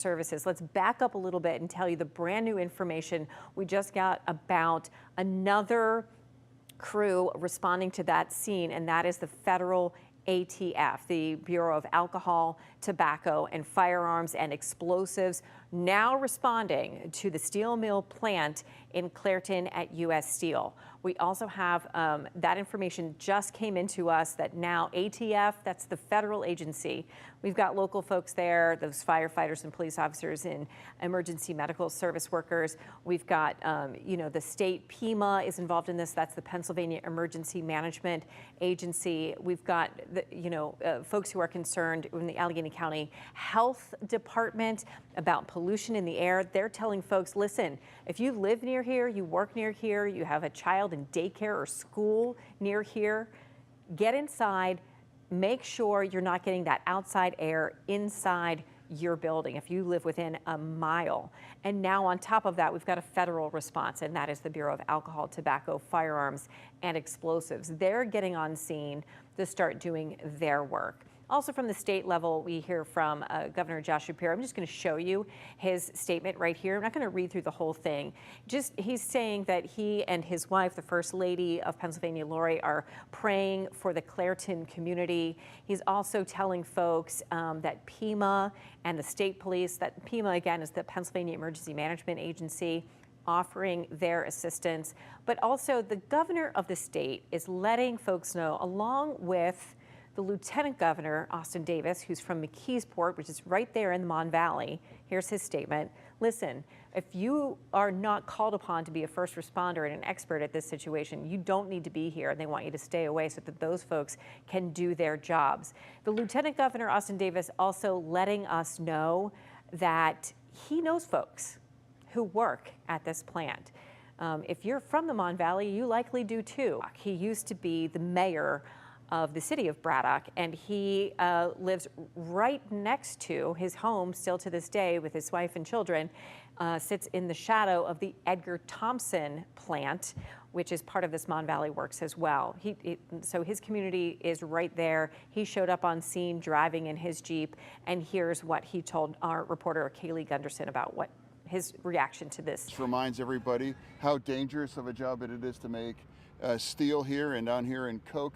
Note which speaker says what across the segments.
Speaker 1: services. Let's back up a little bit and tell you the brand new information we just got about another crew responding to that scene, and that is the federal ATF, the Bureau of Alcohol, Tobacco, and Firearms and Explosives, now responding to the steel mill plant in Clairton at U.S. Steel. We also have that information just came into us that now ATF, that's the federal agency. We've got local folks there, those firefighters and police officers and emergency medical service workers. We've got, the state PEMA is involved in this. That's the Pennsylvania Emergency Management Agency. We've got, folks who are concerned in the Allegheny County Health Department about pollution in the air. They're telling folks, listen, if you live near here, you work near here, you have a child in daycare or school near here, get inside, make sure you're not getting that outside air inside your building if you live within a mile. And now on top of that, we've got a federal response, and that is the Bureau of Alcohol, Tobacco, Firearms, and Explosives. They're getting on scene to start doing their work. Also from the state level, we hear from Governor Shapiro. I'm just going to show you his statement right here. I'm not going to read through the whole thing. He's saying that he and his wife, the First Lady of Pennsylvania, Lori, are praying for the Clairton community. He's also telling folks that PEMA and the state police, that PEMA, again, is the Pennsylvania Emergency Management Agency, offering their assistance. But also the governor of the state is letting folks know, along with the Lieutenant Governor, Austin Davis, who's from McKeesport, which is right there in the Mon Valley. Here's his statement. Listen, if you are not called upon to be a first responder and an expert at this situation, you don't need to be here. They want you to stay away so that those folks can do their jobs. The Lieutenant Governor, Austin Davis, also letting us know that he knows folks who work at this plant. If you're from the Mon Valley, you likely do too. He used to be the mayor of the city of Braddock, and he lives right next to his home still to this day with his wife and children, sits in the shadow of the Edgar Thompson plant, which is part of this Mon Valley Works as well. So his community is right there. He showed up on scene driving in his Jeep, and here's what he told our reporter Kaylee Gunderson about what his reaction to this.
Speaker 2: This reminds everybody how dangerous of a job it is to make steel here and down here in Coke.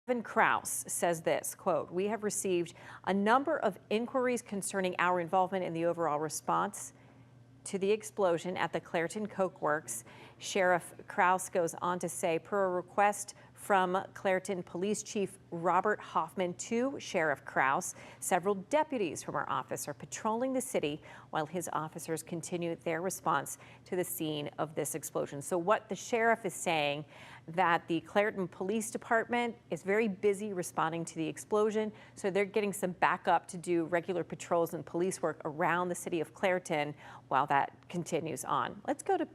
Speaker 1: Kevin Kraus says this, quote, "We have received a number of inquiries concerning our involvement in the overall response to the explosion at the Clairton Coke Works." Sheriff Kraus goes on to say, per a request from Clairton Police Chief Robert Hoffman to Sheriff Kraus, several deputies from our office are patrolling the city while his officers continue their response to the scene of this explosion. So what the sheriff is saying, that the Clairton Police Department is very busy responding to the explosion, so they're getting some backup to do regular patrols and police work around the city of Clairton while that continues on. Let's go to,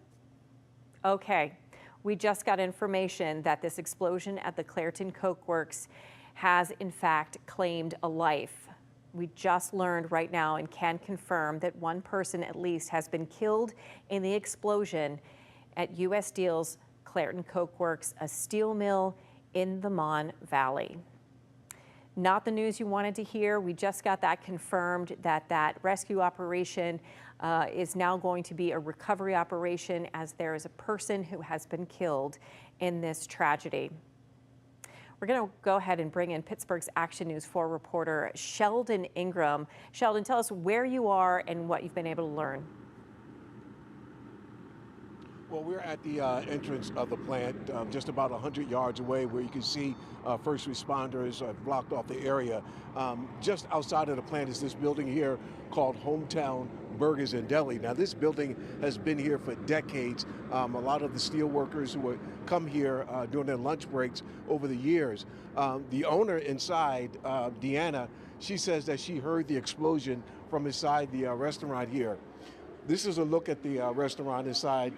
Speaker 1: okay. We just got information that this explosion at the Clairton Coke Works has in fact claimed a life. We just learned right now and can confirm that one person at least has been killed in the explosion at U.S. Steel's Clairton Coke Works, a steel mill in the Mon Valley. Not the news you wanted to hear. We just got that confirmed, that rescue operation is now going to be a recovery operation, as there is a person who has been killed in this tragedy. We're going to go ahead and bring in Pittsburgh's Action News 4 reporter Sheldon Ingram. Sheldon, tell us where you are and what you've been able to learn.
Speaker 3: Well, we're at the entrance of the plant, just about 100 yards away, where you can see first responders blocked off the area. Just outside of the plant is this building here called Hometown Burgers and Deli. Now, this building has been here for decades. A lot of the steel workers who would come here during their lunch breaks over the years. The owner inside, Deanna, she says that she heard the explosion from inside the restaurant here. This is a look at the restaurant inside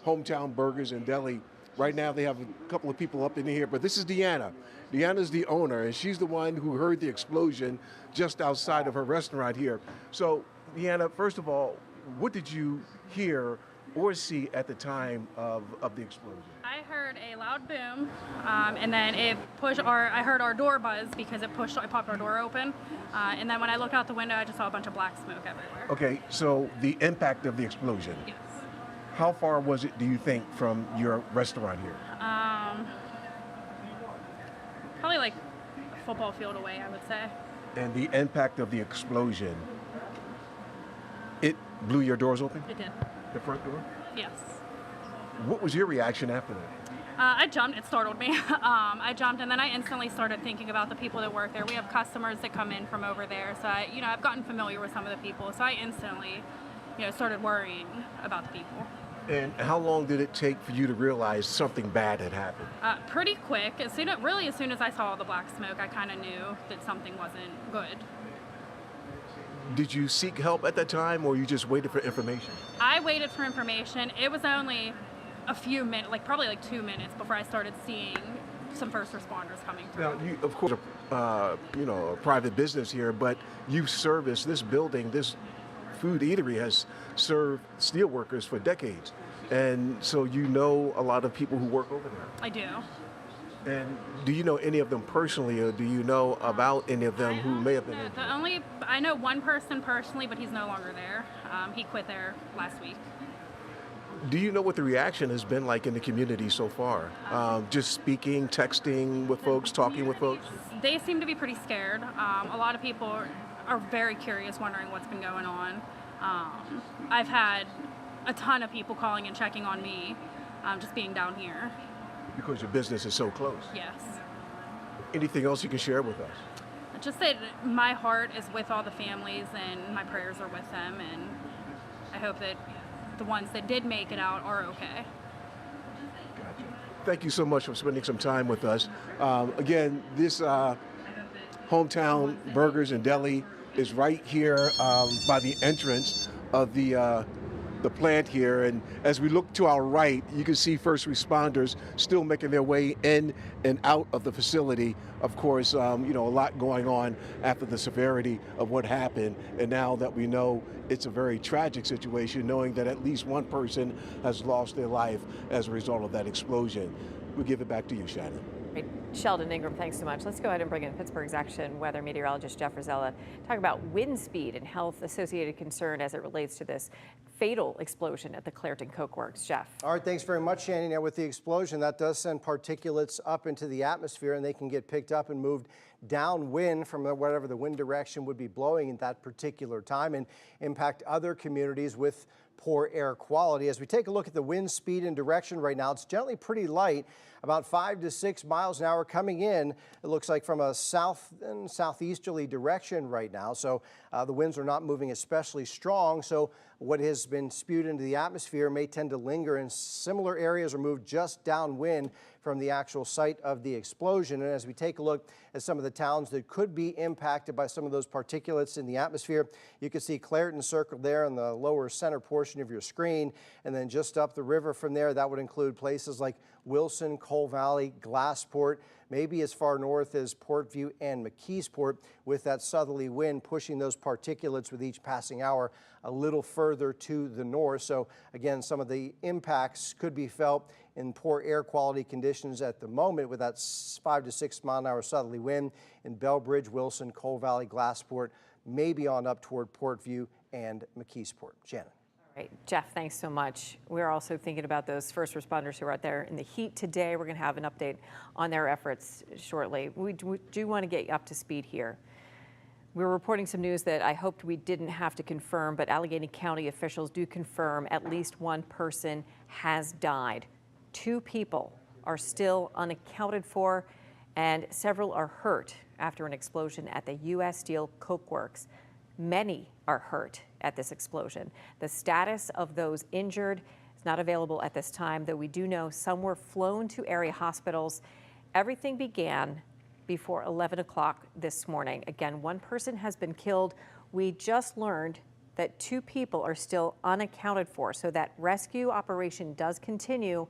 Speaker 3: Hometown Burgers and Deli. Right now they have a couple of people up in here, but this is Deanna. Deanna's the owner, and she's the one who heard the explosion just outside of her restaurant here. So, Deanna, first of all, what did you hear or see at the time of the explosion?
Speaker 4: I heard a loud boom, and then I heard our door buzz because it popped our door open. And then when I looked out the window, I just saw a bunch of black smoke everywhere.
Speaker 3: Okay, so the impact of the explosion.
Speaker 4: Yes.
Speaker 3: How far was it, do you think, from your restaurant here?
Speaker 4: Probably like a football field away, I would say.
Speaker 3: And the impact of the explosion, it blew your doors open?
Speaker 4: It did.
Speaker 3: The front door?
Speaker 4: Yes.
Speaker 3: What was your reaction after that?
Speaker 4: I jumped. It startled me. I jumped, and then I instantly started thinking about the people that work there. We have customers that come in from over there, so I've gotten familiar with some of the people. So I instantly, started worrying about the people.
Speaker 3: And how long did it take for you to realize something bad had happened?
Speaker 4: Pretty quick. As soon as I saw the black smoke, I kind of knew that something wasn't good.
Speaker 3: Did you seek help at that time, or you just waited for information?
Speaker 4: I waited for information. It was only a few minutes, probably 2 minutes before I started seeing some first responders coming through.
Speaker 3: Now, you, of course, a private business here, but you service this building, this food eatery has served steel workers for decades. And so you know a lot of people who work over there.
Speaker 4: I do.
Speaker 3: And do you know any of them personally, or do you know about any of them who may have been injured?
Speaker 4: I know one person personally, but he's no longer there. He quit there last week.
Speaker 3: Do you know what the reaction has been like in the community so far? Just speaking, texting with folks, talking with folks?
Speaker 4: They seem to be pretty scared. A lot of people are very curious, wondering what's been going on. I've had a ton of people calling and checking on me, just being down here.
Speaker 3: Because your business is so close.
Speaker 4: Yes.
Speaker 3: Anything else you can share with us?
Speaker 4: Just that my heart is with all the families and my prayers are with them, and I hope that the ones that did make it out are okay.
Speaker 3: Gotcha. Thank you so much for spending some time with us. Again, this Hometown Burgers and Deli is right here by the entrance of the plant here, and as we look to our right, you can see first responders still making their way in and out of the facility. Of course, a lot going on after the severity of what happened, and now that we know it's a very tragic situation, knowing that at least one person has lost their life as a result of that explosion. We'll give it back to you, Shannon.
Speaker 1: Great. Sheldon Ingram, thanks so much. Let's go ahead and bring in Pittsburgh's action weather meteorologist Jeff Rosella. Talk about wind speed and health-associated concern as it relates to this fatal explosion at the Clairton Coke Works. Jeff.
Speaker 5: All right, thanks very much, Shannon. Now, with the explosion, that does send particulates up into the atmosphere, and they can get picked up and moved downwind from whatever the wind direction would be blowing at that particular time and impact other communities with poor air quality. As we take a look at the wind speed and direction right now, it's generally pretty light, about 5 to 6 miles an hour coming in. It looks like from a south and southeasterly direction right now. So the winds are not moving especially strong. So what has been spewed into the atmosphere may tend to linger in similar areas or move just downwind from the actual site of the explosion. And as we take a look at some of the towns that could be impacted by some of those particulates in the atmosphere, you can see Clairton circled there in the lower center portion of your screen. And then just up the river from there, that would include places like Wilson, Coal Valley, Glassport, maybe as far north as Portview and McKeesport, with that southerly wind pushing those particulates with each passing hour a little further to the north. So again, some of the impacts could be felt in poor air quality conditions at the moment with that 5 to 6 mile an hour southerly wind in Bellbridge, Wilson, Coal Valley, Glassport, maybe on up toward Portview and McKeesport. Shannon.
Speaker 1: Right. Jeff, thanks so much. We're also thinking about those first responders who are out there in the heat today. We're going to have an update on their efforts shortly. We do want to get you up to speed here. We're reporting some news that I hoped we didn't have to confirm, but Allegheny County officials do confirm at least one person has died. 2 people are still unaccounted for, and several are hurt after an explosion at the U.S. Steel Coke Works. Many are hurt at this explosion. The status of those injured is not available at this time, though we do know some were flown to area hospitals. Everything began before 11 o'clock this morning. Again, one person has been killed. We just learned that 2 people are still unaccounted for, so that rescue operation does continue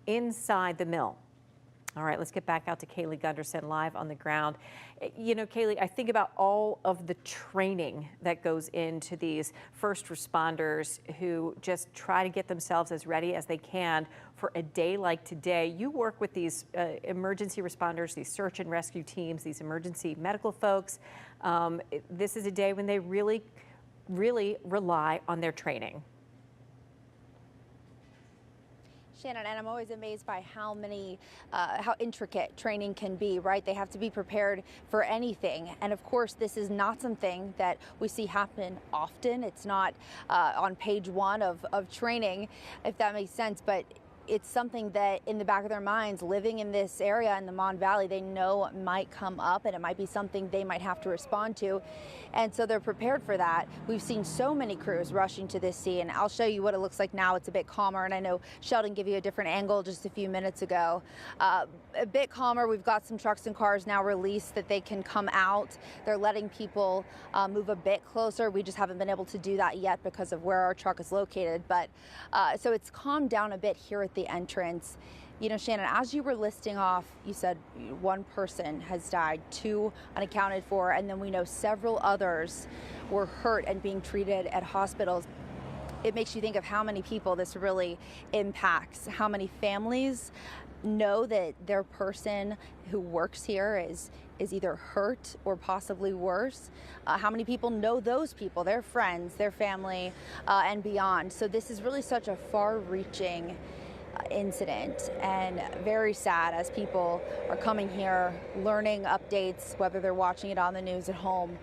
Speaker 1: inside the mill. All right, let's get back out to Kaylee Gunderson live on the ground. You know, Kaylee, I think about all of the training that goes into these first responders who just try to get themselves as ready as they can for a day like today. You work with these emergency responders, these search and rescue teams, these emergency medical folks. This is a day when they really rely on their training.
Speaker 6: Shannon, and I'm always amazed by how intricate training can be, right? They have to be prepared for anything. And of course, this is not something that we see happen often. It's not on page 1 of training, if that makes sense. But it's something that in the back of their minds, living in this area in the Mon Valley, they know might come up, and it might be something they might have to respond to. And so they're prepared for that. We've seen so many crews rushing to this scene. I'll show you what it looks like now. It's a bit calmer, and I know Sheldon gave you a different angle just a few minutes ago. A bit calmer. We've got some trucks and cars now released that they can come out. They're letting people move a bit closer. We just haven't been able to do that yet because of where our truck is located. But so it's calmed down a bit here at the entrance. You know, Shannon, as you were listing off, you said 1 person has died, 2 unaccounted for, and then we know several others were hurt and being treated at hospitals. It makes you think of how many people this really impacts, how many families know that their person who works here is either hurt or possibly worse. How many people know those people, their friends, their family, and beyond. So this is really such a far-reaching incident, and very sad as people are coming here, learning updates, whether they're watching it on the news at home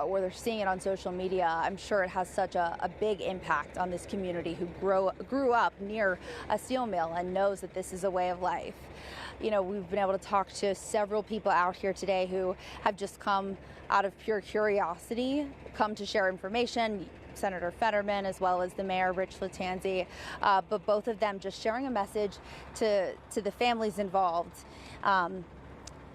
Speaker 6: or they're seeing it on social media. I'm sure it has such a big impact on this community who grew up near a steel mill and knows that this is a way of life. You know, we've been able to talk to several people out here today who have just come out of pure curiosity, come to share information. Senator Fetterman, as well as the mayor, Rich Latanzi, but both of them just sharing a message to the families involved.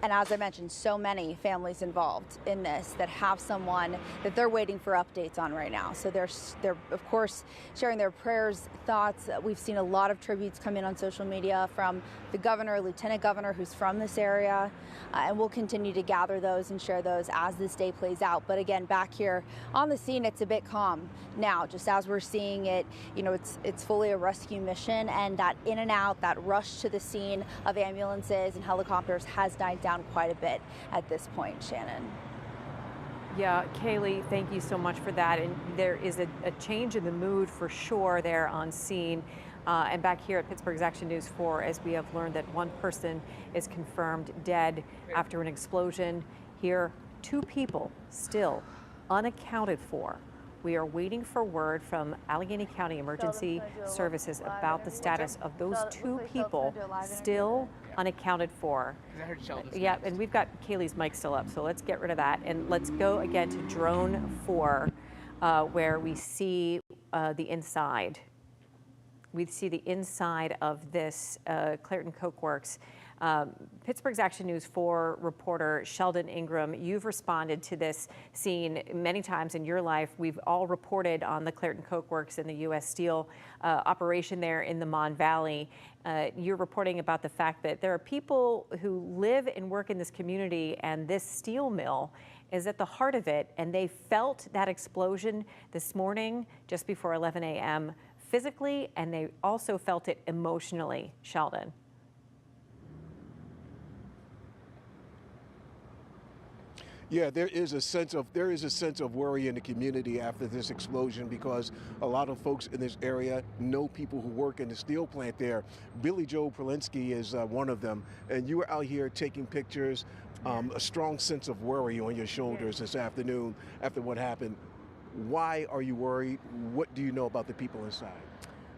Speaker 6: And as I mentioned, so many families involved in this that have someone that they're waiting for updates on right now. So they're of course sharing their prayers, thoughts. We've seen a lot of tributes come in on social media from the governor, lieutenant governor, who's from this area, and we'll continue to gather those and share those as this day plays out. But again, back here on the scene, it's a bit calm now, just as we're seeing it. You know, it's fully a rescue mission, and that in and out, that rush to the scene of ambulances and helicopters has died down quite a bit at this point, Shannon.
Speaker 1: Yeah, Kaylee, thank you so much for that. And there is a change in the mood for sure there on scene. And back here at Pittsburgh's Action News 4, as we have learned that 1 person is confirmed dead after an explosion. Here, 2 people still unaccounted for. We are waiting for word from Allegheny County Emergency Services about the status of those 2 people still unaccounted for. Yeah, and we've got Kaylee's mic still up, so let's get rid of that. And let's go again to drone 4, where we see the inside. We see the inside of this Clairton Coke Works. Pittsburgh's Action News 4 reporter Sheldon Ingram, you've responded to this scene many times in your life. We've all reported on the Clairton Coke Works and the U.S. Steel operation there in the Mon Valley. You're reporting about the fact that there are people who live and work in this community, and this steel mill is at the heart of it, and they felt that explosion this morning just before 11 a.m. physically, and they also felt it emotionally. Sheldon.
Speaker 3: Yeah, there is a sense of worry in the community after this explosion, because a lot of folks in this area know people who work in the steel plant there. Billy Joe Prolinsky is one of them, and you were out here taking pictures. A strong sense of worry on your shoulders this afternoon after what happened. Why are you worried? What do you know about the people inside?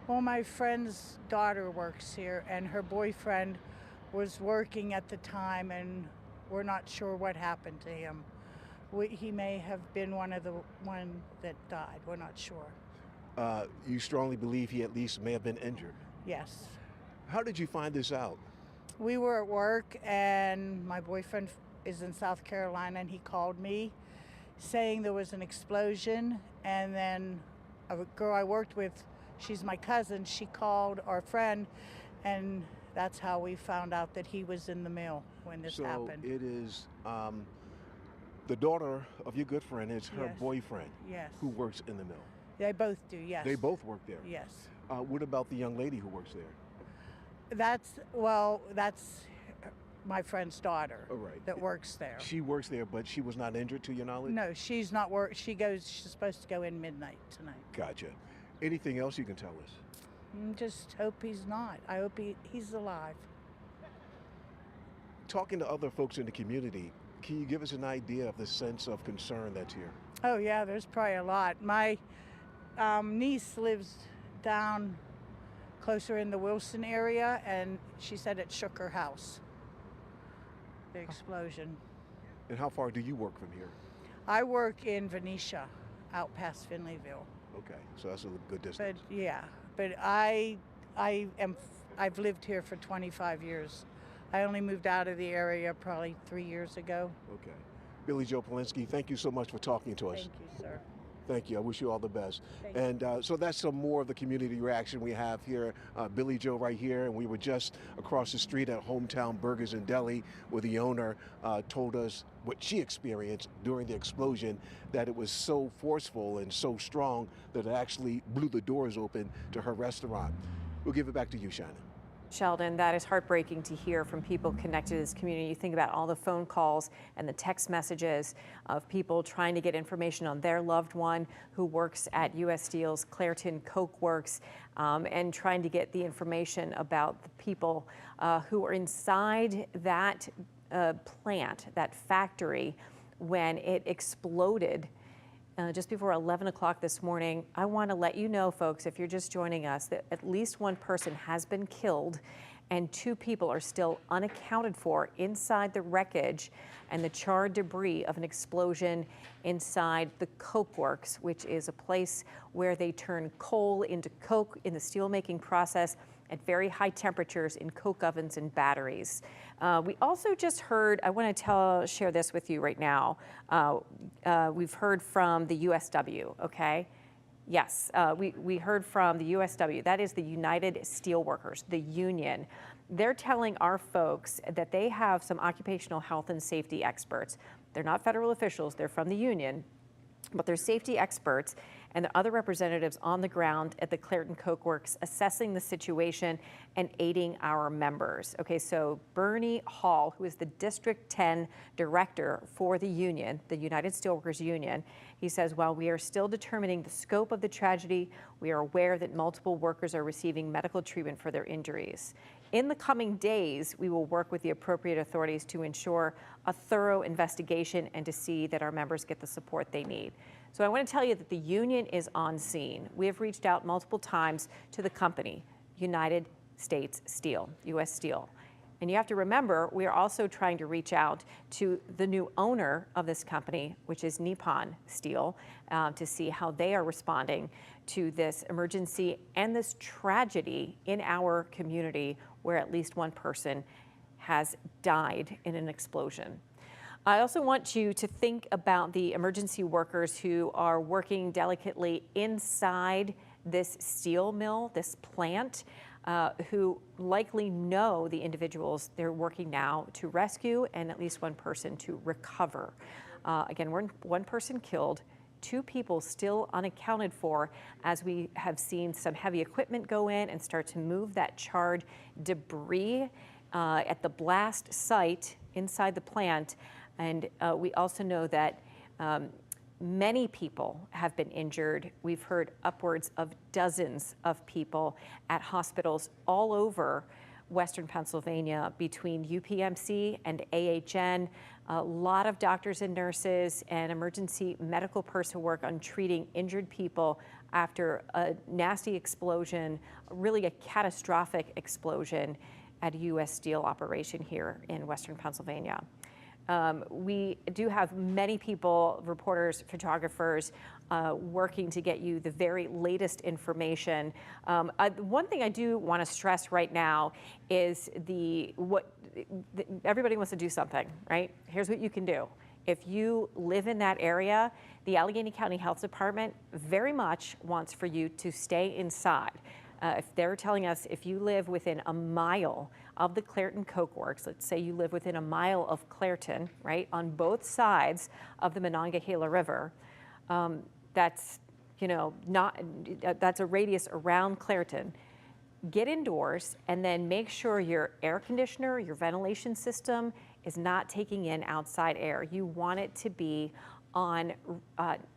Speaker 7: Well, my friend's daughter works here, and her boyfriend was working at the time, and we're not sure what happened to him. He may have been one that died. We're not sure.
Speaker 3: You strongly believe he at least may have been injured.
Speaker 7: Yes.
Speaker 3: How did you find this out?
Speaker 7: We were at work, and my boyfriend is in South Carolina, and he called me saying there was an explosion. And then a girl I worked with, she's my cousin, she called our friend, and that's how we found out that he was in the mill when this happened.
Speaker 3: So it is the daughter of your good friend is her
Speaker 7: Yes.
Speaker 3: boyfriend
Speaker 7: Yes.
Speaker 3: who works in the mill.
Speaker 7: They both do, yes.
Speaker 3: They both work there.
Speaker 7: Yes.
Speaker 3: What about the young lady who works there?
Speaker 7: That's my friend's daughter
Speaker 3: Oh, right.
Speaker 7: that works there.
Speaker 3: She works there, but she was not injured to your knowledge?
Speaker 7: No, she's not she's supposed to go in midnight tonight.
Speaker 3: Gotcha. Anything else you can tell us?
Speaker 7: Just hope he's not. I hope he's alive.
Speaker 3: Talking to other folks in the community, can you give us an idea of the sense of concern that's here?
Speaker 7: Oh yeah, there's probably a lot. My niece lives down closer in the Wilson area, and she said it shook her house, the explosion.
Speaker 3: And how far do you work from here?
Speaker 7: I work in Venetia, out past Finleyville.
Speaker 3: Okay, so that's a good
Speaker 7: But
Speaker 3: distance.
Speaker 7: yeah, but I've lived here for 25 years. I only moved out of the area probably 3 years ago.
Speaker 3: Okay. Billy Joe Polinsky, thank you so much for talking to us.
Speaker 7: Thank you, sir.
Speaker 3: Thank you. I wish you all the best.
Speaker 7: Thank
Speaker 3: And so that's some more of the community reaction we have here. Billy Joe right here, and we were just across the street at Hometown Burgers and Deli, where the owner told us what she experienced during the explosion, that it was so forceful and so strong that it actually blew the doors open to her restaurant. We'll give it back to you, Shannon.
Speaker 1: Sheldon, that is heartbreaking to hear from people connected to this community. You think about all the phone calls and the text messages of people trying to get information on their loved one who works at U.S. Steel's Clairton Coke Works, and trying to get the information about the people who are inside that plant, that factory, when it exploded. Just before 11 o'clock this morning. I want to let you know, folks, if you're just joining us, that at least one person has been killed and 2 people are still unaccounted for inside the wreckage and the charred debris of an explosion inside the Coke Works, which is a place where they turn coal into coke in the steelmaking process at very high temperatures in coke ovens and batteries. We also just heard, I want to share this with you right now. We've heard from the USW, okay? Yes, we heard from the USW. That is the United Steelworkers, the union. They're telling our folks that they have some occupational health and safety experts. They're not federal officials, they're from the union, but they're safety experts and the other representatives on the ground at the Clairton Coke Works assessing the situation and aiding our members. Okay, so Bernie Hall, who is the District 10 director for the union, the United Steelworkers Union, he says, while we are still determining the scope of the tragedy, we are aware that multiple workers are receiving medical treatment for their injuries. In the coming days, we will work with the appropriate authorities to ensure a thorough investigation and to see that our members get the support they need. So I want to tell you that the union is on scene. We have reached out multiple times to the company, United States Steel, U.S. Steel. And you have to remember, we are also trying to reach out to the new owner of this company, which is Nippon Steel, to see how they are responding to this emergency and this tragedy in our community where at least one person has died in an explosion. I also want you to think about the emergency workers who are working delicately inside this steel mill, this plant, who likely know the individuals they're working now to rescue and at least one person to recover. Again, one person killed, 2 people still unaccounted for as we have seen some heavy equipment go in and start to move that charred debris at the blast site inside the plant. And we also know that many people have been injured. We've heard upwards of dozens of people at hospitals all over Western Pennsylvania between UPMC and AHN. A lot of doctors and nurses and emergency medical personnel work on treating injured people after a nasty explosion, really a catastrophic explosion at a U.S. Steel operation here in Western Pennsylvania. We do have many people, reporters, photographers, working to get you the very latest information. One thing I do want to stress right now is everybody wants to do something, right? Here's what you can do. If you live in that area, the Allegheny County Health Department very much wants for you to stay inside. If they're telling us if you live within a mile of the Clairton Coke Works, let's say you live within a mile of Clairton, right, on both sides of the Monongahela River, that's, that's a radius around Clairton. Get indoors and then make sure your air conditioner, your ventilation system is not taking in outside air. You want it to be on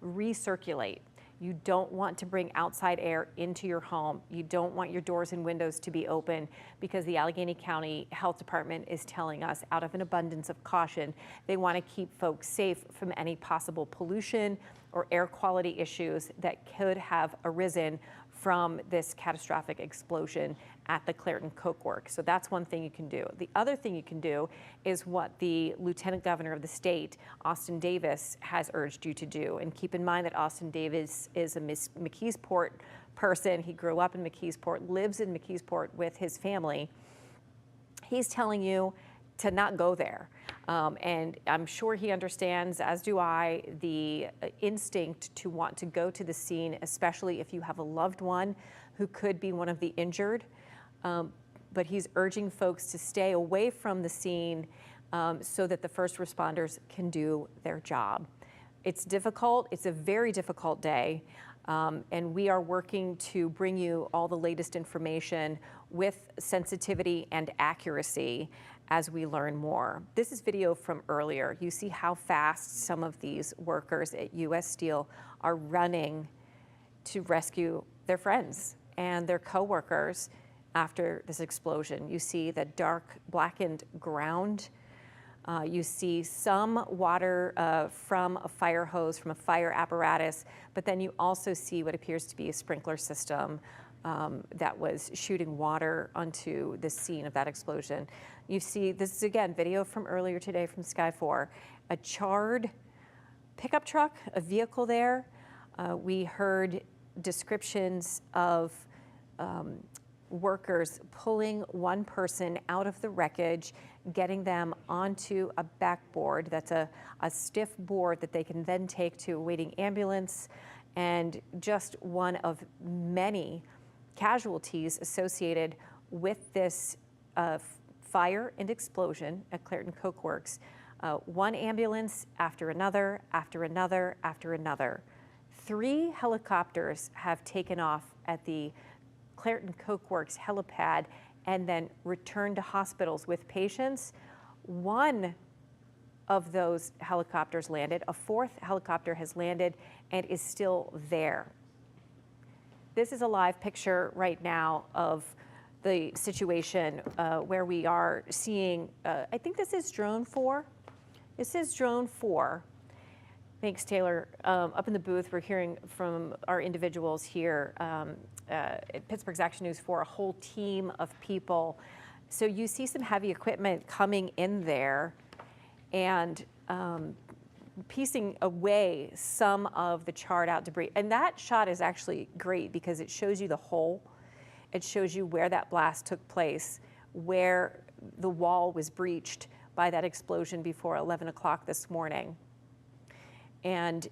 Speaker 1: recirculate. You don't want to bring outside air into your home. You don't want your doors and windows to be open because the Allegheny County Health Department is telling us, out of an abundance of caution, they want to keep folks safe from any possible pollution or air quality issues that could have arisen from this catastrophic explosion at the Clairton Coke Works. So that's one thing you can do. The other thing you can do is what the Lieutenant Governor of the state, Austin Davis, has urged you to do. And keep in mind that Austin Davis is a McKeesport person. He grew up in McKeesport, lives in McKeesport with his family. He's telling you to not go there. And I'm sure he understands, as do I, the instinct to want to go to the scene, especially if you have a loved one who could be one of the injured. But he's urging folks to stay away from the scene so that the first responders can do their job. It's difficult. It's a very difficult day. And we are working to bring you all the latest information with sensitivity and accuracy as we learn more. This is video from earlier. You see how fast some of these workers at U.S. Steel are running to rescue their friends and their coworkers after this explosion. You see the dark blackened ground. You see some water from a fire hose, from a fire apparatus, but then you also see what appears to be a sprinkler system that was shooting water onto the scene of that explosion. You see, this is again video from earlier today from Sky 4, a charred pickup truck, a vehicle there. We heard descriptions of workers pulling one person out of the wreckage, getting them onto a backboard. That's a stiff board that they can then take to a waiting ambulance, and just one of many casualties associated with this fire and explosion at Clairton Coke Works. One ambulance after another, after another, after another. 3 helicopters have taken off at the Clairton Coke Works helipad and then returned to hospitals with patients. One of those helicopters landed. A 4th helicopter has landed and is still there. This is a live picture right now of the situation where we are seeing, I think this is drone 4. This is drone 4. Thanks, Taylor. Up in the booth, we're hearing from our individuals here at Pittsburgh's Action News 4, a whole team of people. So you see some heavy equipment coming in there and piecing away some of the charred out debris. And that shot is actually great because it shows you the hole. It shows you where that blast took place, where the wall was breached by that explosion before 11 o'clock this morning. And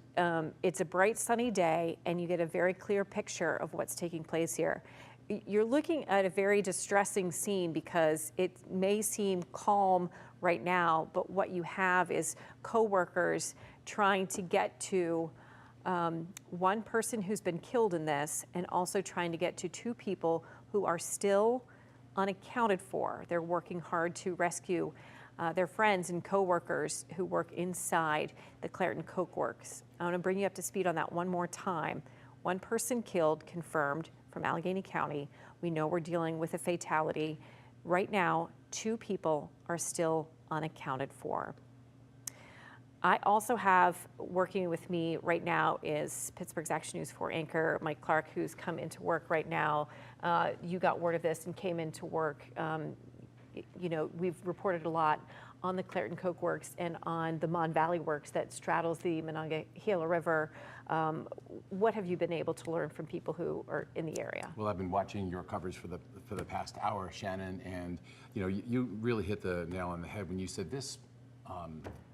Speaker 1: it's a bright sunny day and you get a very clear picture of what's taking place here. You're looking at a very distressing scene because it may seem calm right now, but what you have is coworkers trying to get to one person who's been killed in this and also trying to get to 2 people who are still unaccounted for. They're working hard to rescue their friends and coworkers who work inside the Clairton Coke Works. I want to bring you up to speed on that one more time. 1 person killed, confirmed from Allegheny County. We know we're dealing with a fatality. Right now, 2 people are still unaccounted for. I also have, working with me right now is Pittsburgh's Action News 4 anchor Mike Clark, who's come into work right now. You got word of this and came into work you know, we've reported a lot on the Clairton Coke Works and on the Mon Valley Works that straddles the Monongahela River. What have you been able to learn from people who are in the area?
Speaker 8: Well, I've been watching your coverage for the past hour, Shannon, and you know, you really hit the nail on the head when you said this.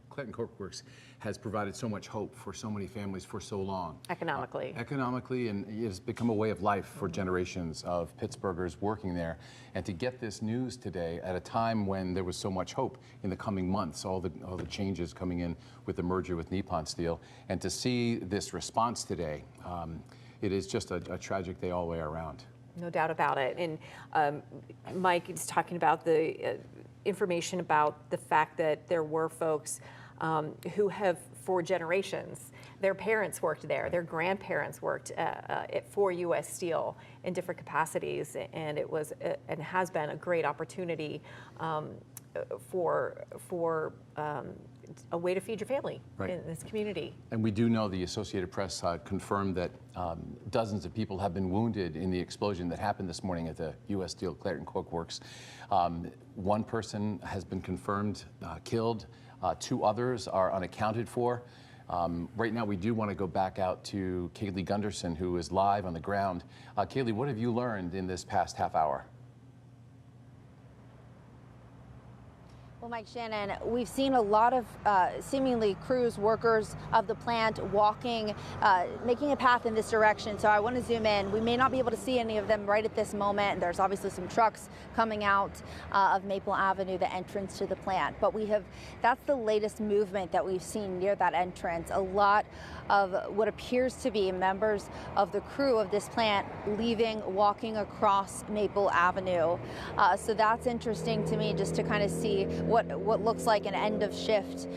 Speaker 8: Clairton Coke Works has provided so much hope for so many families for so long.
Speaker 1: Economically.
Speaker 8: Economically, and it has become a way of life for generations of Pittsburghers working there. And to get this news today at a time when there was so much hope in the coming months, all the changes coming in with the merger with Nippon Steel, and to see this response today, it is just a tragic day all the way around.
Speaker 1: No doubt about it. And Mike is talking about the information about the fact that there were folks who have, for generations, their parents worked there, their grandparents worked for U.S. Steel in different capacities, and it was and has been a great opportunity for a way to feed your family in this community. And
Speaker 8: we do know the Associated Press confirmed that dozens of people have been wounded in the explosion that happened this morning at the U.S. Steel Clairton Coke Works. One person has been confirmed killed. 2 others are unaccounted for. Right now, we do want to go back out to Kaylee Gunderson, who is live on the ground. Kaylee, what have you learned in this past half hour?
Speaker 6: Well, Mike, Shannon, we've seen a lot of seemingly crews, workers of the plant walking, making a path in this direction. So I want to zoom in. We may not be able to see any of them right at this moment. There's obviously some trucks coming out of Maple Avenue, the entrance to the plant. But that's the latest movement that we've seen near that entrance. A lot of what appears to be members of the crew of this plant leaving, walking across Maple Avenue. So that's interesting to me, just to kind of see what looks like an end of shift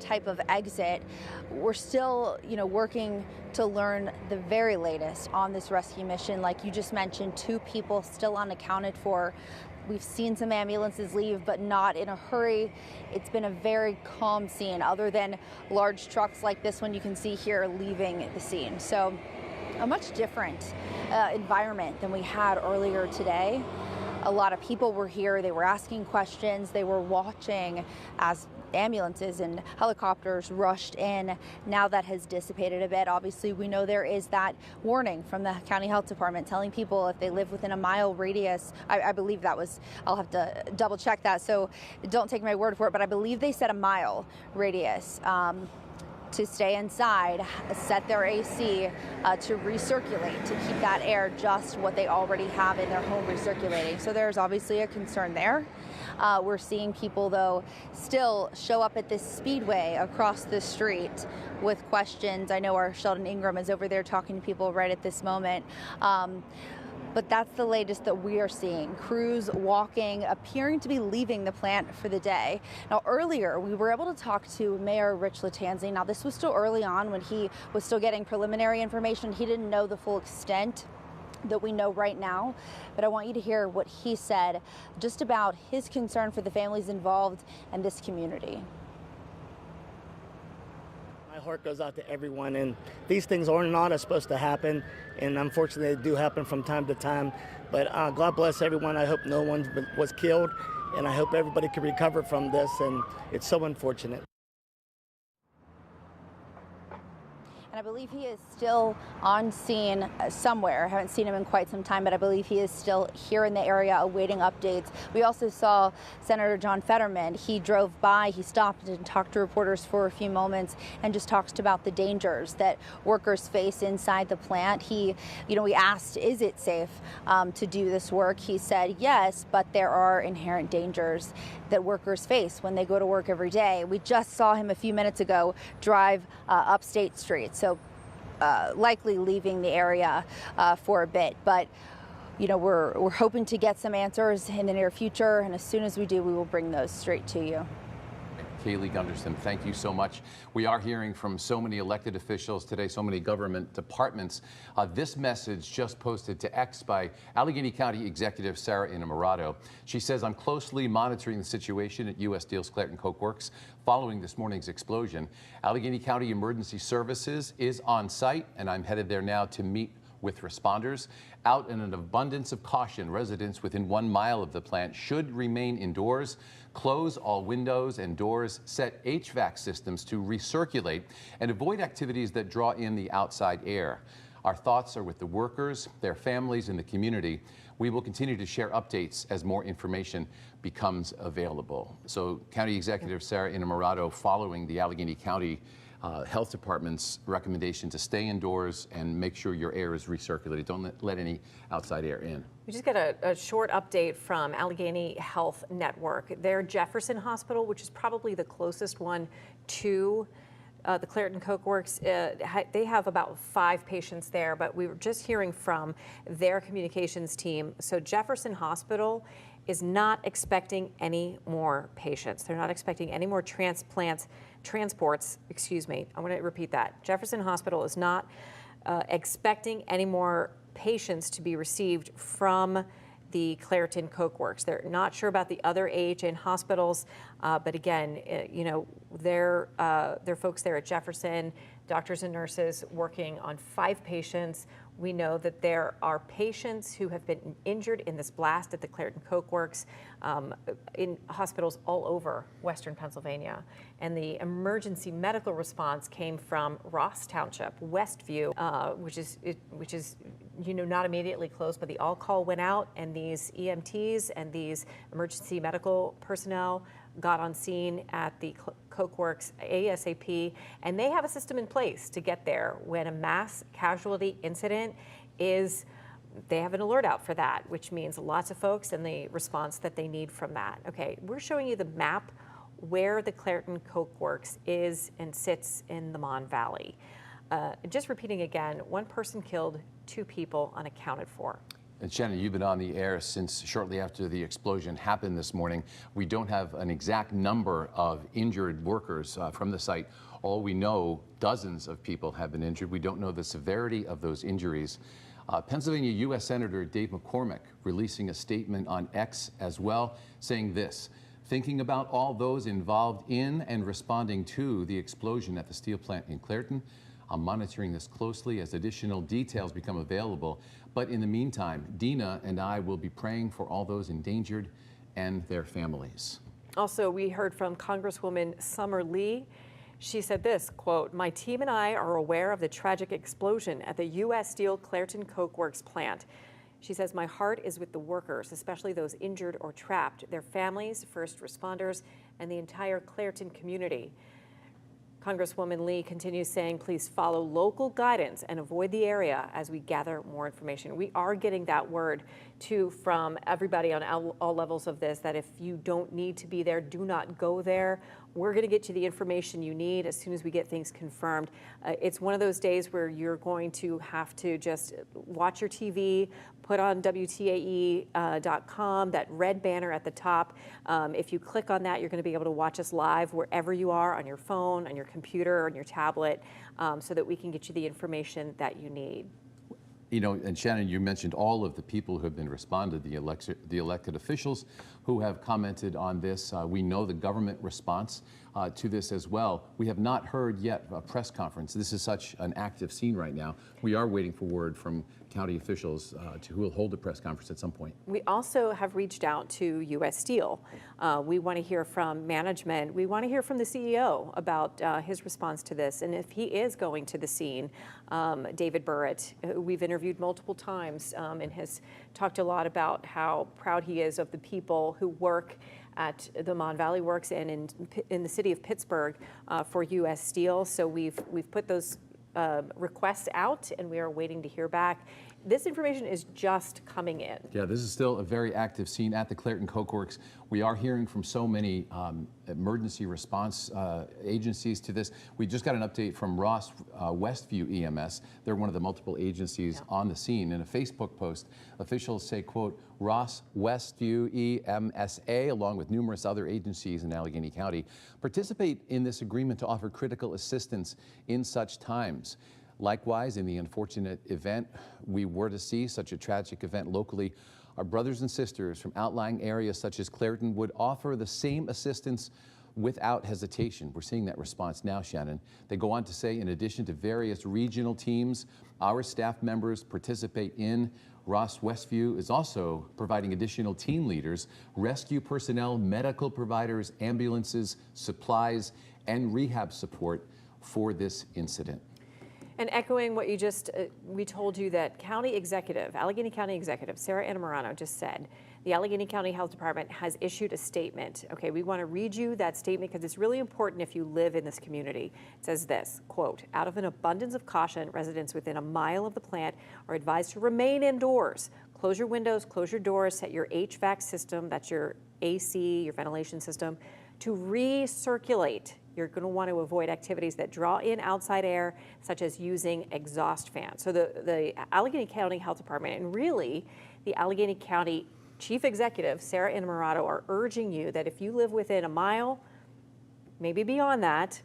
Speaker 6: type of exit. We're still, working to learn the very latest on this rescue mission. Like you just mentioned, 2 people still unaccounted for. We've seen some ambulances leave, but not in a hurry. It's been a very calm scene, other than large trucks like this one you can see here leaving the scene. So a much different environment than we had earlier today. A lot of people were here. They were asking questions. They were watching as ambulances and helicopters rushed in. Now that has dissipated a bit. Obviously, we know there is that warning from the county health department telling people if they live within a mile radius. I believe that was, I'll have to double check that, so don't take my word for it, but I believe they said a mile radius. To stay inside, set their AC to recirculate, to keep that air just what they already have in their home recirculating. So there's obviously a concern there. We're seeing people, though, still show up at this speedway across the street with questions. I know our Sheldon Ingram is over there talking to people right at this moment. But that's the latest that we are seeing. Crews walking, appearing to be leaving the plant for the day. Now, earlier, we were able to talk to Mayor Rich Lattanzi. Now, this was still early on when he was still getting preliminary information. He didn't know the full extent that we know right now, but I want you to hear what he said just about his concern for the families involved and this community.
Speaker 9: My heart goes out to everyone, and these things are not supposed to happen, and unfortunately they do happen from time to time. But God bless everyone. I hope no one was killed, and I hope everybody can recover from this, and it's so unfortunate.
Speaker 6: And I believe he is still on scene somewhere. I haven't seen him in quite some time, but I believe he is still here in the area awaiting updates. We also saw Senator John Fetterman. He drove by, he stopped and talked to reporters for a few moments and just talked about the dangers that workers face inside the plant. We asked, is it safe to do this work? He said yes, but there are inherent dangers that workers face when they go to work every day. We just saw him a few minutes ago drive up State Street. So likely leaving the area for a bit, but we're hoping to get some answers in the near future, and as soon as we do, we will bring those straight to you.
Speaker 8: Kaylee Gunderson, thank you so much. We are hearing from so many elected officials today, so many government departments. This message just posted to X by Allegheny County Executive Sarah Innamorato. She says, I'm closely monitoring the situation at U.S. Steel's Clairton Coke Works following this morning's explosion. Allegheny County Emergency Services is on site, and I'm headed there now to meet with responders. Out in an abundance of caution, residents within 1 mile of the plant should remain indoors, close all windows and doors, set HVAC systems to recirculate, and avoid activities that draw in the outside air. Our thoughts are with the workers, their families, and the community. We will continue to share updates as more information becomes available. So, County Executive Sarah Innamorato, following the Allegheny County Health Department's recommendation to stay indoors and make sure your air is recirculated. Don't let any outside air in.
Speaker 1: We just got a short update from Allegheny Health Network. Their Jefferson Hospital, which is probably the closest one to the Clairton Coke Works, they have about 5 patients there, but we were just hearing from their communications team. So Jefferson Hospital is not expecting any more patients. They're not expecting any more transports, excuse me. I want to repeat that. Jefferson Hospital is not expecting any more patients to be received from the Clairton Coke Works. They're not sure about the other AHN hospitals, but again, you know, they're folks there at Jefferson, doctors and nurses working on 5 patients. We know that there are patients who have been injured in this blast at the Clairton Coke Works in hospitals all over Western Pennsylvania. And the emergency medical response came from Ross Township, Westview, which is you know, not immediately close, but the all-call went out, and these EMTs and these emergency medical personnel got on scene at the Coke Works ASAP, and they have a system in place to get there when a mass casualty incident is. They have an alert out for that, which means lots of folks and the response that they need from that. Okay, we're showing you the map where the Clairton Coke Works is and sits in the Mon Valley. Just repeating again, 1 person killed, 2 people unaccounted for.
Speaker 8: And Shannon, you've been on the air since shortly after the explosion happened this morning. We don't have an exact number of injured workers from the site. All we know, dozens of people have been injured. We don't know the severity of those injuries. Pennsylvania U.S. Senator Dave McCormick releasing a statement on X as well, saying this: thinking about all those involved in and responding to the explosion at the steel plant in Clairton. I'm monitoring this closely as additional details become available. But in the meantime, Dina and I will be praying for all those endangered and their families.
Speaker 1: Also, we heard from Congresswoman Summer Lee. She said this, quote, "My team and I are aware of the tragic explosion at the U.S. Steel Clairton Coke Works plant." She says, "My heart is with the workers, especially those injured or trapped, their families, first responders, and the entire Clairton community." Congresswoman Lee continues saying, please follow local guidance and avoid the area as we gather more information. We are getting that word, too, from everybody on all levels of this, that if you don't need to be there, do not go there. We're going to get you the information you need as soon as we get things confirmed. It's one of those days where you're going to have to just watch your TV, put on WTAE.com, that red banner at the top. If you click on that, you're going to be able to watch us live wherever you are, on your phone, on your computer, on your tablet, so that we can get you the information that you need.
Speaker 8: You know, and Shannon, you mentioned all of the people who have been responded, the elected officials who have commented on this. We know the government response to this as well. We have not heard yet a press conference. This is such an active scene right now. We are waiting for word from county officials who will hold a press conference at some point.
Speaker 1: We also have reached out to U.S. Steel. We want to hear from management. We want to hear from the CEO about his response to this, and if he is going to the scene. David Burritt, who we've interviewed multiple times, and has talked a lot about how proud he is of the people who work at the Mon Valley Works and in the city of Pittsburgh for U.S. Steel. So we've put those requests out, and we are waiting to hear back. This information is just coming in.
Speaker 8: Yeah, this is still a very active scene at the Clairton Coke Works. We are hearing from so many emergency response agencies to this. We just got an update from Ross Westview EMS. They're one of the multiple agencies on the scene. In a Facebook post, officials say, quote, Ross Westview EMSA, along with numerous other agencies in Allegheny County, participate in this agreement to offer critical assistance in such times. Likewise, in the unfortunate event we were to see such a tragic event locally, our brothers and sisters from outlying areas such as Clairton would offer the same assistance without hesitation. We're seeing that response now, Shannon. They go on to say, in addition to various regional teams, our staff members participate in. Ross Westview is also providing additional team leaders, rescue personnel, medical providers, ambulances, supplies, and rehab support for this incident.
Speaker 1: And echoing what you just, we told you that Allegheny County Executive Sarah Innamorato just said, the Allegheny County Health Department has issued a statement. Okay, we want to read you that statement because it's really important if you live in this community. It says this, quote, out of an abundance of caution, residents within a mile of the plant are advised to remain indoors. Close your windows, close your doors, set your HVAC system, that's your AC, your ventilation system, to recirculate. You're going to want to avoid activities that draw in outside air, such as using exhaust fans. So the Allegheny County Health Department and really the Allegheny County Chief Executive, Sarah Innamorato, are urging you that if you live within a mile, maybe beyond that,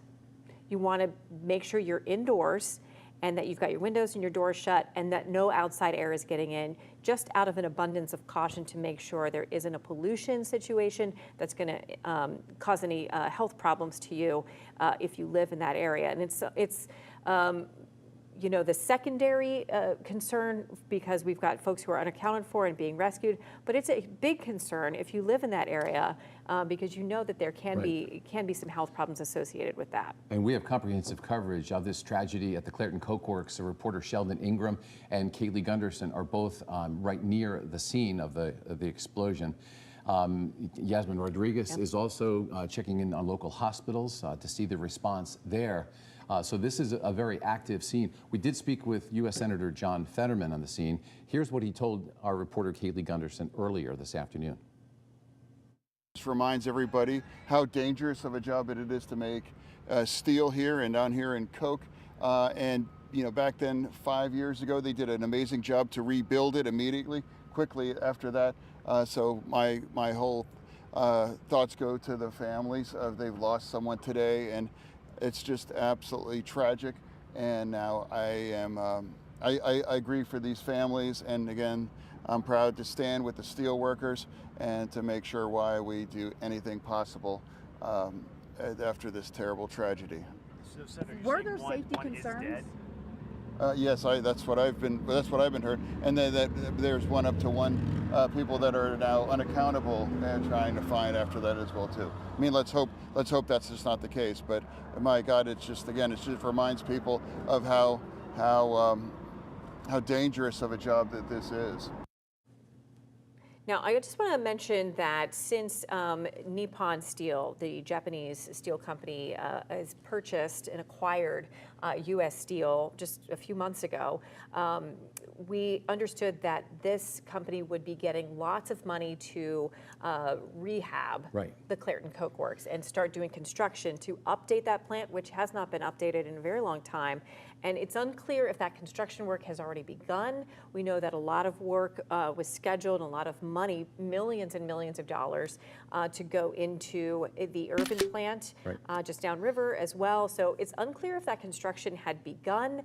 Speaker 1: you want to make sure you're indoors and that you've got your windows and your doors shut and that no outside air is getting in, just out of an abundance of caution to make sure there isn't a pollution situation that's going to cause any health problems to you if you live in that area. And it's you know, the secondary concern because we've got folks who are unaccounted for and being rescued, but it's a big concern if you live in that area because you know that there can be some health problems associated with that. And
Speaker 8: we have comprehensive coverage of this tragedy at the Clairton Coke Works. Reporter Sheldon Ingram and Kaylee Gunderson are both right near the scene of the explosion. Yasmin Rodriguez is also checking in on local hospitals to see the response there. So this is a very active scene. We did speak with U.S. Senator John Fetterman on the scene. Here's what he told our reporter Kaylee Gunderson earlier this afternoon.
Speaker 2: This reminds everybody how dangerous of a job it is to make steel here and down here in Coke. And you know, back then, 5 years ago, they did an amazing job to rebuild it immediately, quickly after that. So my whole thoughts go to the families. They've lost someone today, and it's just absolutely tragic. And now I agree for these families. And again, I'm proud to stand with the steel workers and to make sure why we do anything possible after this terrible tragedy.
Speaker 10: So, Senator,
Speaker 11: were there safety concerns?
Speaker 2: Yes, that's what I've been heard, and then there's one up to one people that are now unaccountable and trying to find after that as well too. I mean, let's hope that's just not the case. But my God, it just reminds people of how dangerous of a job that this is.
Speaker 1: Now, I just want to mention that since Nippon Steel, the Japanese steel company, has purchased and acquired U.S. Steel just a few months ago, we understood that this company would be getting lots of money to rehab the Clairton Coke Works and start doing construction to update that plant, which has not been updated in a very long time. And it's unclear if that construction work has already begun. We know that a lot of work was scheduled, and a lot of money, millions and millions of dollars, to go into the urban plant just downriver as well. So it's unclear if that construction had begun.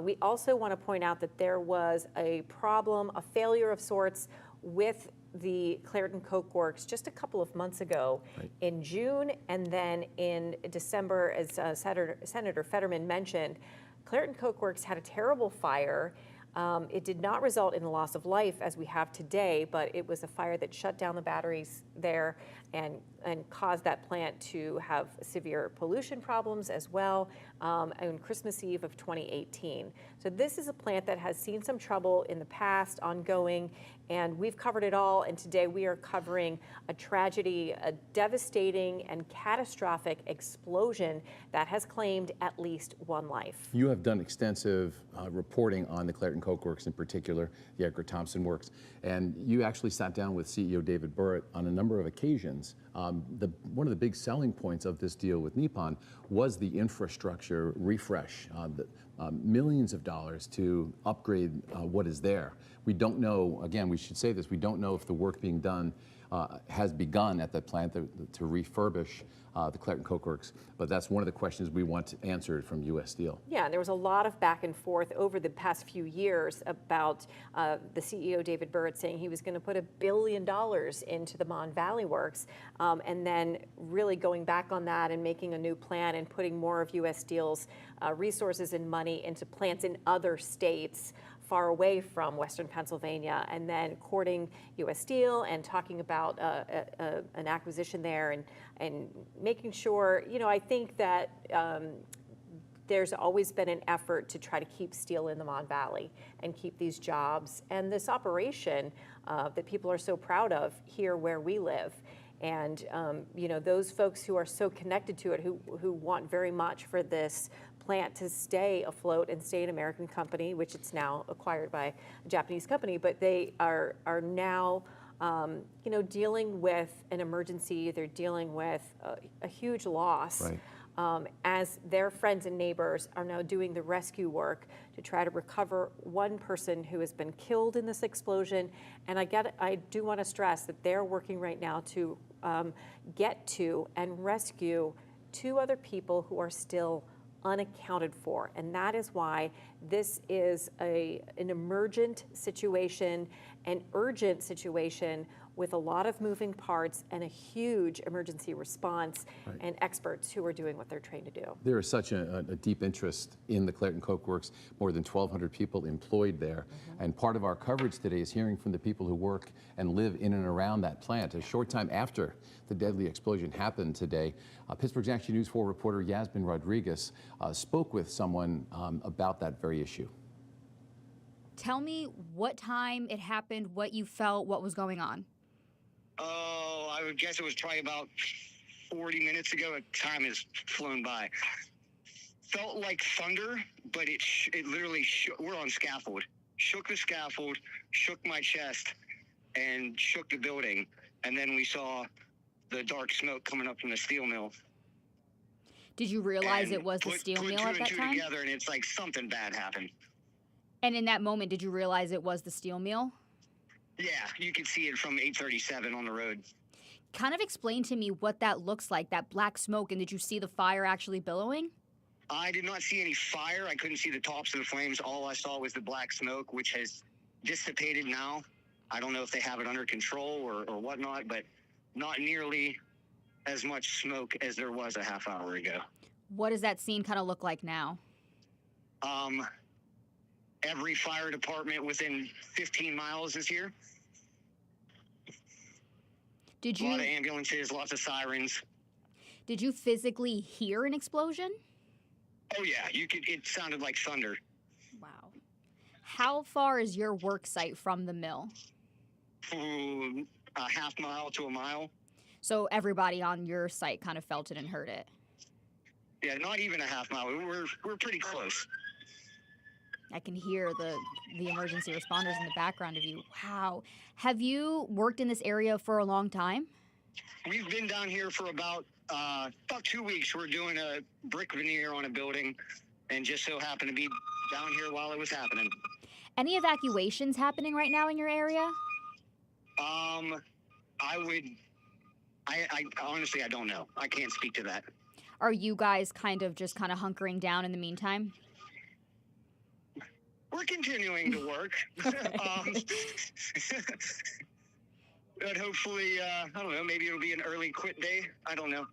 Speaker 1: We also want to point out that there was a problem, a failure of sorts with the Clairton Coke Works just a couple of months ago in June, and then in December, as Senator Fetterman mentioned, Clairton Coke Works had a terrible fire. It did not result in the loss of life as we have today, but it was a fire that shut down the batteries there and caused that plant to have severe pollution problems as well on Christmas Eve of 2018. So this is a plant that has seen some trouble in the past, ongoing, and we've covered it all. And today we are covering a tragedy, a devastating and catastrophic explosion that has claimed at least one life.
Speaker 8: You have done extensive reporting on the Clairton Coke Works, in particular, the Edgar Thomson Works, and you actually sat down with CEO David Burritt on a number of occasions. One of the big selling points of this deal with Nippon was the infrastructure refresh. millions of dollars to upgrade what is there. We don't know, again, we should say this, we don't know if the work being done has begun at the plant to refurbish the Clairton Coke Works, but that's one of the questions we want answered from U.S. Steel.
Speaker 1: Yeah, there was a lot of back and forth over the past few years about the CEO, David Burritt, saying he was going to put $1 billion into the Mon Valley Works, and then really going back on that and making a new plan and putting more of U.S. Steel's resources and money into plants in other states far away from Western Pennsylvania, and then courting U.S. Steel and talking about an acquisition there and making sure, I think that there's always been an effort to try to keep steel in the Mon Valley and keep these jobs and this operation that people are so proud of here where we live. And, those folks who are so connected to it, who want very much for this plant to stay afloat and stay an American company, which it's now acquired by a Japanese company, but they are now, dealing with an emergency. They're dealing with a huge loss. Right. As their friends and neighbors are now doing the rescue work to try to recover one person who has been killed in this explosion. And I do want to stress that they're working right now to get to and rescue 2 other people who are still unaccounted for. And that is why this is an emergent situation, an urgent situation with a lot of moving parts and a huge emergency response and experts who are doing what they're trained to do.
Speaker 8: There is such a deep interest in the Clairton Coke Works, more than 1,200 people employed there. And part of our coverage today is hearing from the people who work and live in and around that plant. A short time after the deadly explosion happened today, Pittsburgh's Action News 4 reporter Yasmin Rodriguez spoke with someone about that very issue.
Speaker 10: Tell me what time it happened, what you felt, what was going on.
Speaker 11: Oh, I would guess it was probably about 40 minutes ago. Time has flown by. Felt like thunder, but it literally we're on scaffold. Shook the scaffold, shook my chest, and shook the building. And then we saw the dark smoke coming up from the steel mill.
Speaker 10: Did you realize it was the steel mill at that time? Put 2 and 2 together,
Speaker 11: and it's like something bad happened.
Speaker 10: And in that moment, did you realize it was the steel mill?
Speaker 11: Yeah, you could see it from 837 on the road.
Speaker 10: Kind of explain to me what that looks like, that black smoke, and did you see the fire actually billowing?
Speaker 11: I did not see any fire. I couldn't see the tops of the flames. All I saw was the black smoke, which has dissipated now. I don't know if they have it under control or whatnot, but not nearly as much smoke as there was a half hour ago.
Speaker 10: What does that scene kind of look like now?
Speaker 11: Every fire department within 15 miles is here. A lot of ambulances, lots of sirens.
Speaker 10: Did you physically hear an explosion?
Speaker 11: Oh yeah, it sounded like thunder.
Speaker 10: Wow. How far is your work site from the mill?
Speaker 11: A half mile to a mile.
Speaker 10: So everybody on your site kind of felt it and heard it?
Speaker 11: Yeah, not even a half mile. We're pretty close.
Speaker 10: I can hear the emergency responders in the background of you. Wow. Have you worked in this area for a long time?
Speaker 11: We've been down here for about 2 weeks. We're doing a brick veneer on a building and just so happened to be down here while it was happening.
Speaker 10: Any evacuations happening right now in your area?
Speaker 11: I honestly, I don't know. I can't speak to that.
Speaker 10: Are you guys kind of hunkering down in the meantime?
Speaker 11: We're continuing to work. But hopefully, I don't know, maybe it'll be an early quit day. I don't know.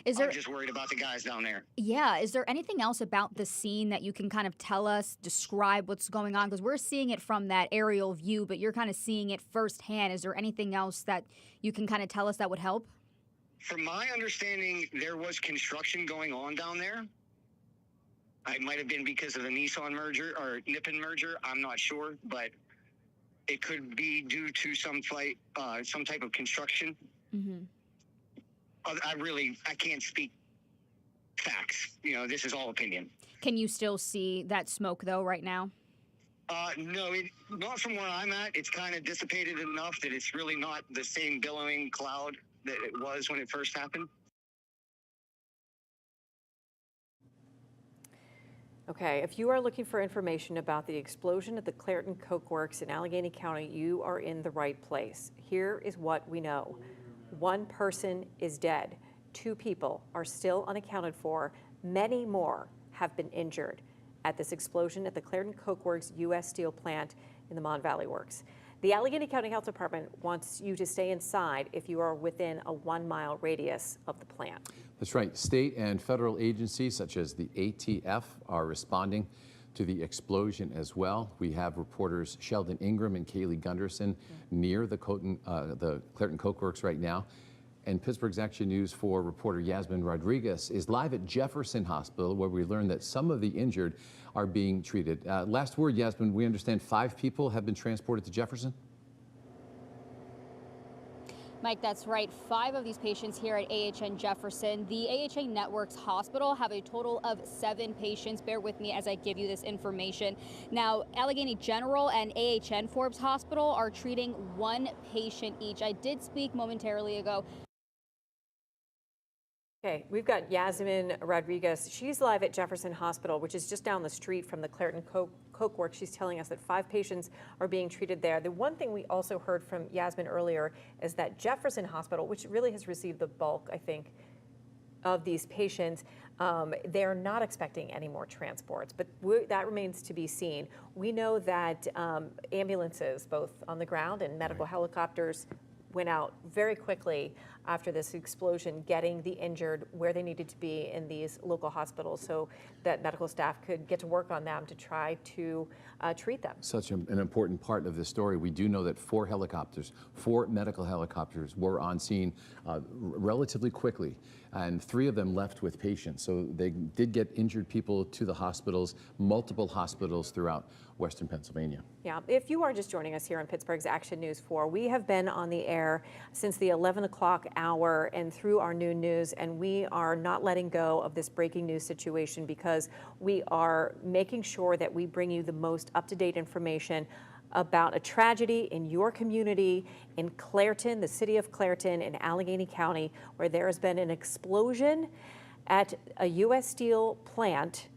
Speaker 11: I'm just worried about the guys down there.
Speaker 10: Yeah. Is there anything else about the scene that you can kind of tell us, describe what's going on? Because we're seeing it from that aerial view, but you're kind of seeing it firsthand. Is there anything else that you can kind of tell us that would help?
Speaker 11: From my understanding, there was construction going on down there. It might have been because of the Nissan merger or Nippon merger. I'm not sure, but it could be due to some type of construction. Mm-hmm. I can't speak facts. This is all opinion.
Speaker 10: Can you still see that smoke though right now?
Speaker 11: No, not from where I'm at. It's kind of dissipated enough that it's really not the same billowing cloud that it was when it first happened.
Speaker 1: Okay, if you are looking for information about the explosion at the Clairton Coke Works in Allegheny County, you are in the right place. Here is what we know. 1 person is dead. 2 people are still unaccounted for. Many more have been injured at this explosion at the Clairton Coke Works U.S. Steel plant in the Mon Valley Works. The Allegheny County Health Department wants you to stay inside if you are within a 1-mile radius of the plant.
Speaker 8: That's right. State and federal agencies such as the ATF are responding to the explosion as well. We have reporters Sheldon Ingram and Kaylee Gunderson near the Clairton Coke Works right now. And Pittsburgh's Action News 4 reporter Yasmin Rodriguez is live at Jefferson Hospital, where we learned that some of the injured are being treated. Last word, Yasmin, we understand 5 people have been transported to Jefferson?
Speaker 10: Mike, that's right. 5 of these patients here at AHN Jefferson. The AHA Networks Hospital have a total of 7 patients. Bear with me as I give you this information. Now, Allegheny General and AHN Forbes Hospital are treating 1 patient each. I did speak momentarily ago.
Speaker 1: Okay, we've got Yasmin Rodriguez. She's live at Jefferson Hospital, which is just down the street from the Clairton Coke Works. She's telling us that 5 patients are being treated there. The one thing we also heard from Yasmin earlier is that Jefferson Hospital, which really has received the bulk, I think, of these patients, they're not expecting any more transports, but that remains to be seen. We know that ambulances, both on the ground and medical helicopters, went out very quickly after this explosion, getting the injured where they needed to be in these local hospitals so that medical staff could get to work on them to try to treat them.
Speaker 8: Such an important part of this story. We do know that 4 medical helicopters were on scene relatively quickly, and 3 of them left with patients. So they did get injured people to the hospitals, multiple hospitals throughout Western Pennsylvania.
Speaker 1: Yeah, if you are just joining us here on Pittsburgh's Action News 4, we have been on the air since the 11 o'clock hour and through our noon news, and we are not letting go of this breaking news situation because we are making sure that we bring you the most up-to-date information about a tragedy in your community in Clairton, the city of Clairton in Allegheny County, where there has been an explosion at a U.S. Steel plant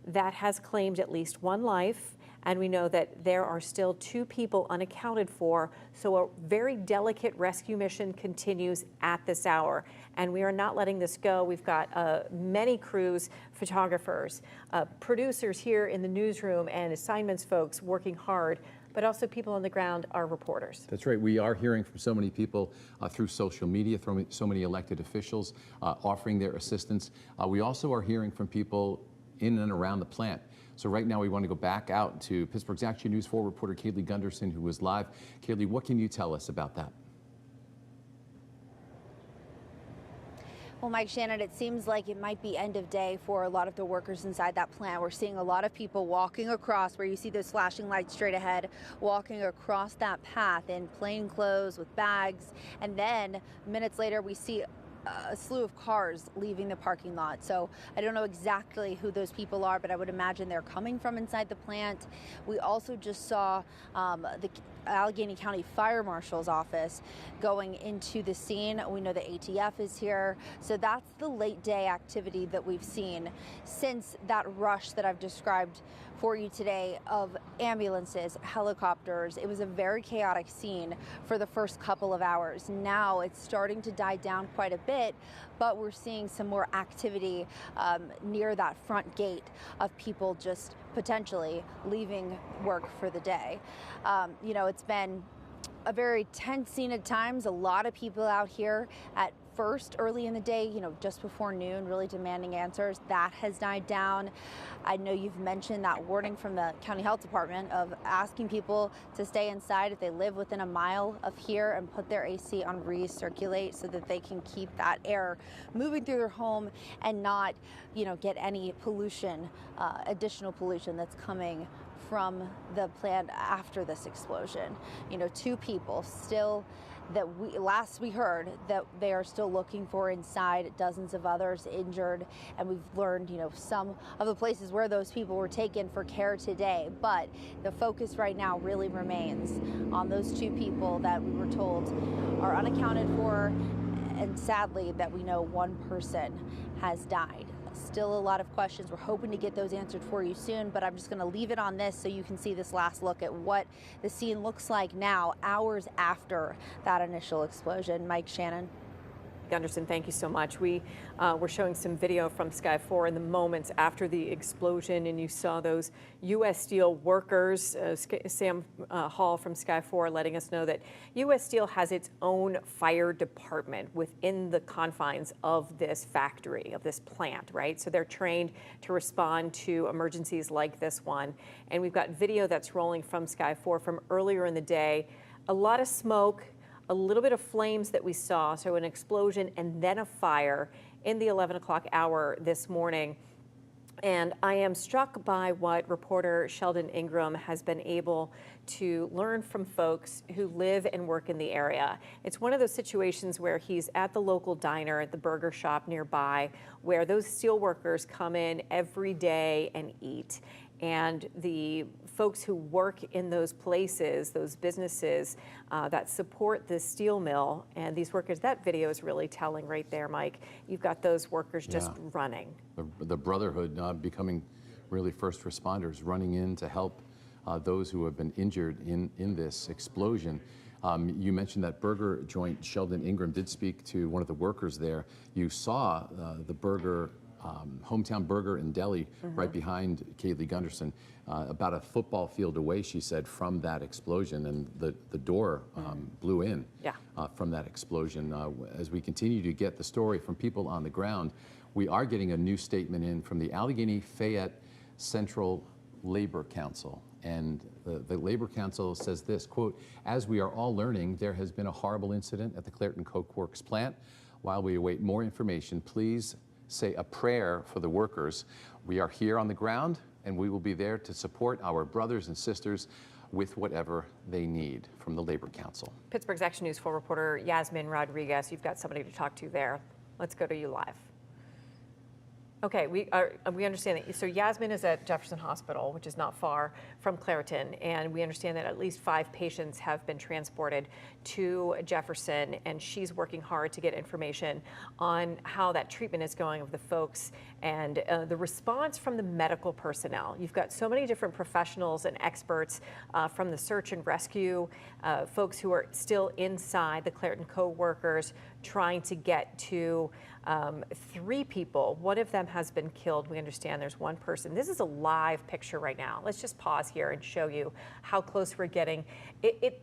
Speaker 1: that has claimed at least 1 life. And we know that there are still 2 people unaccounted for. So a very delicate rescue mission continues at this hour. And we are not letting this go. We've got many crews, photographers, producers here in the newsroom and assignments folks working hard, but also people on the ground are reporters.
Speaker 8: That's right. We are hearing from so many people through social media, through so many elected officials offering their assistance. We also are hearing from people in and around the plant. So right now we want to go back out to Pittsburgh's Action News 4 reporter Kaylee Gunderson, who was live. Kaylee, what can you tell us about that?
Speaker 6: Well, Mike, Shannon, it seems like it might be end of day for a lot of the workers inside that plant. We're seeing a lot of people walking across where you see those flashing lights straight ahead, walking across that path in plain clothes with bags. And then minutes later, we see a slew of cars leaving the parking lot. So I don't know exactly who those people are, but I would imagine they're coming from inside the plant. We also just saw the Allegheny County Fire Marshal's office going into the scene. We know the ATF is here. So that's the late day activity that we've seen since that rush that I've described for you today of ambulances, helicopters. It was a very chaotic scene for the first couple of hours. Now it's starting to die down quite a bit, but we're seeing some more activity near that front gate of people just potentially leaving work for the day. You know, it's been a very tense scene at times. A lot of people out here at first early in the day, you know, just before noon, really demanding answers. That has died down. I know you've mentioned that warning from the county health department of asking people to stay inside if they live within a mile of here and put their AC on recirculate so that they can keep that air moving through their home and not, you know, get any pollution, additional pollution that's coming from the plant after this explosion. You know, 2 people still that last we heard that they are still looking for inside, dozens of others injured, and we've learned, you know, some of the places where those people were taken for care today. But the focus right now really remains on those 2 people that we were told are unaccounted for, and sadly that we know 1 person has died. Still a lot of questions. We're hoping to get those answered for you soon, but I'm just going to leave it on this so you can see this last look at what the scene looks like now, hours after that initial explosion. Mike, Shannon.
Speaker 1: Gunderson, thank you so much. We were showing some video from Sky 4 in the moments after the explosion, and you saw those U.S. Steel workers. Sam Hall from Sky 4 letting us know that U.S. Steel has its own fire department within the confines of this factory, of this plant, right? So they're trained to respond to emergencies like this one. And we've got video that's rolling from Sky 4 from earlier in the day. A lot of smoke, a little bit of flames that we saw, so an explosion and then a fire in the 11 o'clock hour this morning. And I am struck by what reporter Sheldon Ingram has been able to learn from folks who live and work in the area. It's one of those situations where he's at the local diner at the burger shop nearby, where those steel workers come in every day and eat. And the folks who work in those places, those businesses that support the steel mill and these workers, that video is really telling right there, Mike. You've got those workers just running.
Speaker 8: The brotherhood becoming really first responders, running in to help those who have been injured in this explosion. You mentioned that burger joint. Sheldon Ingram did speak to one of the workers there. You saw the burger Hometown Burger and Deli right behind Kaylee Gunderson, about a football field away, she said, from that explosion, and the door blew in from that explosion. As we continue to get the story from people on the ground, we are getting a new statement in from the Allegheny Fayette Central Labor Council. And the Labor Council says this, quote, "As we are all learning, there has been a horrible incident at the Clairton Coke Works plant. While we await more information, please say a prayer for the workers. We are here on the ground, and we will be there to support our brothers and sisters with whatever they need," from the Labor Council.
Speaker 1: Pittsburgh's Action News 4 reporter Yasmin Rodriguez, you've got somebody to talk to there. Let's go to you live. Okay, we understand that. So Yasmin is at Jefferson Hospital, which is not far from Clairton, and we understand that at least 5 patients have been transported to Jefferson, and she's working hard to get information on how that treatment is going of the folks and the response from the medical personnel. You've got so many different professionals and experts from the search and rescue, folks who are still inside, the Clairton Coke Workers, trying to get to 3 people. One of them has been killed. We understand there's 1 person. This is a live picture right now. Let's just pause here and show you how close we're getting.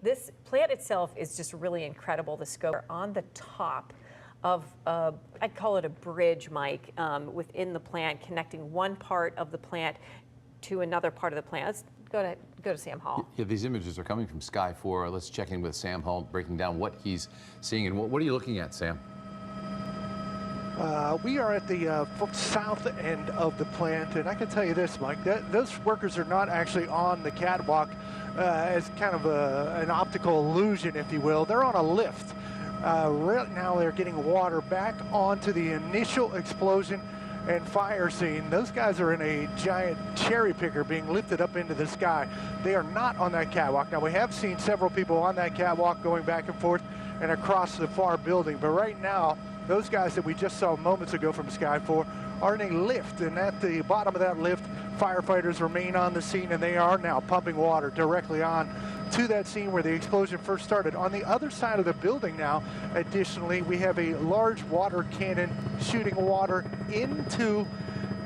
Speaker 1: This plant itself is just really incredible. The scope on the top of, I'd call it a bridge, Mike, within the plant, connecting one part of the plant to another part of the plant. Let's go to Sam Hall. Yeah,
Speaker 8: these images are coming from Sky 4. Let's check in with Sam Hall, breaking down what he's seeing. And what are you looking at, Sam?
Speaker 12: We are at the south end of the plant, and I can tell you this, Mike, those workers are not actually on the catwalk as kind of an optical illusion, if you will. They're on a lift. Right now they're getting water back onto the initial explosion and fire scene. Those guys are in a giant cherry picker being lifted up into the sky. They are not on that catwalk. Now, we have seen several people on that catwalk going back and forth and across the far building, but right now, those guys that we just saw moments ago from Sky 4 are in a lift, and at the bottom of that lift, firefighters remain on the scene, and they are now pumping water directly on to that scene where the explosion first started. On the other side of the building now, additionally, we have a large water cannon shooting water into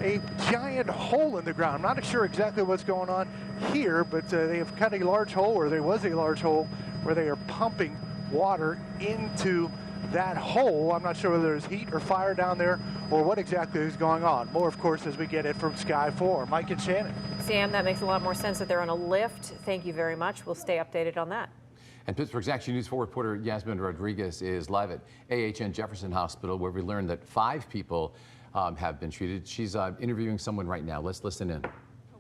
Speaker 12: a giant hole in the ground. I'm not sure exactly what's going on here, but they have cut a large hole, or there was a large hole, where they are pumping water into that hole. I'm not sure whether there's heat or fire down there or what exactly is going on. More, of course, as we get it from Sky 4. Mike and Shannon.
Speaker 1: Sam, that makes a lot more sense that they're on a lift. Thank you very much. We'll stay updated on that.
Speaker 8: And Pittsburgh's Action News 4 reporter Yasmin Rodriguez is live at AHN Jefferson Hospital, where we learned that 5 people have been treated. She's interviewing someone right now. Let's listen in.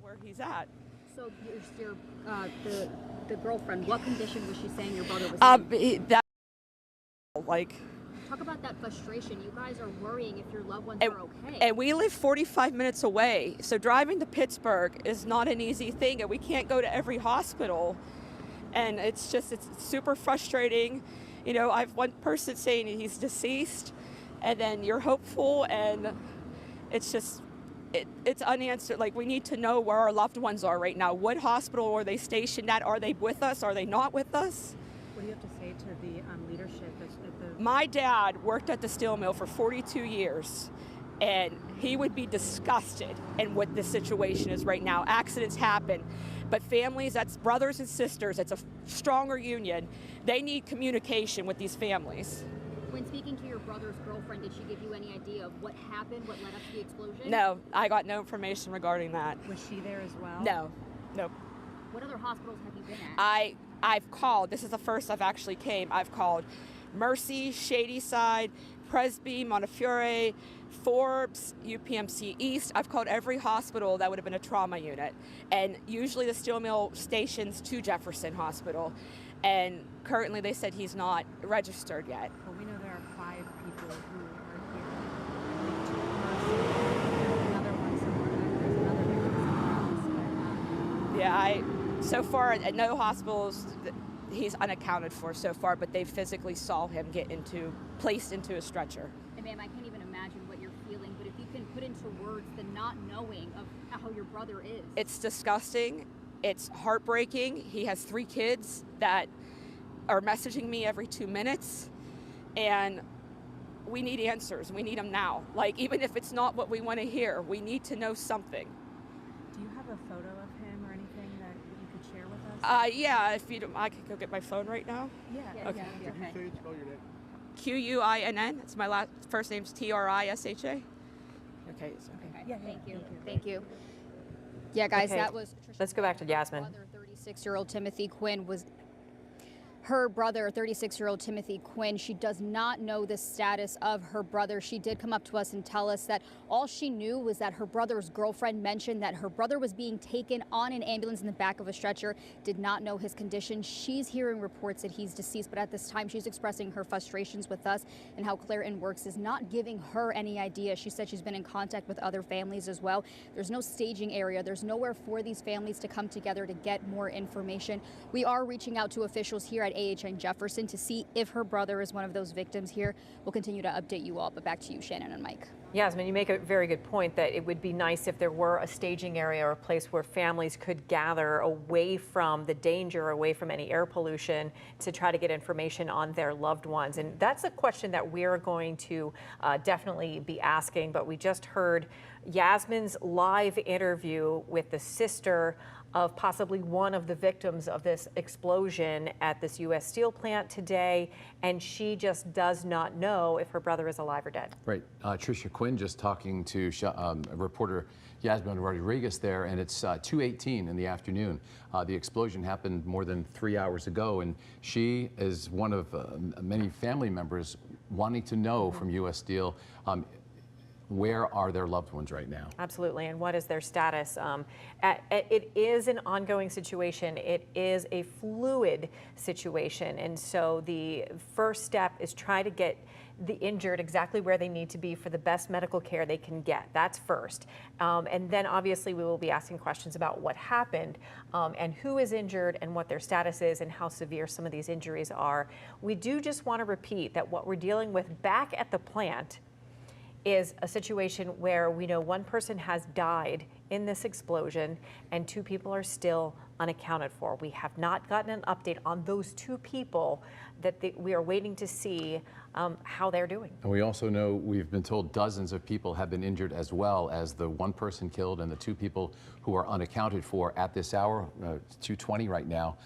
Speaker 13: Where he's at.
Speaker 10: So the girlfriend, what condition was she saying your brother was in? Talk about that frustration. You guys are worrying if your loved ones are okay.
Speaker 13: And we live 45 minutes away, so driving to Pittsburgh is not an easy thing, and we can't go to every hospital. And it's super frustrating. You know, I've one person saying he's deceased, and then you're hopeful, and It's just, it's unanswered. Like, we need to know where our loved ones are right now. What hospital are they stationed at? Are they with us? Are they not with us?
Speaker 14: What do you have to say to the leadership at the...
Speaker 13: My dad worked at the steel mill for 42 years, and he would be disgusted in what the situation is right now. Accidents happen, but families, that's brothers and sisters, it's a stronger union. They need communication with these families.
Speaker 10: When speaking to your brother's girlfriend, did she give you any idea of what happened, what led up to the explosion?
Speaker 13: No, I got no information regarding that.
Speaker 14: Was she there as well?
Speaker 13: No, nope.
Speaker 10: What other hospitals have you been at?
Speaker 13: I've called, this is the first I've actually came, I've called Mercy, Shadyside, Presby, Montefiore, Forbes, UPMC East. I've called every hospital that would have been a trauma unit. And usually the steel mill stations to Jefferson Hospital. And currently they said he's not registered yet.
Speaker 14: Well, we know there are 5 people who are here. There's another one somewhere. There's another victim somewhere else.
Speaker 13: So far at no hospitals, he's unaccounted for so far, but they physically saw him placed into a stretcher.
Speaker 10: And ma'am, I can't even imagine what you're feeling, but if you can put into words the not knowing of how your brother is.
Speaker 13: It's disgusting. It's heartbreaking. He has 3 kids that are messaging me every 2 minutes, and we need answers. We need them now. Like, even if it's not what we want to hear, we need to know something.
Speaker 14: Do you have a photo of him or anything that you could share with us?
Speaker 13: Yeah, if you don't, I could go get my phone right now.
Speaker 14: Yeah.
Speaker 13: Okay.
Speaker 14: Yeah, okay.
Speaker 3: Spell your name.
Speaker 13: Quinn. It's my first name's Trisha. Okay.
Speaker 14: Yeah,
Speaker 10: Thank you. Thank you. Yeah, guys,
Speaker 1: Okay,
Speaker 10: that was Tricia.
Speaker 1: let's go back to Yasmin.
Speaker 10: Brother, 36-year-old Timothy Quinn was. Her brother, 36-year-old Timothy Quinn, she does not know the status of her brother. She did come up to us and tell us that all she knew was that her brother's girlfriend mentioned that her brother was being taken on an ambulance in the back of a stretcher, did not know his condition. She's hearing reports that he's deceased, but at this time she's expressing her frustrations with us and how Clairton Works is not giving her any idea. She said she's been in contact with other families as well. There's no staging area. There's nowhere for these families to come together to get more information. We are reaching out to officials here at AHN Jefferson to see if her brother is one of those victims here. We'll continue to update you all, but back to you, Shannon and Mike.
Speaker 1: Yasmin, you make a very good point that it would be nice if there were a staging area or a place where families could gather away from the danger, away from any air pollution, to try to get information on their loved ones. And that's a question that we're going to definitely be asking. But we just heard Yasmin's live interview with the sister of possibly one of the victims of this explosion at this U.S. Steel plant today, and she just does not know if her brother is alive or dead.
Speaker 8: Right. Tricia Quinn just talking to reporter Yasmin Rodriguez there, and it's 2:18 in the afternoon. The explosion happened more than 3 hours ago, and she is one of many family members wanting to know from U.S. Steel where are their loved ones right now?
Speaker 1: Absolutely, and what is their status? It is an ongoing situation. It is a fluid situation, and so the first step is try to get the injured exactly where they need to be for the best medical care they can get. That's first. And then obviously we will be asking questions about what happened and who is injured and what their status is and how severe some of these injuries are. We do just want to repeat that what we're dealing with back at the plant is a situation where we know one person has died in this explosion and 2 people are still unaccounted for. We have not gotten an update on those 2 people that we are waiting to see how they're doing.
Speaker 8: And we also know, we've been told dozens of people have been injured, as well as the 1 person killed and the 2 people who are unaccounted for at this hour, 2:20 right now.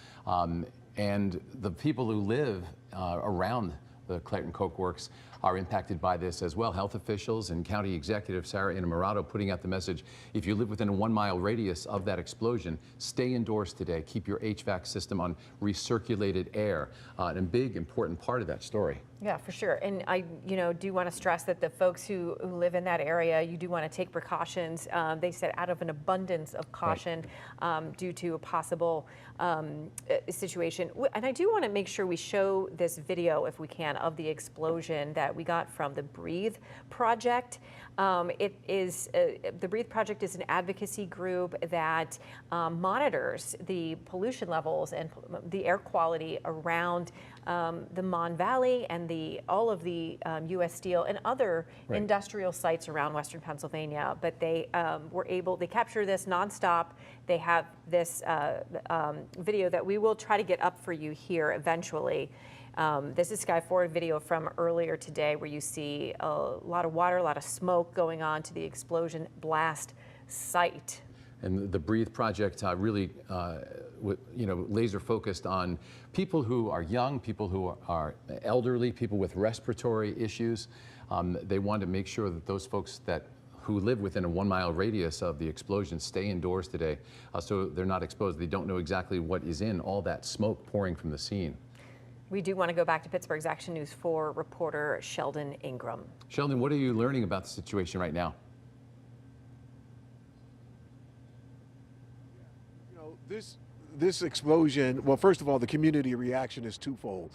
Speaker 8: And the people who live around the Clairton Coke Works are impacted by this as well. Health officials and County Executive Sarah Innamorato putting out the message, if you live within a 1-mile radius of that explosion, stay indoors today. Keep your HVAC system on recirculated air. And a big, important part of that story.
Speaker 1: Yeah, for sure. And I, do want to stress that the folks who live in that area, you do want to take precautions. They said out of an abundance of caution due to a possible situation. And I do want to make sure we show this video, if we can, of the explosion that we got from the Breathe Project. The Breathe Project is an advocacy group that monitors the pollution levels and the air quality around the Mon Valley and all of the U.S. Steel and other industrial sites around Western Pennsylvania. But they they capture this nonstop. They have this video that we will try to get up for you here eventually. This is Sky 4 video from earlier today, where you see a lot of water, a lot of smoke going on to the explosion blast site.
Speaker 8: And the Breathe project really, laser focused on people who are young, people who are elderly, people with respiratory issues. They want to make sure that those folks who live within a 1-mile radius of the explosion stay indoors today, so they're not exposed. They don't know exactly what is in all that smoke pouring from the scene.
Speaker 1: We do want to go back to Pittsburgh's Action News 4 reporter Sheldon Ingram.
Speaker 8: Sheldon, what are you learning about the situation right now?
Speaker 3: This explosion, well, first of all, the community reaction is twofold.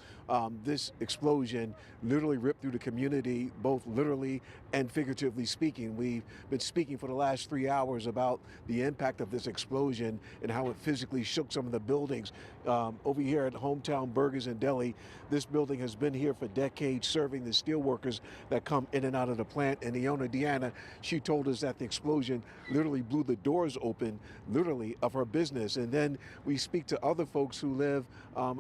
Speaker 3: This explosion literally ripped through the community, both literally and figuratively speaking. We've been speaking for the last 3 hours about the impact of this explosion and how it physically shook some of the buildings. Over here at Hometown Burgers and Deli, this building has been here for decades, serving the steel workers that come in and out of the plant. And the owner, Deanna, she told us that the explosion literally blew the doors open, literally, of her business. And then we speak to other folks who live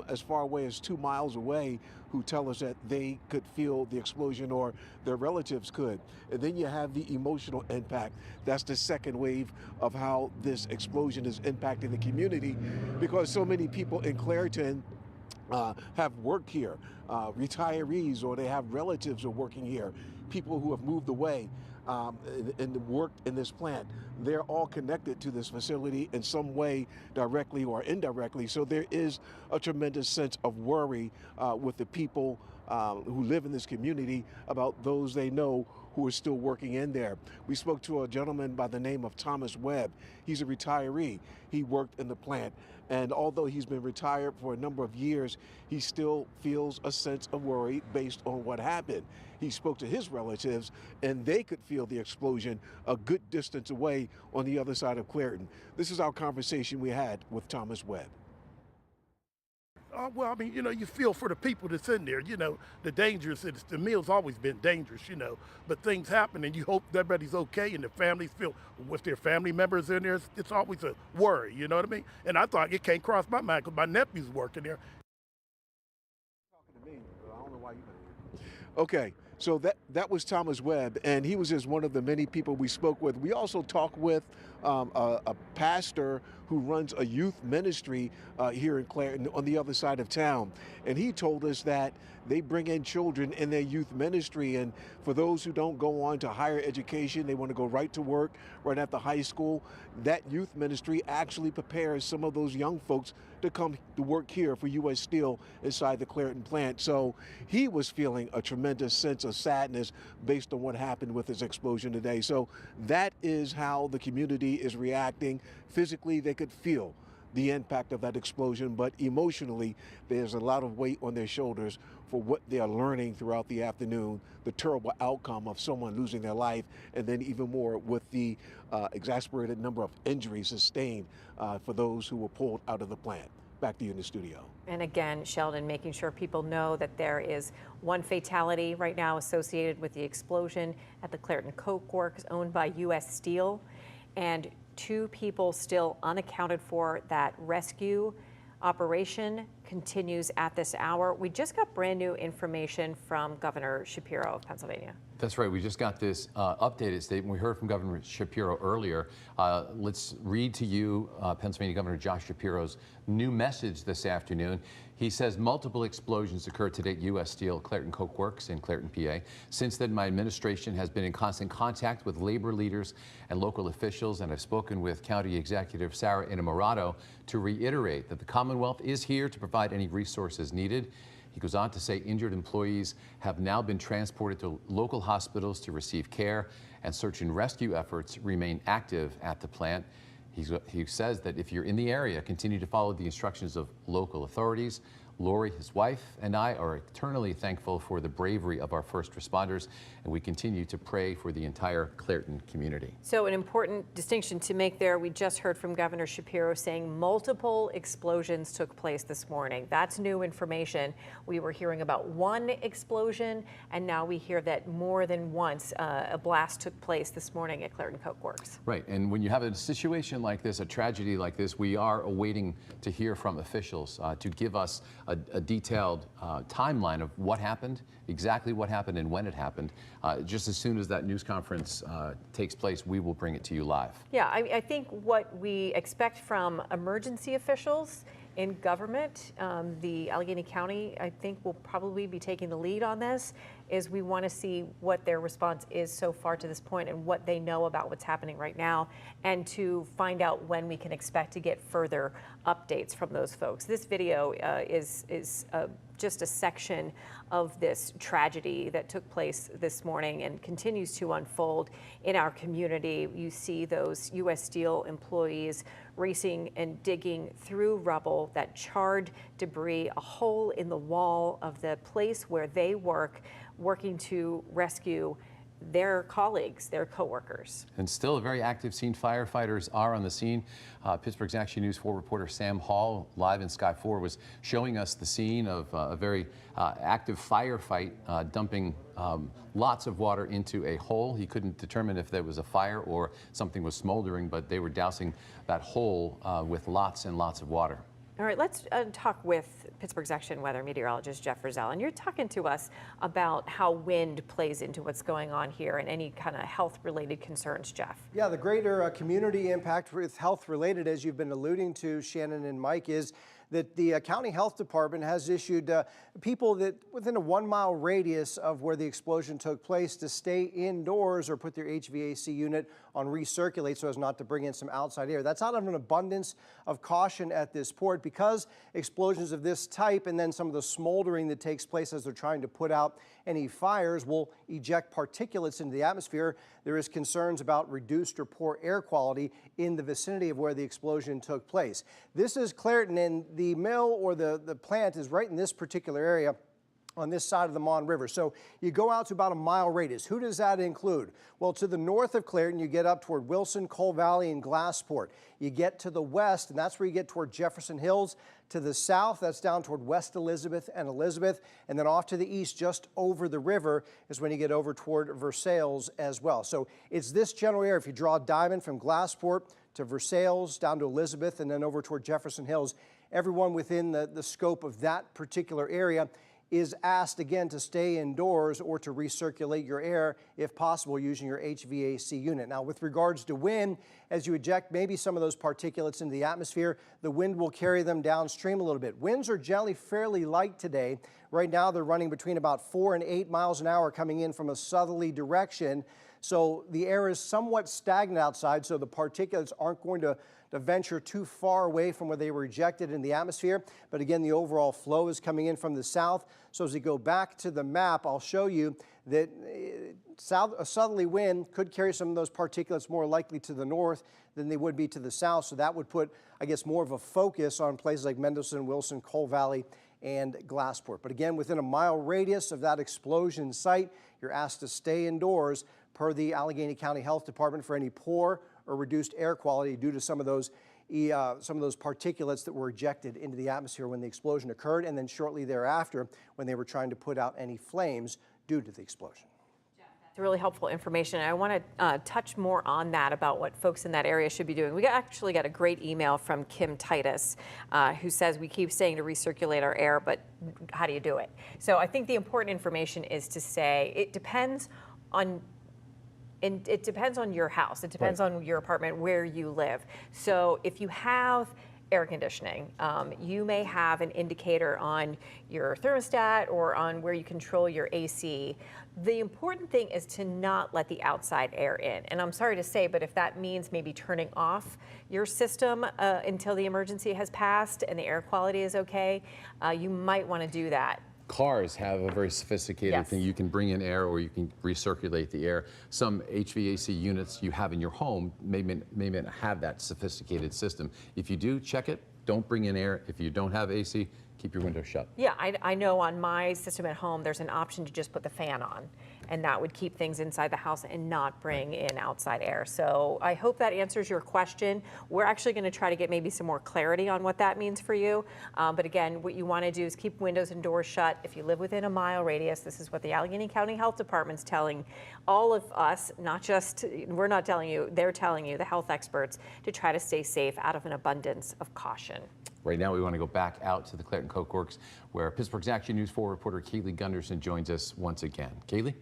Speaker 3: as far away as 2 miles away, who tell us that they could feel the explosion, or their relatives could. And then you have the emotional impact. That's the second wave of how this explosion is impacting the community, because so many people in Clairton have worked here, retirees, or they have relatives who are working here, people who have moved away and worked in this plant. They're all connected to this facility in some way, directly or indirectly. So there is a tremendous sense of worry with the people who live in this community about those they know who are still working in there. We spoke to a gentleman by the name of Thomas Webb. He's a retiree. He worked in the plant. And although he's been retired for a number of years, he still feels a sense of worry based on what happened. He spoke to his relatives, and they could feel the explosion a good distance away on the other side of Clairton. This is our conversation we had with Thomas Webb.
Speaker 15: Well, I mean, you feel for the people that's in there. The dangers, the mill's always been dangerous, but things happen and you hope everybody's okay and the families feel with their family members in there. It's always a worry, you know what I mean? And I thought it can't cross my mind because my nephew's working there.
Speaker 3: Talking to me, I don't know why you're here. Okay. So that was Thomas Webb, and he was just one of the many people we spoke with. We also talked with a pastor who runs a youth ministry here in Clairton on the other side of town. And he told us that they bring in children in their youth ministry, and for those who don't go on to higher education, they want to go right to work right after high school, that youth ministry actually prepares some of those young folks to come to work here for U.S. Steel inside the Clairton plant. So he was feeling a tremendous sense of sadness based on what happened with this explosion today. So that is how the community is reacting. Physically, they could feel the impact of that explosion, but emotionally, there's a lot of weight on their shoulders for what they are learning throughout the afternoon, the terrible outcome of someone losing their life, and then even more with the exasperated number of injuries sustained for those who were pulled out of the plant. Back to you in the studio.
Speaker 1: And again, Sheldon, making sure people know that there is one fatality right now associated with the explosion at the Clairton Coke Works owned by U.S. Steel, and 2 people still unaccounted for. That rescue operation continues at this hour. We just got brand new information from Governor Shapiro of Pennsylvania.
Speaker 8: That's right. We just got this updated statement. We heard from Governor Shapiro earlier. Let's read to you Pennsylvania Governor Josh Shapiro's new message this afternoon. He says multiple explosions occurred today at U.S. Steel Clairton Coke Works in Clairton, PA. Since then, my administration has been in constant contact with labor leaders and local officials, and I've spoken with County Executive Sarah Innamorato to reiterate that the Commonwealth is here to provide any resources needed. He goes on to say injured employees have now been transported to local hospitals to receive care, and search and rescue efforts remain active at the plant. He says that if you're in the area, continue to follow the instructions of local authorities. Lori, his wife, and I are eternally thankful for the bravery of our first responders, and we continue to pray for the entire Clairton community.
Speaker 1: So an important distinction to make there. We just heard from Governor Shapiro saying multiple explosions took place this morning. That's new information. We were hearing about one explosion, and now we hear that more than once a blast took place this morning at Clairton Coke Works.
Speaker 8: Right, and when you have a situation like this, a tragedy like this, we are awaiting to hear from officials to give us a detailed timeline of what happened, exactly what happened and when it happened. Just as soon as that news conference takes place, we will bring it to you live.
Speaker 1: Yeah, I think what we expect from emergency officials in government, the Allegheny County, I think, will probably be taking the lead on this, is we want to see what their response is so far to this point and what they know about what's happening right now, and to find out when we can expect to get further updates from those folks. This video is just a section of this tragedy that took place this morning and continues to unfold in our community. You see those U.S. Steel employees racing and digging through rubble, that charred debris, a hole in the wall of the place where they work, working to rescue their colleagues, their coworkers.
Speaker 8: And still a very active scene. Firefighters are on the scene. Pittsburgh's Action News 4 reporter Sam Hall, live in Sky 4, was showing us the scene of a very active firefight, dumping lots of water into a hole. He couldn't determine if there was a fire or something was smoldering, but they were dousing that hole with lots and lots of water.
Speaker 1: All right, let's talk with Pittsburgh's Action weather meteorologist Jeff Rizal. And you're talking to us about how wind plays into what's going on here and any kind of health-related concerns, Jeff.
Speaker 5: Yeah, the greater community impact with health-related, as you've been alluding to, Shannon and Mike, is that the county health department has issued people that within a 1 mile radius of where the explosion took place to stay indoors or put their HVAC unit on recirculate so as not to bring in some outside air. That's out of an abundance of caution at this port because explosions of this type and then some of the smoldering that takes place as they're trying to put out any fires will eject particulates into the atmosphere. There is concerns about reduced or poor air quality in the vicinity of where the explosion took place. This is Clairton, and the mill or the plant is right in this particular area on this side of the Mon River. So you go out to about a mile radius. Who does that include? Well, to the north of Clairton, you get up toward Wilson, Coal Valley, and Glassport. You get to the west, and that's where you get toward Jefferson Hills. To the south, that's down toward West Elizabeth and Elizabeth. And then off to the east, just over the river, is when you get over toward Versailles as well. So it's this general area. If you draw a diamond from Glassport to Versailles, down to Elizabeth, and then over toward Jefferson Hills, everyone within the scope of that particular area is asked again to stay indoors or to recirculate your air if possible using your HVAC unit. Now, with regards to wind, as you eject maybe some of those particulates into the atmosphere, the wind will carry them downstream a little bit. Winds are generally fairly light today. Right now they're running between about 4 and 8 miles an hour coming in from a southerly direction. So the air is somewhat stagnant outside, so the particulates aren't going to venture too far away from where they were ejected in the atmosphere. But again, the overall flow is coming in from the south. So as we go back to the map, I'll show you that a southerly wind could carry some of those particulates more likely to the north than they would be to the south. So that would put, I guess, more of a focus on places like Mendelssohn, Wilson, Coal Valley, and Glassport. But again, within a mile radius of that explosion site, you're asked to stay indoors per the Allegheny County Health Department for any poor or reduced air quality due to some of those particulates that were ejected into the atmosphere when the explosion occurred, and then shortly thereafter when they were trying to put out any flames due to the explosion.
Speaker 1: It's really helpful information. I want to touch more on that about what folks in that area should be doing. We actually got a great email from Kim Titus who says we keep saying to recirculate our air, but how do you do it? So I think the important information is to say it depends on your house. It depends on your apartment, where you live. So if you have air conditioning, you may have an indicator on your thermostat or on where you control your AC. The important thing is to not let the outside air in. And I'm sorry to say, but if that means maybe turning off your system until the emergency has passed and the air quality is okay, you might want to do that.
Speaker 8: Cars have a very sophisticated thing. You can bring in air or you can recirculate the air. Some HVAC units you have in your home may not have that sophisticated system. If you do, check it. Don't bring in air. If you don't have AC, keep your windows shut.
Speaker 1: Yeah, I know on my system at home, there's an option to just put the fan on, and that would keep things inside the house and not bring in outside air. So I hope that answers your question. We're actually going to try to get maybe some more clarity on what that means for you. But again, what you want to do is keep windows and doors shut. If you live within a mile radius, this is what the Allegheny County Health Department's telling all of us, not just, we're not telling you, they're telling you, the health experts, to try to stay safe out of an abundance of caution.
Speaker 8: Right now, we want to go back out to the Clairton Coke Works, where Pittsburgh's Action News 4 reporter Kaylee Gunderson joins us once again. Kaylee?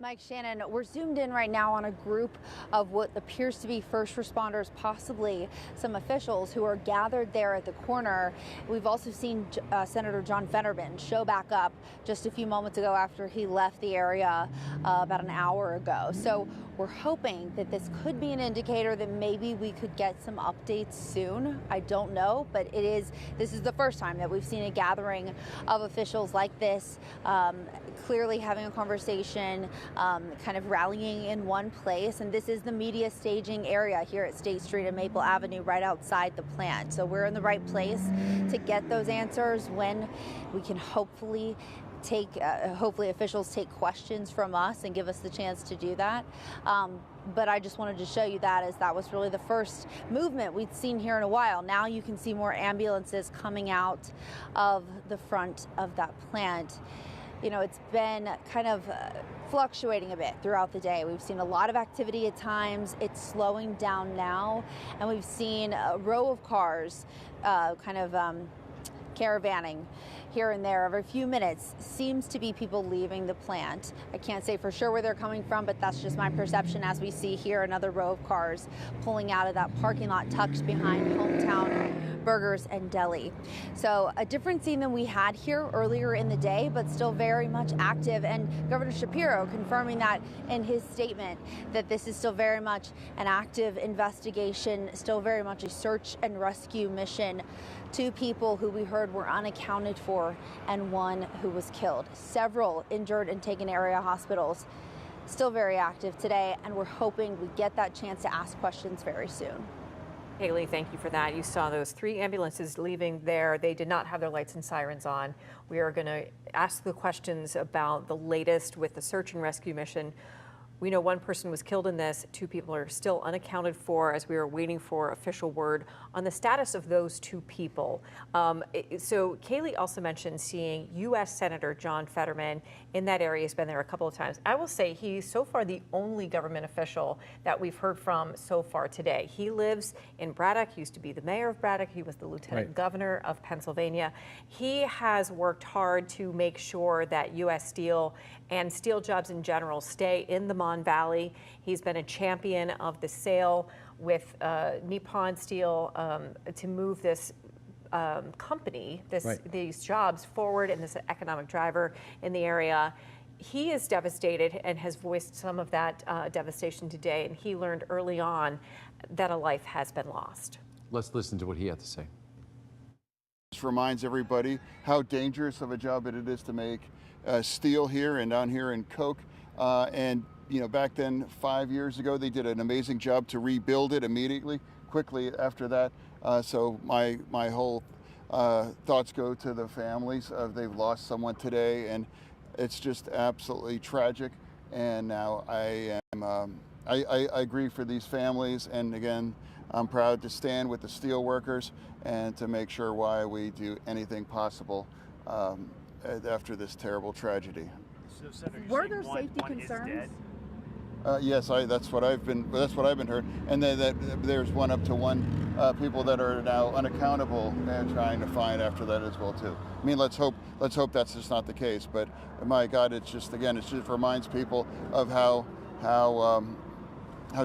Speaker 6: Mike, Shannon, we're zoomed in right now on a group of what appears to be first responders, possibly some officials who are gathered there at the corner. We've also seen Senator John Fetterman show back up just a few moments ago after he left the area about an hour ago. So we're hoping that this could be an indicator that maybe we could get some updates soon. I don't know, but this is the first time that we've seen a gathering of officials like this, clearly having a conversation, kind of rallying in one place. And this is the media staging area here at State Street and Maple Avenue, right outside the plant. So we're in the right place to get those answers when we can hopefully officials take questions from us and give us the chance to do that. But I just wanted to show you that, as that was really the first movement we'd seen here in a while. Now you can see more ambulances coming out of the front of that plant. You know, it's been kind of fluctuating a bit throughout the day. We've seen a lot of activity at times. It's slowing down now, and we've seen a row of cars caravanning here and there every few minutes. Seems to be people leaving the plant. I can't say for sure where they're coming from, but that's just my perception as we see here another row of cars pulling out of that parking lot tucked behind Hometown Burgers and Deli. So a different scene than we had here earlier in the day, but still very much active. And Governor Shapiro confirming that in his statement, that this is still very much an active investigation, still very much a search and rescue mission. 2 people who we heard were unaccounted for and 1 who was killed. Several injured and taken to area hospitals. Still very active today, and we're hoping we get that chance to ask questions very soon.
Speaker 1: Haley, thank you for that. You saw those 3 ambulances leaving there. They did not have their lights and sirens on. We are going to ask the questions about the latest with the search and rescue mission. We know 1 person was killed in this. 2 people are still unaccounted for as we are waiting for official word on the status of those 2 people. So Kaylee also mentioned seeing U.S. Senator John Fetterman in that area. He's been there a couple of times. I will say he's so far the only government official that we've heard from so far today. He lives in Braddock. He used to be the mayor of Braddock. He was the lieutenant governor of Pennsylvania. He has worked hard to make sure that U.S. Steel and steel jobs in general stay in the Mon Valley. He's been a champion of the sale with Nippon Steel to move this company, these jobs forward, and this economic driver in the area. He is devastated and has voiced some of that devastation today, and he learned early on that a life has been lost.
Speaker 8: Let's listen to what he had to say.
Speaker 2: This reminds everybody how dangerous of a job it is to make steel here and down here in Coke. And you know, back then, 5 years ago, they did an amazing job to rebuild it immediately, quickly after that. So my whole thoughts go to the families. They've lost someone today, and it's just absolutely tragic. And now I grieve for these families. And again, I'm proud to stand with the steel workers and to make sure why we do anything possible after this terrible tragedy.
Speaker 16: So, Senator,
Speaker 14: were there safety concerns?
Speaker 2: Yes, that's what I've been heard, and that there's 1 up to 1 people that are now unaccountable and trying to find after that as well too. I mean, let's hope that's just not the case. But my God, it just reminds people of how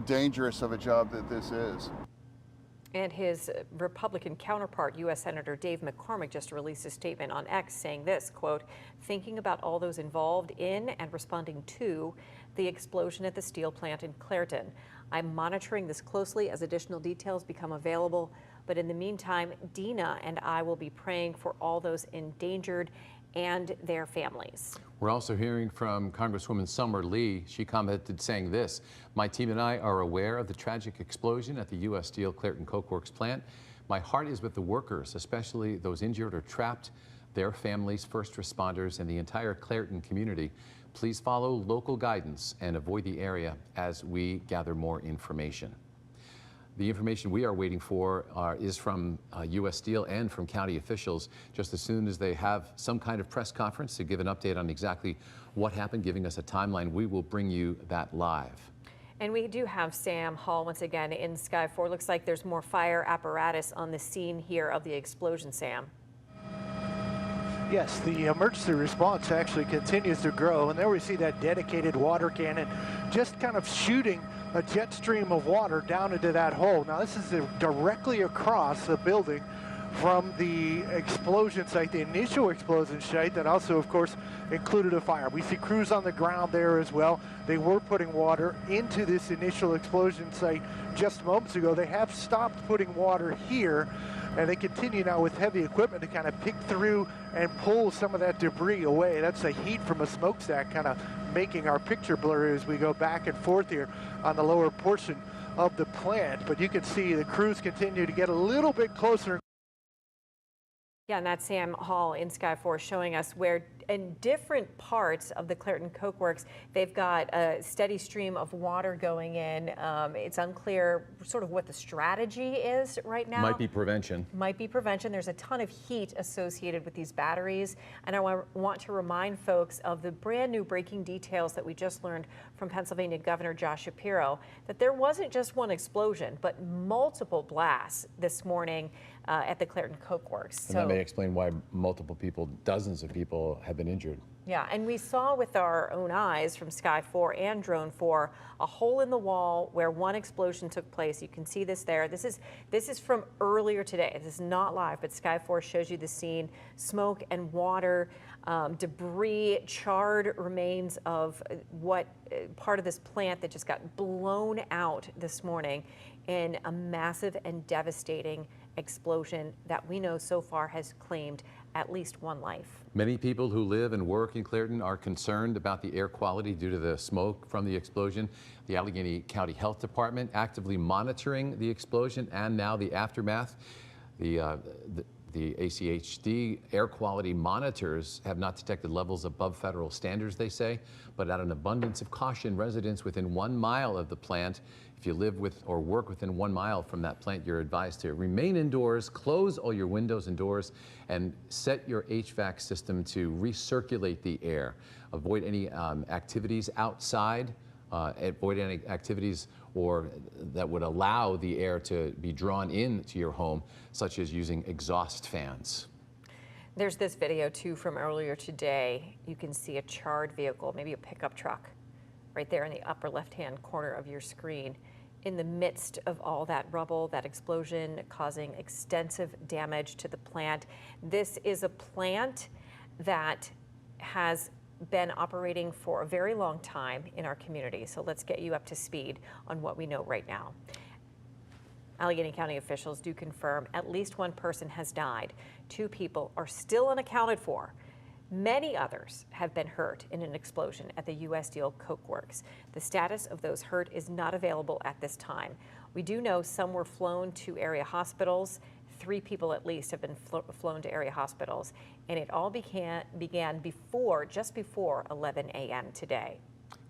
Speaker 2: dangerous of a job that this is.
Speaker 1: And his Republican counterpart, U.S. Senator Dave McCormick, just released a statement on X saying this, quote, "Thinking about all those involved in and responding to the explosion at the steel plant in Clairton. I'm monitoring this closely as additional details become available. But in the meantime, Dina and I will be praying for all those endangered and their families."
Speaker 8: We're also hearing from Congresswoman Summer Lee. She commented saying this: "My team and I are aware of the tragic explosion at the U.S. Steel Clairton Coke Works plant, My heart is with the workers, especially those injured or trapped, their families, first responders, and the entire Clairton community. Please follow local guidance and avoid the area as we gather more information. The information we are waiting for is from U.S. Steel and from county officials. Just as soon as they have some kind of press conference to give an update on exactly what happened, giving us a timeline, we will bring you that live.
Speaker 1: And we do have Sam Hall once again in Sky 4. Looks like there's more fire apparatus on the scene here of the explosion, Sam.
Speaker 12: Yes, the emergency response actually continues to grow, and there we see that dedicated water cannon just kind of shooting a jet stream of water down into that hole. Now this is directly across the building from the explosion site, the initial explosion site that also, of course, included a fire. We see crews on the ground there as well. They were putting water into this initial explosion site just moments ago. They have stopped putting water here, and they continue now with heavy equipment to kind of pick through and pull some of that debris away. That's the heat from a smokestack kind of making our picture blurry as we go back and forth here on the lower portion of the plant. But you can see the crews continue to get a little bit closer.
Speaker 1: Yeah, and that's Sam Hall in Sky 4 showing us where in different parts of the Clairton Coke Works, they've got a steady stream of water going in. It's unclear sort of what the strategy is right now.
Speaker 8: Might be prevention.
Speaker 1: Might be prevention. There's a ton of heat associated with these batteries. And I want to remind folks of the brand new breaking details that we just learned from Pennsylvania Governor Josh Shapiro, that there wasn't just one explosion, but multiple blasts this morning at the Clairton Coke Works.
Speaker 8: And that may explain why multiple people, dozens of people, have been injured.
Speaker 1: Yeah, and we saw with our own eyes from Sky 4 and Drone 4 a hole in the wall where one explosion took place. You can see this there. This is from earlier today. This is not live, but Sky 4 shows you the scene. Smoke and water, debris, charred remains of what part of this plant that just got blown out this morning in a massive and devastating explosion that we know so far has claimed at least one life.
Speaker 8: Many people who live and work in Clairton are concerned about the air quality due to the smoke from the explosion. The Allegheny County Health Department actively monitoring the explosion and now the aftermath. The ACHD air quality monitors have not detected levels above federal standards, they say, but out of an abundance of caution, residents within 1 mile of the plant, if you live with or work within 1 mile from that plant, you're advised to remain indoors, close all your windows and doors, and set your HVAC system to recirculate the air. Avoid any activities outside, avoid any activities or that would allow the air to be drawn into your home, such as using exhaust fans.
Speaker 1: There's this video too from earlier today. You can see a charred vehicle, maybe a pickup truck, right there in the upper left-hand corner of your screen. In the midst of all that rubble, that explosion causing extensive damage to the plant. This is a plant that has been operating for a very long time in our community. So let's get you up to speed on what we know right now. Allegheny County officials do confirm at least one person has died. 2 people are still unaccounted for. Many others have been hurt in an explosion at the U.S. Steel Coke Works. The status of those hurt is not available at this time. We do know some were flown to area hospitals. 3 people at least have been flown to area hospitals, and it all began just before 11 a.m. today.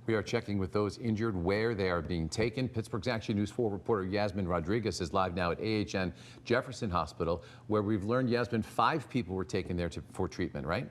Speaker 8: We are checking with those injured where they are being taken. Pittsburgh's Action News 4 reporter Yasmin Rodriguez is live now at AHN Jefferson Hospital, where we've learned, Yasmin, 5 people were taken there for treatment, right?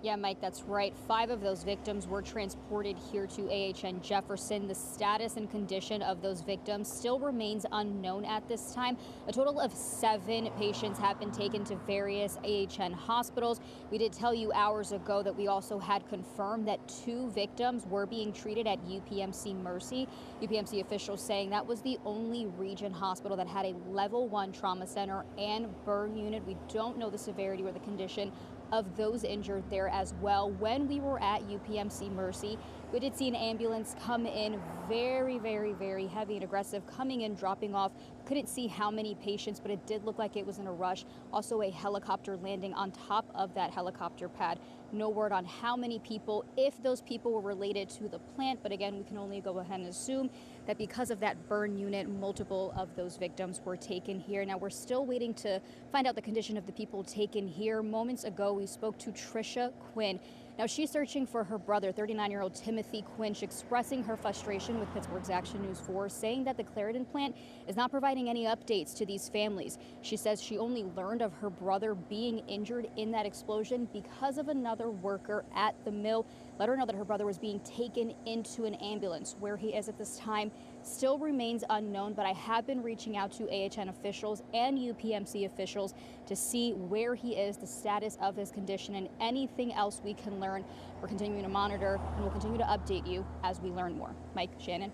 Speaker 10: Yeah, Mike, that's right. 5 of those victims were transported here to AHN Jefferson. The status and condition of those victims still remains unknown at this time. A total of 7 patients have been taken to various AHN hospitals. We did tell you hours ago that we also had confirmed that 2 victims were being treated at UPMC Mercy. UPMC officials saying that was the only region hospital that had a level 1 trauma center and burn unit. We don't know the severity or the condition of those injured there as well. When we were at UPMC Mercy, We did see an ambulance come in very, very, very heavy and aggressive, coming in, dropping off. Couldn't see how many patients, but it did look like it was in a rush. Also a helicopter landing on top of that helicopter pad. No word on how many people, if those people were related to the plant, but again, we can only go ahead and assume that because of that burn unit, multiple of those victims were taken here. Now, we're still waiting to find out the condition of the people taken here. Moments ago, we spoke to Trisha Quinn. Now, she's searching for her brother, 39-year-old Timothy Quinch, expressing her frustration with Pittsburgh's Action News 4, saying that the Clairton plant is not providing any updates to these families. She says she only learned of her brother being injured in that explosion because of another worker at the mill. Let her know that her brother was being taken into an ambulance. Where he is at this time still remains unknown, but I have been reaching out to AHN officials and UPMC officials to see where he is, the status of his condition, and anything else we can learn. We're continuing to monitor, and we'll continue to update you as we learn more. Mike, Shannon.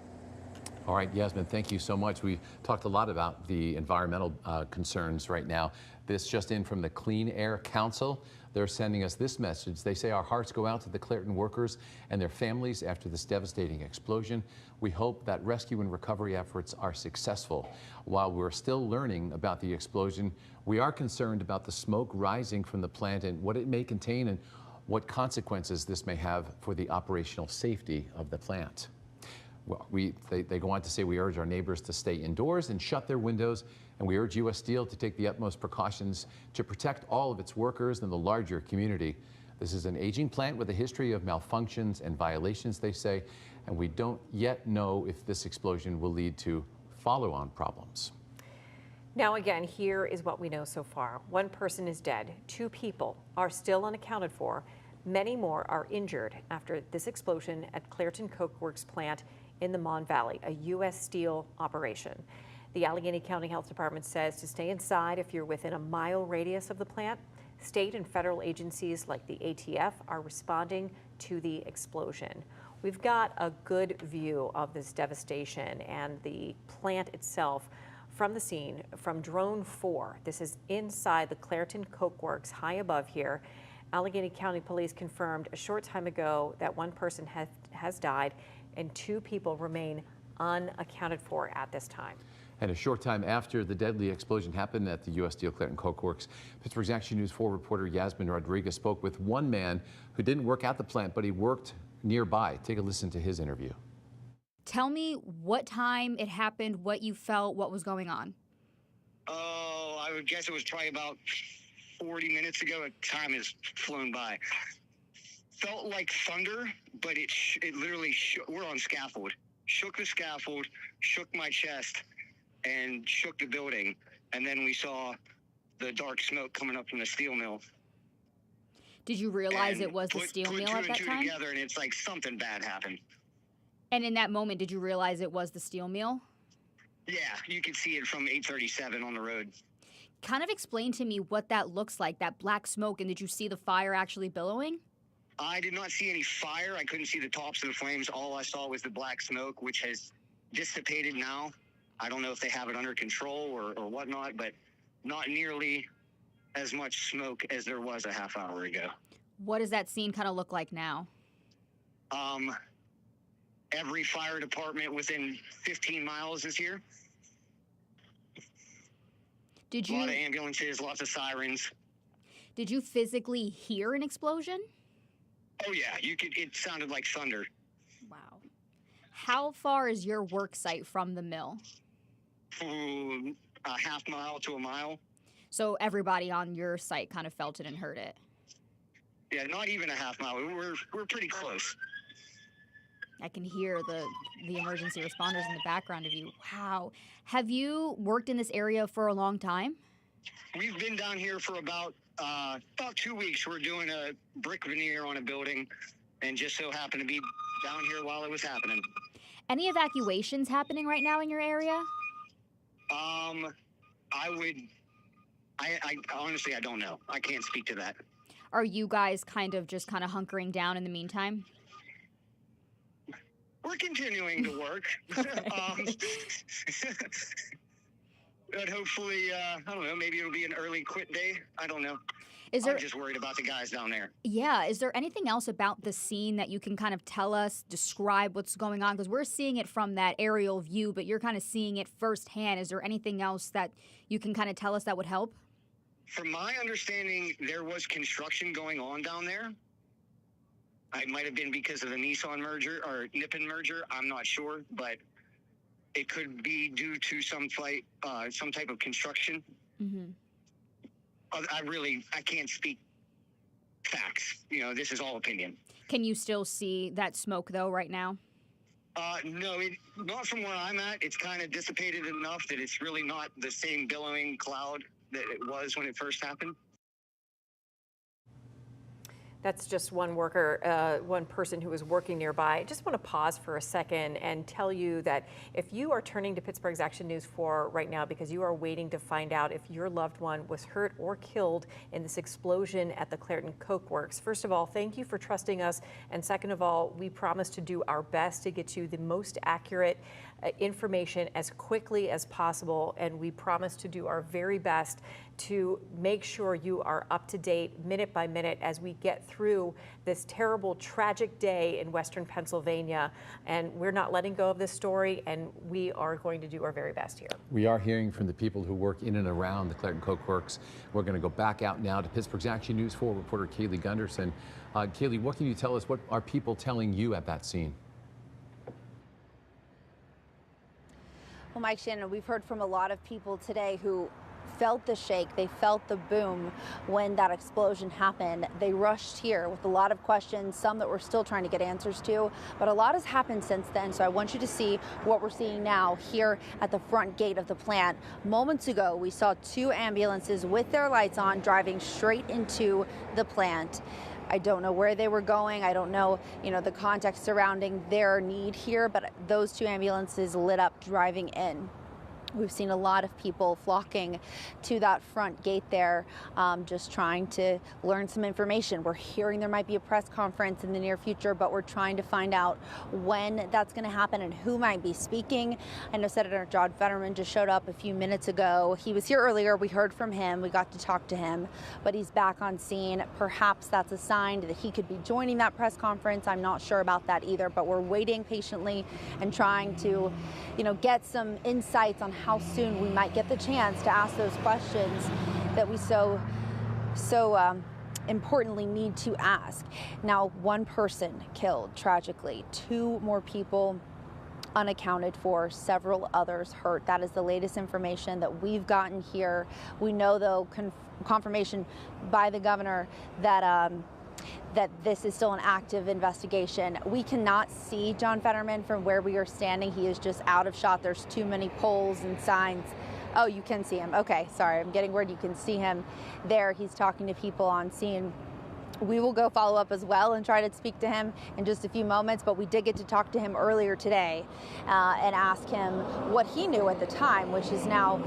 Speaker 8: All right, Yasmin, thank you so much. We talked a lot about the environmental concerns right now. This just in from the Clean Air Council. They're sending us this message. They say our hearts go out to the Clairton workers and their families after this devastating explosion. We hope that rescue and recovery efforts are successful. While we're still learning about the explosion, we are concerned about the smoke rising from the plant and what it may contain and what consequences this may have for the operational safety of the plant. Well, they go on to say we urge our neighbors to stay indoors and shut their windows, and we urge U.S. Steel to take the utmost precautions to protect all of its workers and the larger community. This is an aging plant with a history of malfunctions and violations, they say, and we don't yet know if this explosion will lead to follow-on problems.
Speaker 1: Now again, here is what we know so far. One person is dead. 2 people are still unaccounted for. Many more are injured after this explosion at Clairton Coke Works plant in the Mon Valley, a U.S. Steel operation. The Allegheny County Health Department says to stay inside if you're within a mile radius of the plant. State and federal agencies like the ATF are responding to the explosion. We've got a good view of this devastation and the plant itself from the scene from Drone 4. This is inside the Clairton Coke Works, high above here. Allegheny County Police confirmed a short time ago that one person has died and 2 people remain unaccounted for at this time.
Speaker 8: And a short time after the deadly explosion happened at the U.S. Steel Clairton Coke Works, Pittsburgh's Action News 4 reporter Yasmin Rodriguez spoke with one man who didn't work at the plant, but he worked nearby. Take a listen to his interview.
Speaker 10: Tell me what time it happened, what you felt, what was going on.
Speaker 11: Oh, I would guess it was probably about 40 minutes ago. Time has flown by. Felt like thunder, but it literally we're on scaffold. Shook the scaffold, shook my chest, and shook the building. And then we saw the dark smoke coming up from the steel mill.
Speaker 10: Did you realize it was the steel mill at that time?
Speaker 11: Put 2 and 2 together, and it's like something bad happened.
Speaker 10: And in that moment, did you realize it was the steel mill?
Speaker 11: Yeah, you could see it from 837 on the road.
Speaker 10: Kind of explain to me what that looks like, that black smoke, and did you see the fire actually billowing?
Speaker 11: I did not see any fire. I couldn't see the tops of the flames. All I saw was the black smoke, which has dissipated now. I don't know if they have it under control or whatnot, but not nearly as much smoke as there was a half hour ago.
Speaker 10: What does that scene kind of look like now?
Speaker 11: Every fire department within 15 miles is here. A lot of ambulances, lots of sirens.
Speaker 10: Did you physically hear an explosion?
Speaker 11: Oh yeah, it sounded like thunder.
Speaker 10: Wow. How far is your work site from the mill?
Speaker 11: A half mile to a mile.
Speaker 10: So everybody on your site kind of felt it and heard it?
Speaker 11: Yeah, not even a half mile. We're pretty close.
Speaker 10: I can hear the emergency responders in the background of you. Wow. Have you worked in this area for a long time?
Speaker 11: We've been down here for about 2 weeks. We're doing a brick veneer on a building and just so happened to be down here while it was happening.
Speaker 10: Any evacuations happening right now in your area?
Speaker 11: I honestly, I don't know. I can't speak to that.
Speaker 10: Are you guys kind of hunkering down in the meantime?
Speaker 11: We're continuing to work. But hopefully, I don't know, maybe it'll be an early quit day. I don't know. I'm just worried about the guys down there.
Speaker 10: Yeah, is there anything else about the scene that you can kind of tell us, describe what's going on? Because we're seeing it from that aerial view, but you're kind of seeing it firsthand. Is there anything else that you can kind of tell us that would help?
Speaker 11: From my understanding, there was construction going on down there. It might have been because of the Nissan merger or Nippon merger. I'm not sure, but it could be due to some type of construction.
Speaker 10: Mm-hmm.
Speaker 11: I can't speak facts. You know, this is all opinion.
Speaker 10: Can you still see that smoke though right now?
Speaker 11: No, not from where I'm at. It's kind of dissipated enough that it's really not the same billowing cloud that it was when it first happened.
Speaker 1: That's just one worker, one person who was working nearby. I just want to pause for a second and tell you that if you are turning to Pittsburgh's Action News 4 right now because you are waiting to find out if your loved one was hurt or killed in this explosion at the Clairton Coke Works, first of all, thank you for trusting us. And second of all, we promise to do our best to get you the most accurate information as quickly as possible. And we promise to do our very best to make sure you are up to date minute by minute as we get through this terrible, tragic day in Western Pennsylvania. And we're not letting go of this story, and we are going to do our very best here.
Speaker 8: We are hearing from the people who work in and around the Clairton Coke Works. We're going to go back out now to Pittsburgh's Action News 4 reporter Kaylee Gunderson. Kaylee, what can you tell us? What are people telling you at that scene?
Speaker 6: Well, Mike, Shannon, we've heard from a lot of people today who felt the shake, they felt the boom when that explosion happened. They rushed here with a lot of questions, some that we're still trying to get answers to, but a lot has happened since then. So I want you to see what we're seeing now here at the front gate of the plant. Moments ago, we saw 2 ambulances with their lights on driving straight into the plant. I don't know where they were going. I don't know, the context surrounding their need here, but those 2 ambulances lit up driving in. We've seen a lot of people flocking to that front gate there, just trying to learn some information. We're hearing there might be a press conference in the near future, but we're trying to find out when that's going to happen and who might be speaking. I know Senator John Fetterman just showed up a few minutes ago. He was here earlier. We heard from him. We got to talk to him, but he's back on scene. Perhaps that's a sign that he could be joining that press conference. I'm not sure about that either, but we're waiting patiently and trying to, get some insights on how soon we might get the chance to ask those questions that we so importantly need to ask. Now, 1 person killed tragically, 2 more people unaccounted for, several others hurt. That is the latest information that we've gotten here. We know, though, confirmation by the governor that that this is still an active investigation. We cannot see John Fetterman from where we are standing. He is just out of shot. There's too many poles and signs. Oh, you can see him. Okay, sorry, I'm getting word you can see him there. He's talking to people on scene. We will go follow up as well and try to speak to him in just a few moments, but we did get to talk to him earlier today and ask him what he knew at the time, which is now,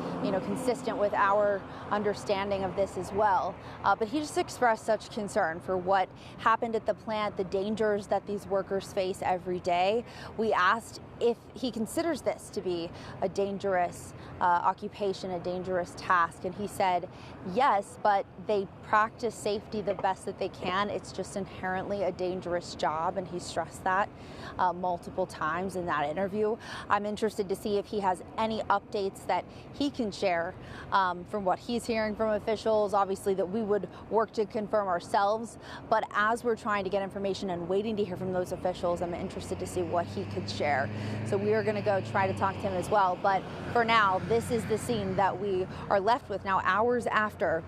Speaker 6: consistent with our understanding of this as well. But he just expressed such concern for what happened at the plant, the dangers that these workers face every day. We asked if he considers this to be a dangerous occupation, a dangerous task, and he said yes, but they practice safety the best that they can. It's just inherently a dangerous job, and he stressed that multiple times in that interview. I'm interested to see if he has any updates that he can share from what he's hearing from officials, obviously that we would work to confirm ourselves, but as we're trying to get information and waiting to hear from those officials, I'm interested to see what he could share. So we are going to go try to talk to him as well, but for now, this is the scene that we are left with now, hours after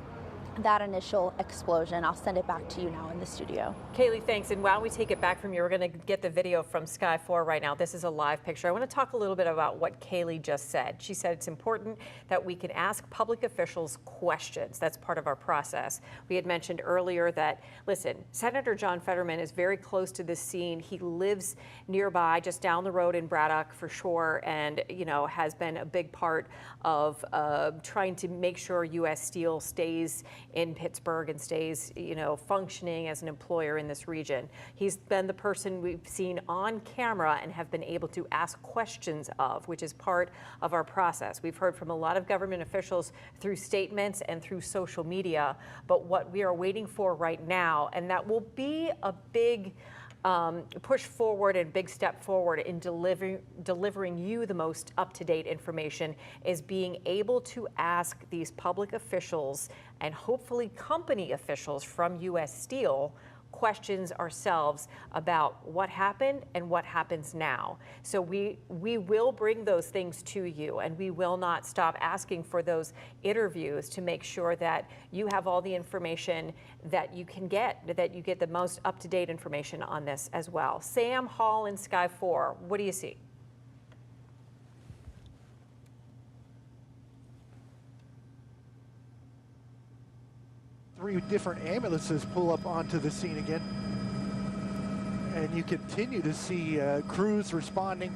Speaker 6: that initial explosion. I'll send it back to you now in the studio.
Speaker 1: Kaylee, thanks. And while we take it back from you, we're going to get the video from Sky 4 right now. This is a live picture. I want to talk a little bit about what Kaylee just said. She said it's important that we can ask public officials questions. That's part of our process. We had mentioned earlier that, listen, Senator John Fetterman is very close to this scene. He lives nearby, just down the road in Braddock for sure, and, has been a big part of trying to make sure U.S. Steel stays in Pittsburgh and stays, functioning as an employer in this region. He's been the person we've seen on camera and have been able to ask questions of, which is part of our process. We've heard from a lot of government officials through statements and through social media, but what we are waiting for right now, and that will be a big push forward and big step forward in delivering you the most up-to-date information, is being able to ask these public officials and hopefully company officials from U.S. Steel questions ourselves about what happened and what happens now. So we will bring those things to you, and we will not stop asking for those interviews to make sure that you have all the information that you can get, that you get the most up-to-date information on this as well. Sam Hall in Sky 4, what do you see?
Speaker 12: Three different ambulances pull up onto the scene again. And you continue to see crews responding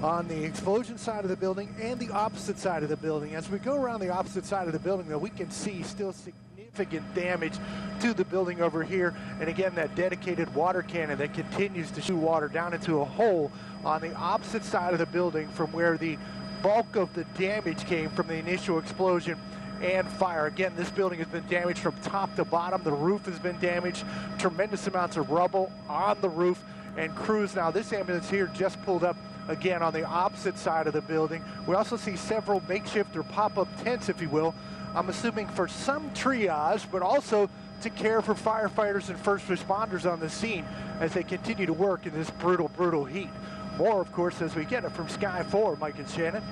Speaker 12: on the explosion side of the building and the opposite side of the building. As we go around the opposite side of the building, though, we can see still significant damage to the building over here. And again, that dedicated water cannon that continues to shoot water down into a hole on the opposite side of the building from where the bulk of the damage came from the initial explosion and fire. Again, this building has been damaged from top to bottom. The roof has been damaged. Tremendous amounts of rubble on the roof, and crews. Now, this ambulance here just pulled up again on the opposite side of the building. We also see several makeshift or pop-up tents, if you will. I'm assuming for some triage, but also to care for firefighters and first responders on the scene as they continue to work in this brutal, brutal heat. More, of course, as we get it from Sky 4, Mike and Shannon.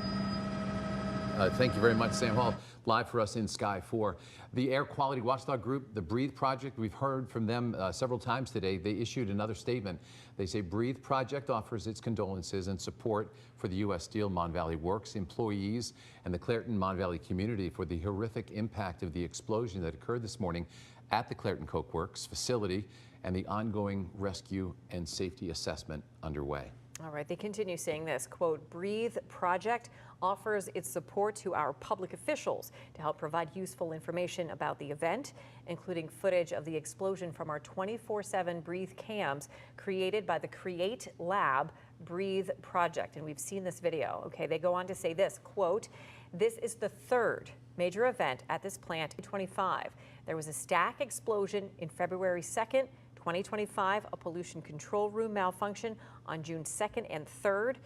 Speaker 8: Thank you very much, Sam Hall, live for us in Sky 4. The Air Quality Watchdog Group, the Breathe Project, we've heard from them several times today. They issued another statement. They say Breathe Project offers its condolences and support for the U.S. Steel Mon Valley Works employees and the Clairton Mon Valley community for the horrific impact of the explosion that occurred this morning at the Clairton Coke Works facility and the ongoing rescue and safety assessment underway.
Speaker 1: All right, they continue saying this, quote, Breathe Project offers its support to our public officials to help provide useful information about the event, including footage of the explosion from our 24/7 Breathe cams created by the Create Lab Breathe Project. And we've seen this video. Okay, they go on to say this, quote, this is the third major event at this plant in 2025. There was a stack explosion in February 2nd, 2025, a pollution control room malfunction on June 2nd and 3rd,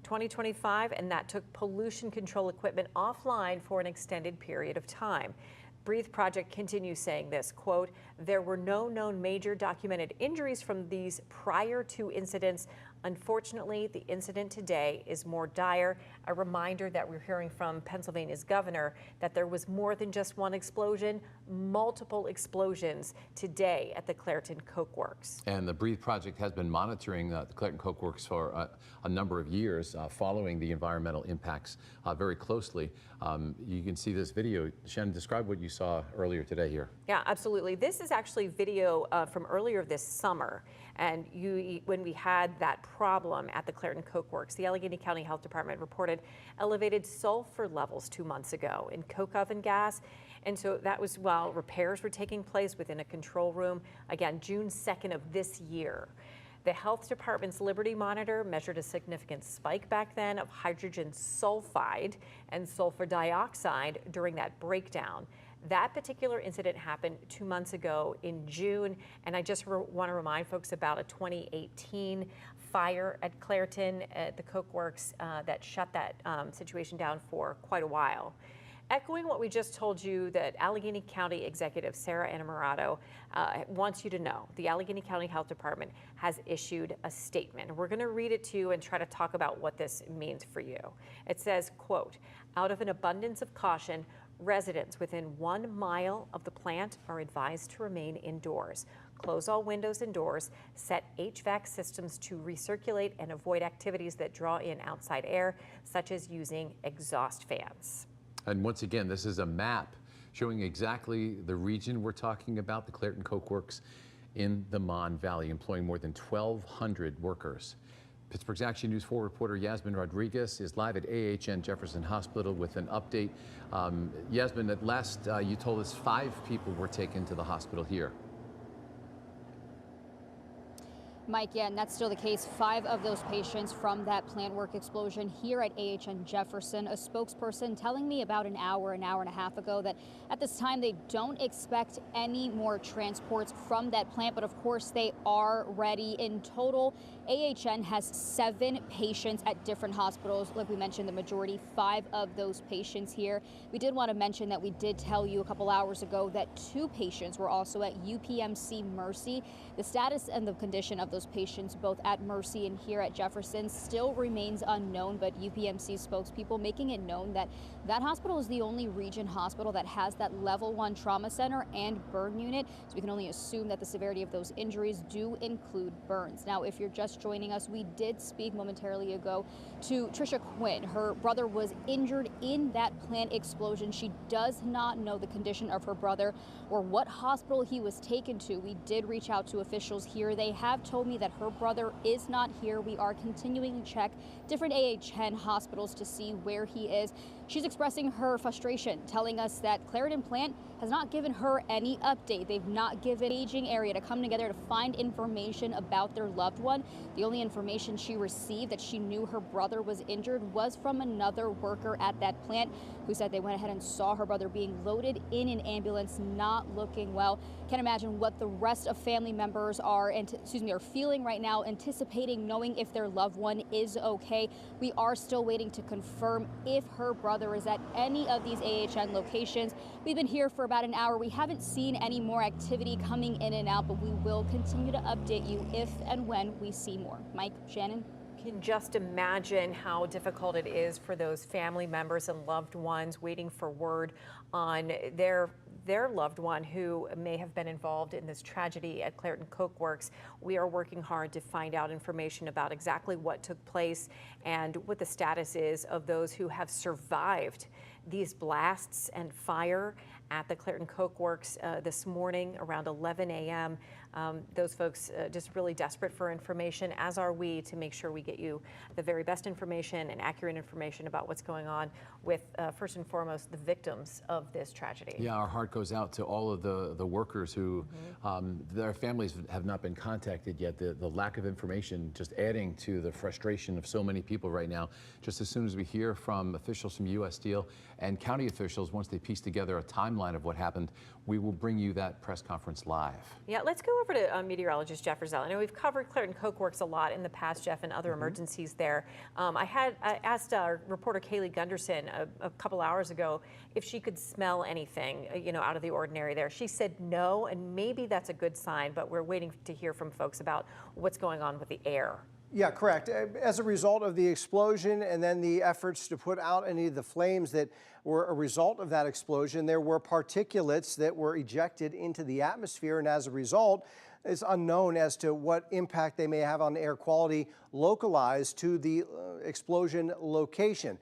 Speaker 1: 2025, and that took pollution control equipment offline for an extended period of time. Breathe Project continues saying this, quote, there were no known major documented injuries from these prior two incidents. Unfortunately, the incident today is more dire. A reminder that we're hearing from Pennsylvania's governor that there was more than just one explosion, multiple explosions today at the Clairton Coke Works.
Speaker 8: And the Breathe Project has been monitoring the Clairton Coke Works for a number of years, following the environmental impacts very closely. You can see this video. Shannon, describe what you saw earlier today here.
Speaker 1: Yeah, absolutely. This is actually video from earlier this summer. And when we had that problem at the Clairton Coke Works, the Allegheny County Health Department reported elevated sulfur levels 2 months ago in coke oven gas. And so that was while repairs were taking place within a control room, again, June 2nd of this year. The health department's Liberty Monitor measured a significant spike back then of hydrogen sulfide and sulfur dioxide during that breakdown. That particular incident happened 2 months ago in June, and I just want to remind folks about a 2018 fire at Clairton at the Coke Works that shut that situation down for quite a while. Echoing what we just told you, that Allegheny County Executive Sarah Innamorato wants you to know, the Allegheny County Health Department has issued a statement. We're going to read it to you and try to talk about what this means for you. It says, quote, out of an abundance of caution, residents within 1 mile of the plant are advised to remain indoors. Close all windows and doors, set HVAC systems to recirculate, and avoid activities that draw in outside air, such as using exhaust fans.
Speaker 8: And once again, this is a map showing exactly the region we're talking about, the Clairton Coke Works in the Mon Valley, employing more than 1,200 workers. Pittsburgh's Action News 4 reporter Yasmin Rodriguez is live at AHN Jefferson Hospital with an update. Yasmin, at last you told us 5 people were taken to the hospital here.
Speaker 10: Mike, yeah, and that's still the case. 5 of those patients from that plant work explosion here at AHN Jefferson. A spokesperson telling me about an hour and a half ago that at this time they don't expect any more transports from that plant, but of course they are ready. In total, AHN has 7 patients at different hospitals. Like we mentioned, the majority, 5 of those patients here. We did want to mention that we did tell you a couple hours ago that 2 patients were also at UPMC Mercy. The status and the condition of those patients, both at Mercy and here at Jefferson, still remains unknown, but UPMC spokespeople making it known that that hospital is the only region hospital that has that level 1 trauma center and burn unit. So we can only assume that the severity of those injuries do include burns. Now, if you're just joining us, we did speak momentarily ago to Trisha Quinn. Her brother was injured in that plant explosion. She does not know the condition of her brother or what hospital he was taken to. We did reach out to officials here. They have told me that her brother is not here. We are continuing to check different AHN hospitals to see where he is. She's expressing her frustration, telling us that Clairton plant has not given her any update. They've not given aging area to come together to find information about their loved one. The only information she received that she knew her brother was injured was from another worker at that plant who said they went ahead and saw her brother being loaded in an ambulance, not looking well. Can't imagine what the rest of family members are feeling right now, anticipating knowing if their loved one is okay. We are still waiting to confirm if her brother is at any of these AHN locations. We've been here for about an hour. We haven't seen any more activity coming in and out, but we will continue to update you if and when we see more. Mike, Shannon?
Speaker 1: Can just imagine how difficult it is for those family members and loved ones waiting for word on their loved one who may have been involved in this tragedy at Clairton Coke Works. We are working hard to find out information about exactly what took place and what the status is of those who have survived these blasts and fire at the Clairton Coke Works this morning around 11 a.m. Those folks just really desperate for information, as are we, to make sure we get you the very best information and accurate information about what's going on with, first and foremost, the victims of this tragedy.
Speaker 8: Yeah, our heart goes out to all of the workers who, their families have not been contacted yet. The lack of information just adding to the frustration of so many people right now. Just as soon as we hear from officials from U.S. Steel and county officials, once they piece together a timeline of what happened, we will bring you that press conference live.
Speaker 1: Yeah, let's go over to meteorologist Jeff Rizal. I know we've covered Clairton Coke Works a lot in the past, Jeff, and other emergencies there. I asked our reporter Kaylee Gunderson a couple hours ago if she could smell anything, out of the ordinary there. She said no, and maybe that's a good sign, but we're waiting to hear from folks about what's going on with the air.
Speaker 5: Yeah, correct. As a result of the explosion and then the efforts to put out any of the flames that were a result of that explosion, there were particulates that were ejected into the atmosphere, and as a result, it's unknown as to what impact they may have on air quality localized to the explosion location.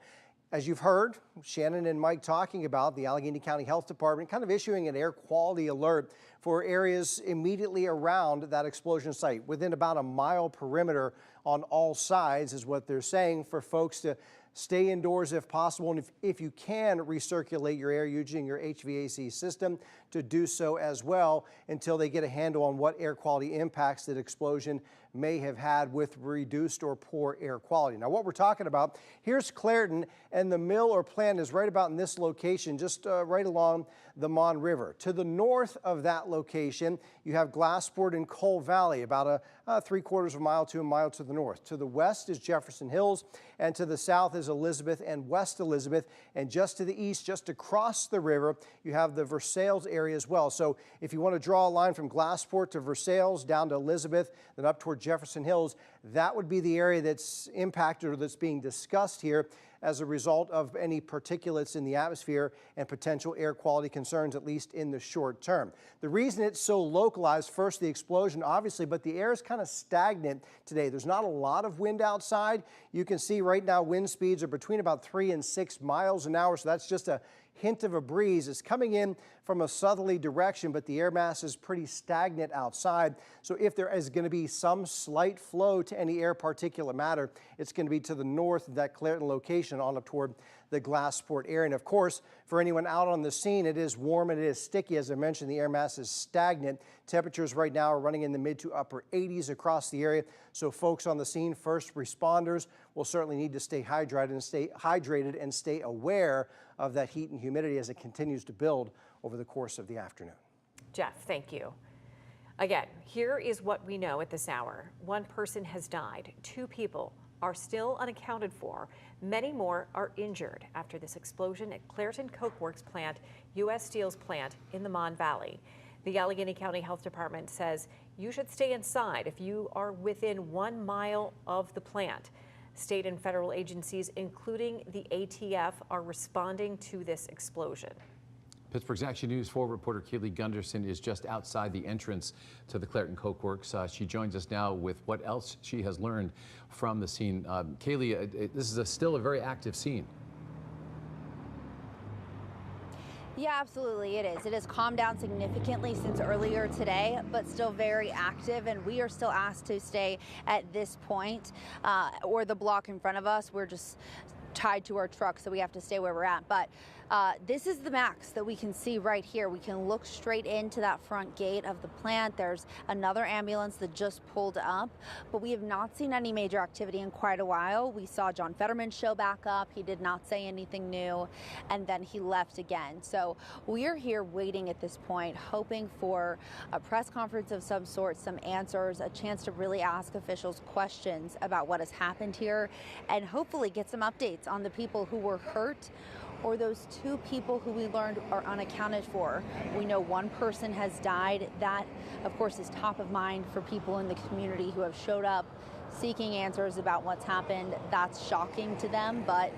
Speaker 5: As you've heard Shannon and Mike talking about, the Allegheny County Health Department kind of issuing an air quality alert for areas immediately around that explosion site, within about a mile perimeter on all sides is what they're saying, for folks to stay indoors if possible, and if you can recirculate your air using your HVAC system, to do so as well until they get a handle on what air quality impacts that explosion may have had with reduced or poor air quality. Now, what we're talking about, here's Clairton, and the mill or plant is right about in this location, just right along the Mon River. To the north of that location, you have Glassport and Coal Valley, about a 3/4 of a mile to a mile to the north. To the west is Jefferson Hills, and to the south is Elizabeth and West Elizabeth, and just to the east, just across the river, you have the Versailles area as well. So if you want to draw a line from Glassport to Versailles down to Elizabeth, then up toward Jefferson Hills, that would be the area that's impacted or that's being discussed here as a result of any particulates in the atmosphere and potential air quality concerns, at least in the short term. The reason it's so localized, first the explosion obviously, but the air is kind of stagnant today. There's not a lot of wind outside. You can see right now wind speeds are between about 3 and 6 miles an hour, so that's just a hint of a breeze. It's coming in from a southerly direction, but the air mass is pretty stagnant outside. So if there is going to be some slight flow to any air particulate matter, it's going to be to the north of that Clairton location on up toward the Glassport area. And of course, for anyone out on the scene, it is warm and it is sticky. As I mentioned, the air mass is stagnant. Temperatures right now are running in the mid to upper 80s across the area. So folks on the scene, first responders, will certainly need to stay hydrated and stay aware of that heat and humidity as it continues to build over the course of the afternoon.
Speaker 1: Jeff, thank you. Again, here is what we know at this hour. One person has died. 2 people are still unaccounted for. Many more are injured after this explosion at Clairton Coke Works plant, U.S. Steel's plant in the Mon Valley. The Allegheny County Health Department says you should stay inside if you are within 1 mile of the plant. State and federal agencies, including the ATF, are responding to this explosion.
Speaker 8: Pittsburgh's Action News 4 reporter Kaylee Gunderson is just outside the entrance to the Clairton Coke Works. She joins us now with what else she has learned from the scene. Kaylee, this is still a very active scene.
Speaker 6: Yeah, absolutely, it is. It has calmed down significantly since earlier today, but still very active, and we are still asked to stay at this point or the block in front of us. We're just tied to our truck, so we have to stay where we're at. But this is the max that we can see right here. We can look straight into that front gate of the plant. There's another ambulance that just pulled up, but we have not seen any major activity in quite a while. We saw John Fetterman show back up. He did not say anything new, and then he left again. So we are here waiting at this point, hoping for a press conference of some sort, some answers, a chance to really ask officials questions about what has happened here, and hopefully get some updates on the people who were hurt or those 2 people who we learned are unaccounted for. We know 1 person has died. That, of course, is top of mind for people in the community who have showed up seeking answers about what's happened. That's shocking to them, but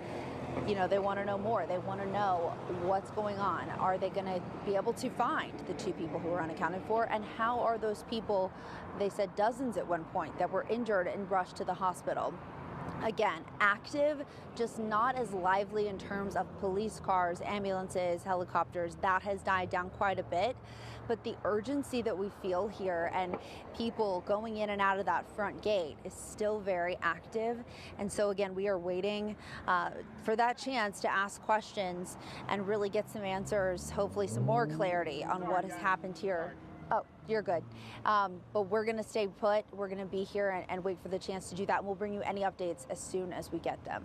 Speaker 6: you know, they want to know more. They want to know what's going on. Are they going to be able to find the 2 people who are unaccounted for? And how are those people, they said dozens at one point, that were injured and rushed to the hospital? Again, active, just not as lively in terms of police cars, ambulances, helicopters. That has died down quite a bit. But the urgency that we feel here and people going in and out of that front gate is still very active. And so again, we are waiting for that chance to ask questions and really get some answers, hopefully some more clarity on what has happened here. Oh, you're good. But we're going to stay put. We're going to be here and wait for the chance to do that. And we'll bring you any updates as soon as we get them.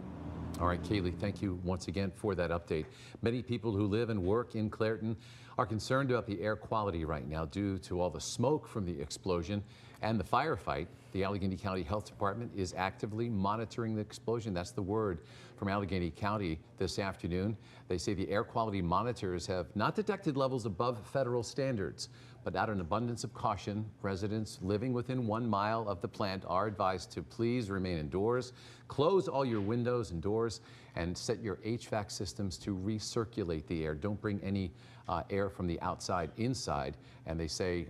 Speaker 8: All right, Kaylee, thank you once again for that update. Many people who live and work in Clairton are concerned about the air quality right now due to all the smoke from the explosion and the firefight. The Allegheny County Health Department is actively monitoring the explosion. That's the word from Allegheny County this afternoon. They say the air quality monitors have not detected levels above federal standards, but out of an abundance of caution, residents living within 1 mile of the plant are advised to please remain indoors, close all your windows and doors, and set your HVAC systems to recirculate the air. Don't bring any air from the outside inside. And they say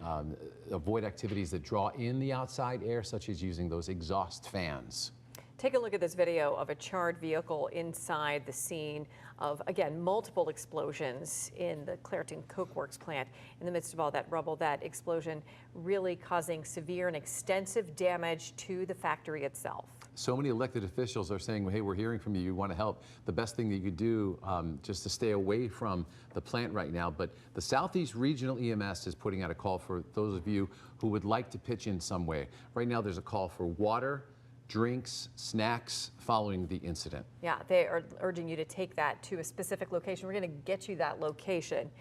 Speaker 8: avoid activities that draw in the outside air, such as using those exhaust fans.
Speaker 1: Take a look at this video of a charred vehicle inside the scene of, again, multiple explosions in the Clairton Coke Works plant. In the midst of all that rubble, that explosion really causing severe and extensive damage to the factory itself.
Speaker 8: So many elected officials are saying, hey, we're hearing from you, you want to help. The best thing that you could do just to stay away from the plant right now. But the Southeast Regional EMS is putting out a call for those of you who would like to pitch in some way. Right now there's a call for water, drinks, snacks following the incident.
Speaker 1: Yeah, they are urging you to take that to a specific location. We're going to get you that location.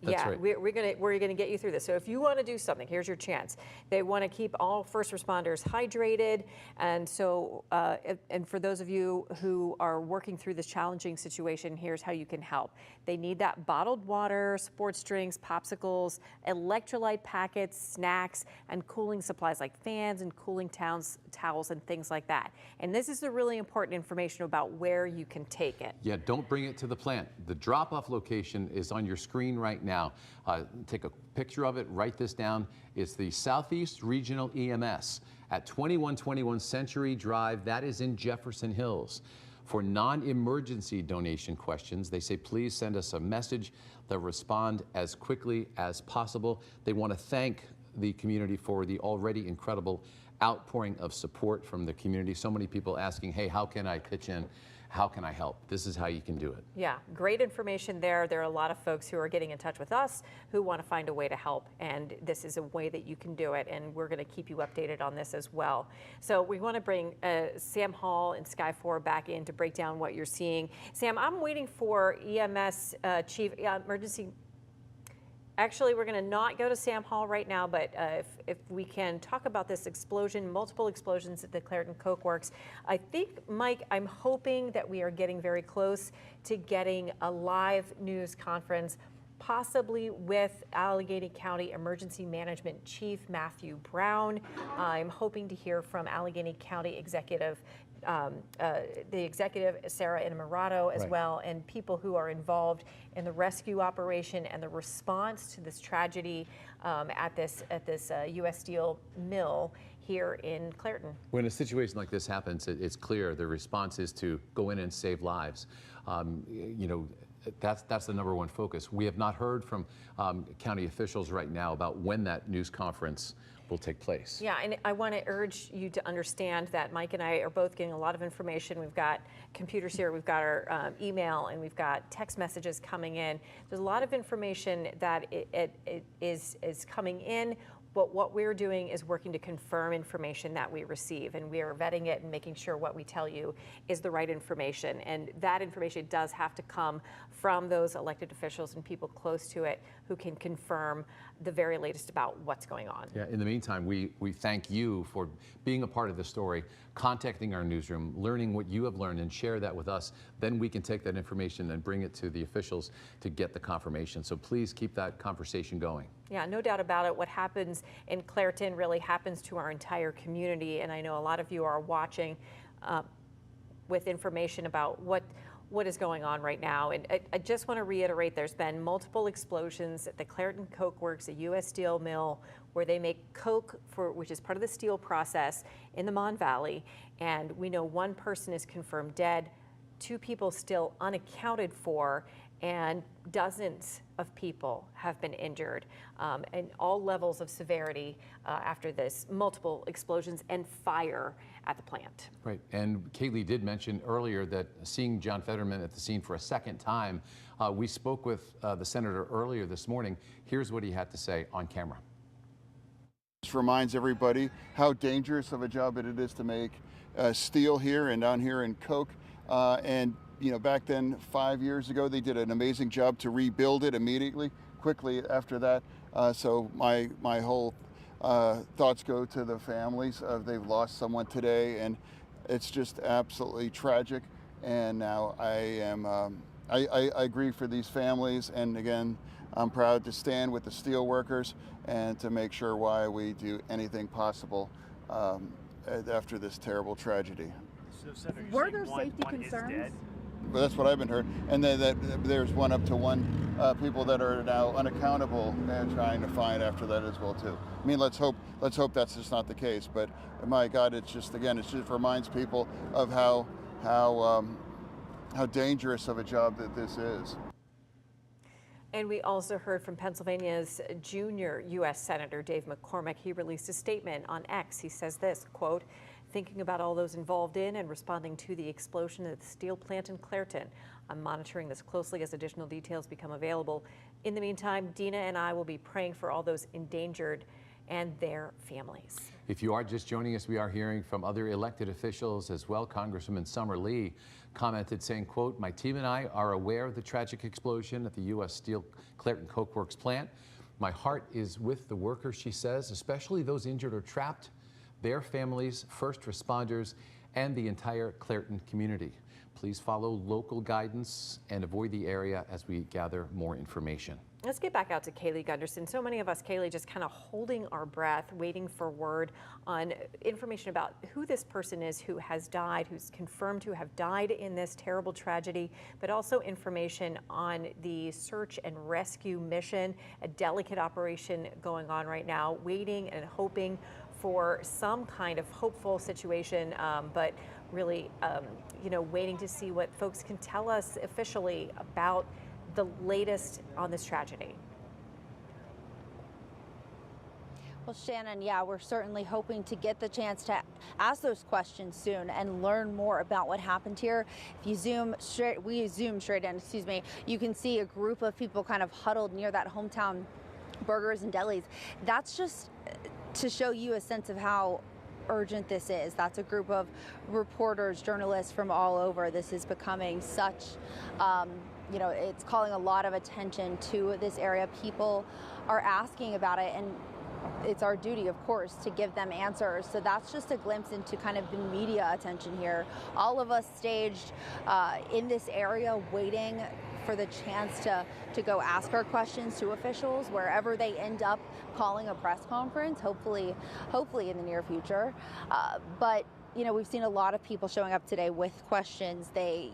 Speaker 8: That's
Speaker 1: yeah,
Speaker 8: right.
Speaker 1: we're gonna get you through this. So if you want to do something, here's your chance. They want to keep all first responders hydrated, and so and for those of you who are working through this challenging situation, here's how you can help. They need that bottled water, sports drinks, popsicles, electrolyte packets, snacks, and cooling supplies like fans and cooling towels and things like that. And this is the really important information about where you can take it.
Speaker 8: Yeah, don't bring it to the plant. The drop-off location is on your screen right now. Take a picture of it, write this down. It's the Southeast Regional EMS at 2121 Century Drive. That is in Jefferson Hills. For non-emergency donation questions, they say, please send us a message. They'll respond as quickly as possible. They want to thank the community for the already incredible outpouring of support from the community. So many people asking, hey, how can I pitch in? How can I help? This is how you can do it.
Speaker 1: Yeah, great information there. There are a lot of folks who are getting in touch with us who want to find a way to help, and this is a way that you can do it, and we're going to keep you updated on this as well. So we want to bring Sam Hall and Sky 4 back in to break down what you're seeing. Sam, I'm waiting for EMS Chief Emergency. Actually, we're going to not go to Sam Hall right now, but if we can talk about this explosion, multiple explosions at the Clairton Coke Works. I think, Mike, I'm hoping that we are getting very close to getting a live news conference, possibly with Allegheny County Emergency Management Chief Matthew Brown. I'm hoping to hear from Allegheny County Executive the executive, Sarah Inamorado, as well, and people who are involved in the rescue operation and the response to this tragedy at this U.S. Steel mill here in Clairton.
Speaker 8: When a situation like this happens, it's clear the response is to go in and save lives. You know, that's the number one focus. We have not heard from county officials right now about when that news conference will take place.
Speaker 1: Yeah, and I want to urge you to understand that Mike and I are both getting a lot of information. We've got computers here, we've got our email, and we've got text messages coming in. There's a lot of information that is coming in. But what we're doing is working to confirm information that we receive, and we are vetting it and making sure what we tell you is the right information. And that information does have to come from those elected officials and people close to it who can confirm the very latest about what's going on.
Speaker 8: Yeah, in the meantime, we thank you for being a part of the story, contacting our newsroom, learning what you have learned, and share that with us. Then we can take that information and bring it to the officials to get the confirmation. So please keep that conversation going.
Speaker 1: Yeah, no doubt about it. What happens in Clairton really happens to our entire community, and I know a lot of you are watching with information about what is going on right now. And I just want to reiterate, there's been multiple explosions at the Clairton Coke Works, a U.S. Steel mill, where they make coke, which is part of the steel process in the Mon Valley. And we know one person is confirmed dead, 2 people still unaccounted for, and dozens of people have been injured, and all levels of severity after this, multiple explosions and fire at the plant.
Speaker 8: Right, and Kaylee did mention earlier that seeing John Fetterman at the scene for a second time, we spoke with the senator earlier this morning. Here's what he had to say on camera.
Speaker 2: This reminds everybody how dangerous of a job it is to make steel here and down here in Coke, and you know, back then, 5 years ago, they did an amazing job to rebuild it immediately, quickly after that. So my whole thoughts go to the families. They've lost someone today, and it's just absolutely tragic. And now I agree for these families. And again, I'm proud to stand with the steel workers and to make sure why we do anything possible after this terrible tragedy.
Speaker 16: So, Senator,
Speaker 14: were there safety concerns?
Speaker 2: But that's what I've been heard, and then that there's one up to 1 people that are now unaccountable and trying to find after that as well too. I mean, let's hope that's just not the case. But my God, it just reminds people of how dangerous of a job that this is.
Speaker 1: And we also heard from Pennsylvania's junior U.S. Senator Dave McCormick. He released a statement on X. He says this, quote, "Thinking about all those involved in and responding to the explosion at the steel plant in Clairton. I'm monitoring this closely as additional details become available. In the meantime, Dina and I will be praying for all those endangered and their families."
Speaker 8: If you are just joining us, we are hearing from other elected officials as well. Congresswoman Summer Lee commented saying, quote, "My team and I are aware of the tragic explosion at the U.S. Steel Clairton Coke Works plant. My heart is with the workers," she says, "especially those injured or trapped, their families, first responders, and the entire Clairton community. Please follow local guidance and avoid the area as we gather more information."
Speaker 1: Let's get back out to Kaylee Gunderson. So many of us, Kaylee, just kind of holding our breath, waiting for word on information about who this person is who has died, who's confirmed to have died in this terrible tragedy, but also information on the search and rescue mission, a delicate operation going on right now, waiting and hoping for some kind of hopeful situation, but really, waiting to see what folks can tell us officially about the latest on this tragedy.
Speaker 6: Well, Shannon, yeah, we're certainly hoping to get the chance to ask those questions soon and learn more about what happened here. If you zoom straight in, you can see a group of people kind of huddled near that Hometown Burgers and Delis. That's just to show you a sense of how urgent this is. That's a group of reporters, journalists from all over. This is becoming such, it's calling a lot of attention to this area. People are asking about it, and it's our duty, of course, to give them answers. So that's just a glimpse into kind of the media attention here. All of us staged in this area waiting for the chance to go ask our questions to officials wherever they end up calling a press conference, hopefully in the near future. But we've seen a lot of people showing up today with questions. They,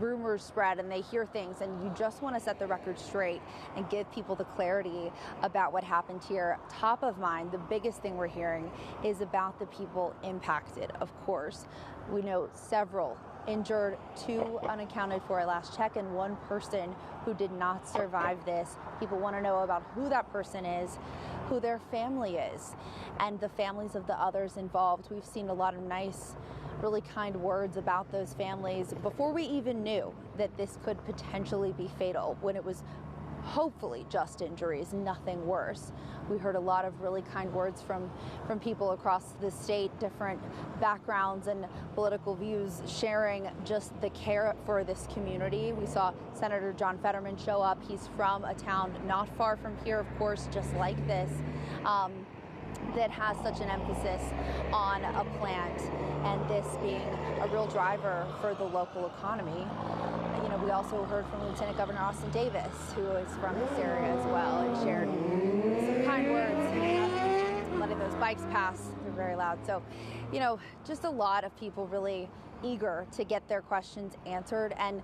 Speaker 6: rumors spread and they hear things, and you just want to set the record straight and give people the clarity about what happened here. Top of mind, the biggest thing we're hearing is about the people impacted, of course. We know several injured, 2 unaccounted for at last check, and 1 person who did not survive this. People want to know about who that person is, who their family is, and the families of the others involved. We've seen a lot of nice, really kind words about those families before we even knew that this could potentially be fatal, when it was hopefully just injuries, nothing worse. We heard a lot of really kind words from people across the state, different backgrounds and political views, sharing just the care for this community. We saw Senator John Fetterman show up. He's from a town not far from here, of course, just like this, that has such an emphasis on a plant, and this being a real driver for the local economy. We also heard from Lieutenant Governor Austin Davis, who is from this area as well, and shared some kind words, letting those bikes pass. They're very loud. So, just a lot of people really eager to get their questions answered. And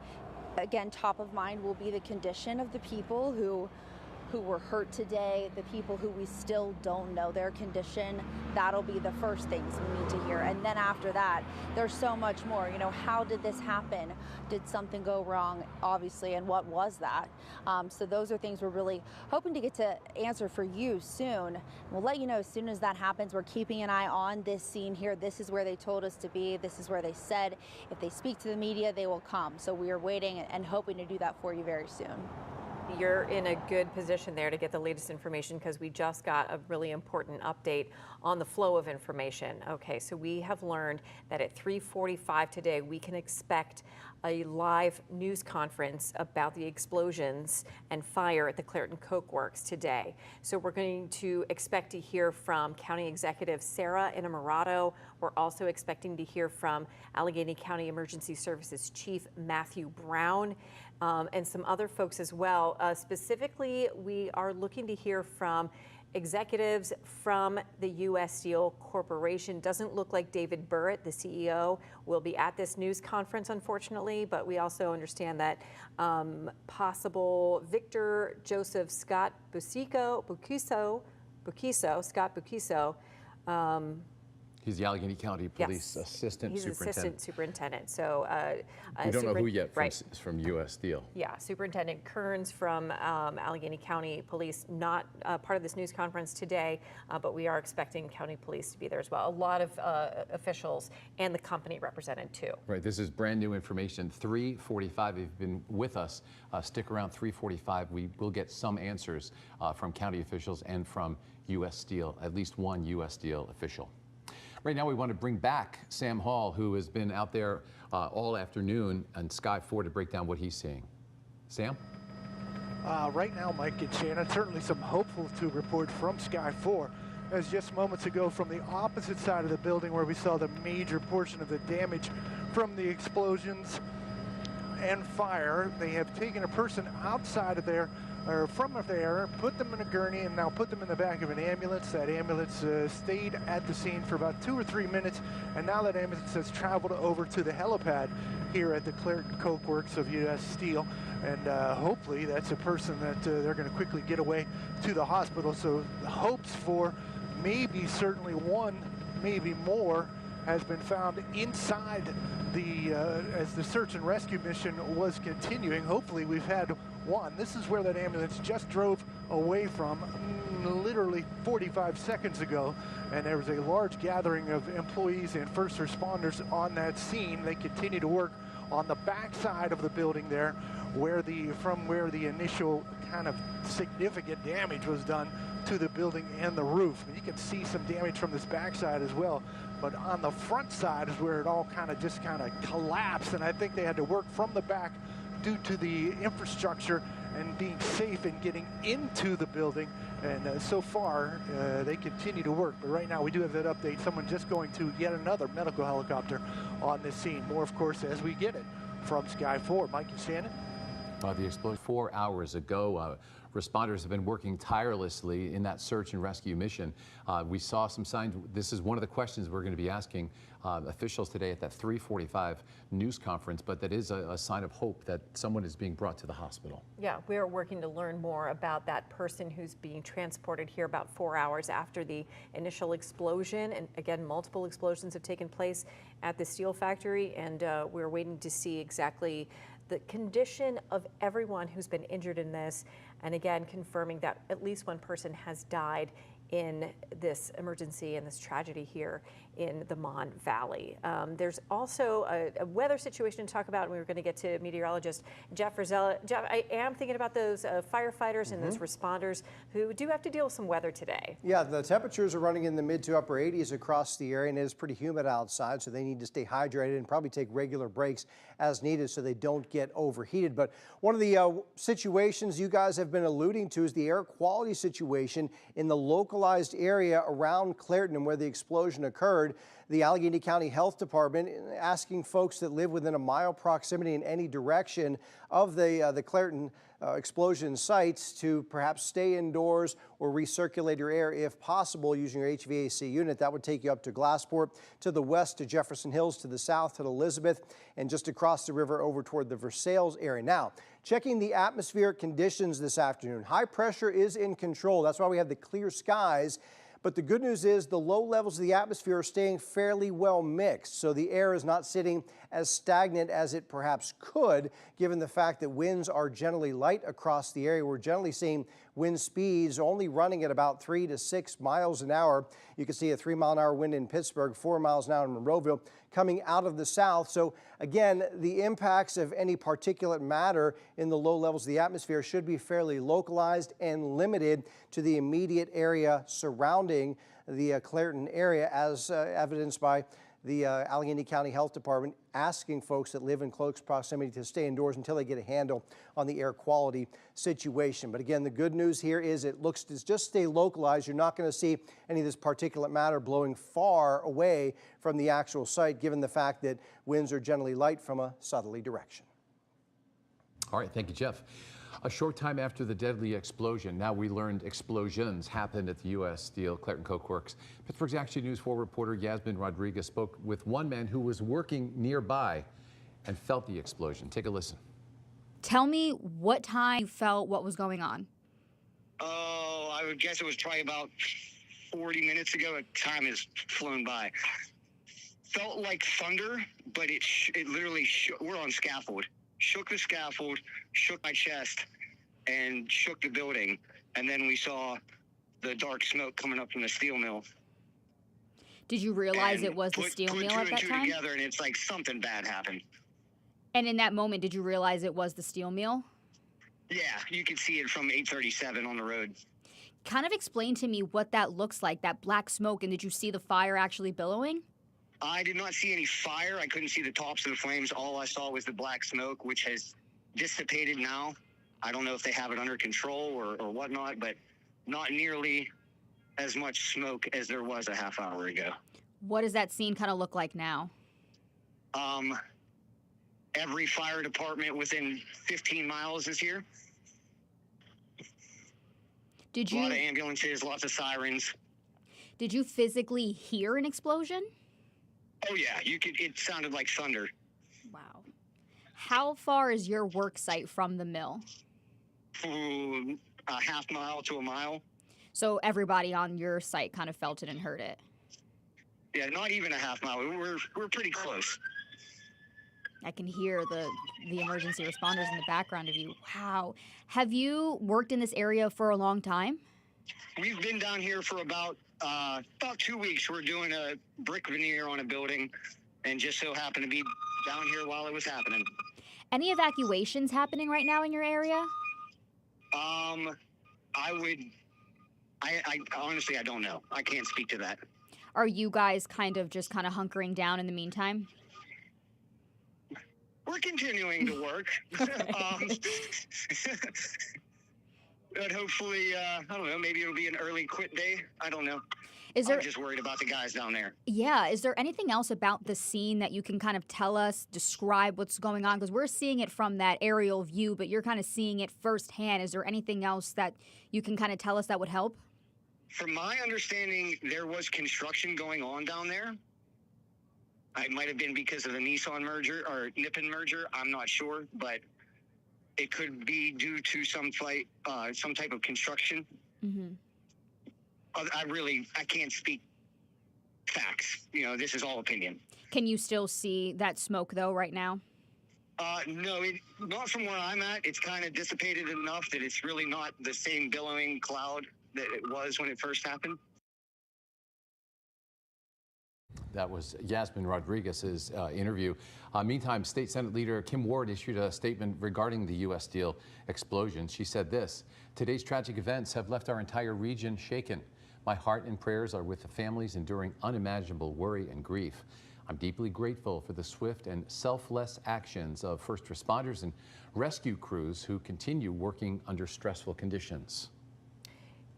Speaker 6: again, top of mind will be the condition of the people who were hurt today, the people who we still don't know their condition. That'll be the first things we need to hear. And then after that, there's so much more. How did this happen? Did something go wrong, obviously, and what was that? So those are things we're really hoping to get to answer for you soon. We'll let you know as soon as that happens. We're keeping an eye on this scene here. This is where they told us to be. This is where they said if they speak to the media, they will come. So we are waiting and hoping to do that for you very soon.
Speaker 1: You're in a good position there to get the latest information, because we just got a really important update on the flow of information. Okay, so we have learned that at 3:45 today, we can expect a live news conference about the explosions and fire at the Clairton Coke Works today. So we're going to expect to hear from County Executive Sarah Innamorato. We're also expecting to hear from Allegheny County Emergency Services Chief Matthew Brown, and some other folks as well. Specifically, we are looking to hear from executives from the U.S. Steel Corporation. Doesn't look like David Burritt, the CEO, will be at this news conference, unfortunately, but we also understand that possible Victor Joseph Scott Bukiso,
Speaker 8: He's the Allegheny County Police Assistant
Speaker 1: He's
Speaker 8: Superintendent.
Speaker 1: Assistant Superintendent. So
Speaker 8: we don't know who yet from U.S. Steel.
Speaker 1: Yeah, Superintendent Kearns from Allegheny County Police, not part of this news conference today, but we are expecting County Police to be there as well. A lot of officials and the company represented too.
Speaker 8: Right, this is brand new information. 3:45, if you've been with us, stick around 3:45. We will get some answers from county officials and from U.S. Steel, at least one U.S. Steel official. Right now, we want to bring back Sam Hall, who has been out there all afternoon on Sky 4 to break down what he's seeing. Sam?
Speaker 12: Right now, Mike and Shannon, certainly some hopeful to report from Sky 4. As just moments ago from the opposite side of the building where we saw the major portion of the damage from the explosions and fire, they have taken a person outside of there, or from there, put them in a gurney, and now put them in the back of an ambulance. That ambulance stayed at the scene for about 2 or 3 minutes, and now that ambulance has traveled over to the helipad here at the Clairton Coke Works of U.S. Steel, and hopefully that's a person that they're going to quickly get away to the hospital. So the hopes for maybe certainly one, maybe more has been found inside the, as the search and rescue mission was continuing. Hopefully we've had one. This is where that ambulance just drove away from literally 45 seconds ago, and there was a large gathering of employees and first responders on that scene. They continue to work on the back side of the building there, from where the initial kind of significant damage was done to the building and the roof. And you can see some damage from this backside as well, but on the front side is where it all kind of collapsed, and I think they had to work from the back due to the infrastructure and being safe and getting into the building. And so far, they continue to work. But right now, we do have that update. Someone just going to yet another medical helicopter on this scene. More, of course, as we get it from Sky 4. Mike and Shannon.
Speaker 8: The explosion 4 hours ago. Responders have been working tirelessly in that search and rescue mission. We saw some signs. This is one of the questions we're going to be asking officials today at that 3:45 news conference, but that is a sign of hope that someone is being brought to the hospital.
Speaker 1: Yeah, we are working to learn more about that person who's being transported here about 4 hours after the initial explosion. And again, multiple explosions have taken place at the steel factory, and we're waiting to see exactly the condition of everyone who's been injured in this, and again, confirming that at least one person has died in this emergency and this tragedy here in the Mon Valley. There's also a weather situation to talk about, and we were going to get to meteorologist Jeff Rosella. Jeff, I am thinking about those firefighters and those responders who do have to deal with some weather today.
Speaker 5: Yeah, the temperatures are running in the mid to upper 80s across the area, and it is pretty humid outside, so they need to stay hydrated and probably take regular breaks as needed so they don't get overheated. But one of the situations you guys have been alluding to is the air quality situation in the localized area around Clairton and where the explosion occurred. The Allegheny County Health Department asking folks that live within a mile proximity in any direction of the Clairton explosion sites to perhaps stay indoors or recirculate your air if possible using your HVAC unit. That would take you up to Glassport, to the west to Jefferson Hills, to the south to Elizabeth, and just across the river over toward the Versailles area. Now, checking the atmospheric conditions this afternoon. High pressure is in control. That's why we have the clear skies. But the good news is the low levels of the atmosphere are staying fairly well mixed, so the air is not sitting as stagnant as it perhaps could, given the fact that winds are generally light across the area. We're generally seeing wind speeds only running at about 3 to 6 miles an hour. You can see a 3-mile-an-hour wind in Pittsburgh, 4 miles an hour in Monroeville, coming out of the south. So again, the impacts of any particulate matter in the low levels of the atmosphere should be fairly localized and limited to the immediate area surrounding the Clairton area, as evidenced by the Allegheny County Health Department asking folks that live in close proximity to stay indoors until they get a handle on the air quality situation. But again, the good news here is it looks to just stay localized. You're not going to see any of this particulate matter blowing far away from the actual site, given the fact that winds are generally light from a southerly direction.
Speaker 8: All right, thank you, Jeff. A short time after the deadly explosion, now we learned explosions happened at the U.S. Steel Clairton Coke Works. Pittsburgh's Action News 4 reporter Yasmin Rodriguez spoke with one man who was working nearby and felt the explosion. Take a listen.
Speaker 10: Tell me what time you felt what was going on.
Speaker 11: Oh, I would guess it was probably about 40 minutes ago. Time has flown by. Felt like thunder, but it literally we're on scaffold. Shook the scaffold, shook my chest, and shook the building. And then we saw the dark smoke coming up from the steel mill.
Speaker 10: Did you realize it was the steel mill at that time? Put two and two
Speaker 11: together, and it's like something bad happened.
Speaker 10: And in that moment, did you realize it was the steel mill?
Speaker 11: Yeah, you could see it from 837 on the road.
Speaker 10: Kind of explain to me what that looks like, that black smoke, and did you see the fire actually billowing?
Speaker 11: I did not see any fire. I couldn't see the tops of the flames. All I saw was the black smoke, which has dissipated now. I don't know if they have it under control or whatnot, but not nearly as much smoke as there was a half hour ago.
Speaker 10: What does that scene kind of look like now?
Speaker 11: Every fire department within 15 miles is here. A lot of ambulances, lots of sirens.
Speaker 10: Did you physically hear an explosion?
Speaker 11: Oh yeah, it sounded like thunder.
Speaker 10: Wow. How far is your work site from the mill?
Speaker 11: A half mile to a mile.
Speaker 10: So everybody on your site kind of felt it and heard it?
Speaker 11: Yeah, not even a half mile. We're pretty close.
Speaker 10: I can hear the emergency responders in the background of you. Wow. Have you worked in this area for a long time?
Speaker 11: We've been down here for about 2 weeks. We're doing a brick veneer on a building, and just so happened to be down here while it was happening.
Speaker 10: Any evacuations happening right now in your area?
Speaker 11: I honestly, I don't know. I can't speak to that.
Speaker 10: Are you guys kind of hunkering down in the meantime?
Speaker 11: We're continuing to work. But hopefully, I don't know, maybe it'll be an early quit day. I don't know. I'm just worried about the guys down there.
Speaker 10: Yeah. Is there anything else about the scene that you can kind of tell us, describe what's going on? Because we're seeing it from that aerial view, but you're kind of seeing it firsthand. Is there anything else that you can kind of tell us that would help?
Speaker 11: From my understanding, there was construction going on down there. It might have been because of the Nissan merger or Nippon merger. I'm not sure, but it could be due to some type of construction.
Speaker 10: Mm-hmm.
Speaker 11: I can't speak facts. You know, this is all opinion.
Speaker 10: Can you still see that smoke though right now?
Speaker 11: No, not from where I'm at. It's kind of dissipated enough that it's really not the same billowing cloud that it was when it first happened.
Speaker 8: That was Yasmin Rodriguez's interview. Meantime, State Senate Leader Kim Ward issued a statement regarding the U.S. Steel explosion. She said this: "Today's tragic events have left our entire region shaken. My heart and prayers are with the families enduring unimaginable worry and grief. I'm deeply grateful for the swift and selfless actions of first responders and rescue crews who continue working under stressful conditions."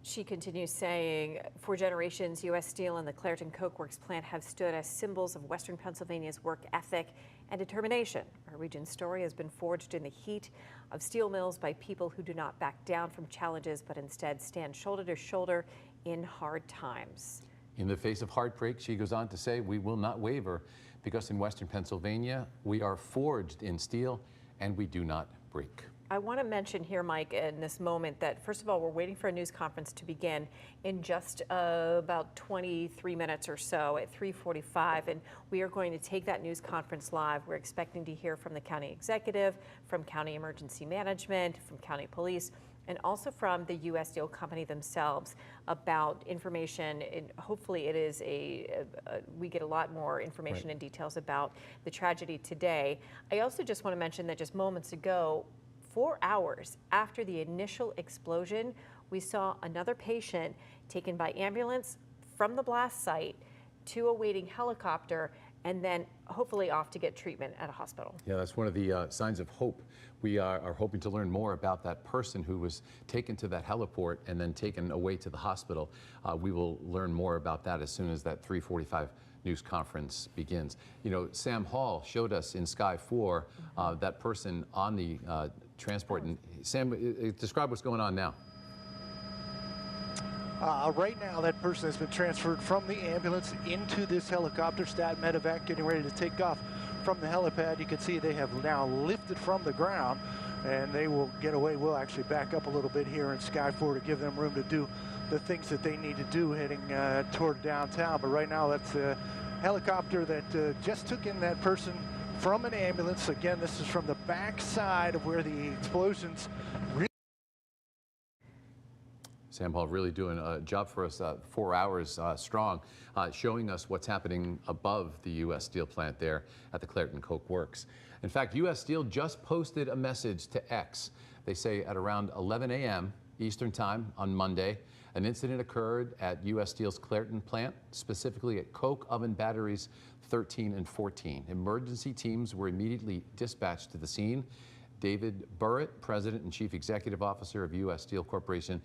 Speaker 1: She continues saying, "For generations, U.S. Steel and the Clairton Coke Works plant have stood as symbols of Western Pennsylvania's work ethic and determination. Our region's story has been forged in the heat of steel mills by people who do not back down from challenges, but instead stand shoulder to shoulder in hard times."
Speaker 8: In the face of heartbreak, she goes on to say, "We will not waver because in Western Pennsylvania, we are forged in steel and we do not break."
Speaker 1: I want to mention here, Mike, in this moment that, first of all, we're waiting for a news conference to begin in just about 23 minutes or so at 3:45, and we are going to take that news conference live. We're expecting to hear from the county executive, from county emergency management, from county police, and also from the U.S. Steel Company themselves about information. And hopefully it is we get a lot more information and details about the tragedy today. I also just want to mention that just moments ago, 4 hours after the initial explosion, we saw another patient taken by ambulance from the blast site to a waiting helicopter and then hopefully off to get treatment at a hospital.
Speaker 8: Yeah, that's one of the signs of hope. We are hoping to learn more about that person who was taken to that heliport and then taken away to the hospital. We will learn more about that as soon as that 3:45 news conference begins. You know, Sam Hall showed us in Sky 4 that person on the transport. And Sam, describe what's going on now.
Speaker 12: Right now, that person has been transferred from the ambulance into this helicopter. Stat Medevac getting ready to take off from the helipad. You can see they have now lifted from the ground, and they will get away. We'll actually back up a little bit here in Sky 4 to give them room to do the things that they need to do heading toward downtown. But right now, that's a helicopter that just took in that person from an ambulance. Again, this is from the back side of where the explosions really.
Speaker 8: Sam Hall really doing a job for us, 4 hours strong, showing us what's happening above the U.S. Steel plant there at the Clairton Coke Works. In fact, U.S. Steel just posted a message to X. They say at around 11 a.m. Eastern Time on Monday, an incident occurred at U.S. Steel's Clairton plant, specifically at Coke Oven Batteries 13 and 14. Emergency teams were immediately dispatched to the scene. David Burritt, President and Chief Executive Officer of U.S. Steel Corporation,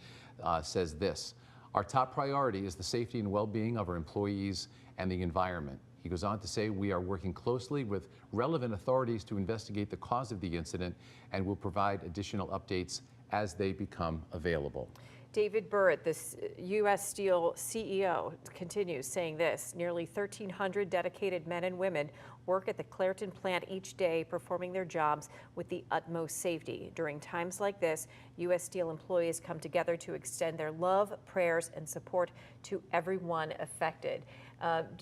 Speaker 8: says this: "Our top priority is the safety and well-being of our employees and the environment." He goes on to say, "We are working closely with relevant authorities to investigate the cause of the incident and will provide additional updates as they become available."
Speaker 1: David Burritt, this U.S. Steel CEO, continues saying this: "Nearly 1,300 dedicated men and women work at the Clairton plant each day, performing their jobs with the utmost safety. During times like this, U.S. Steel employees come together to extend their love, prayers, and support to everyone affected."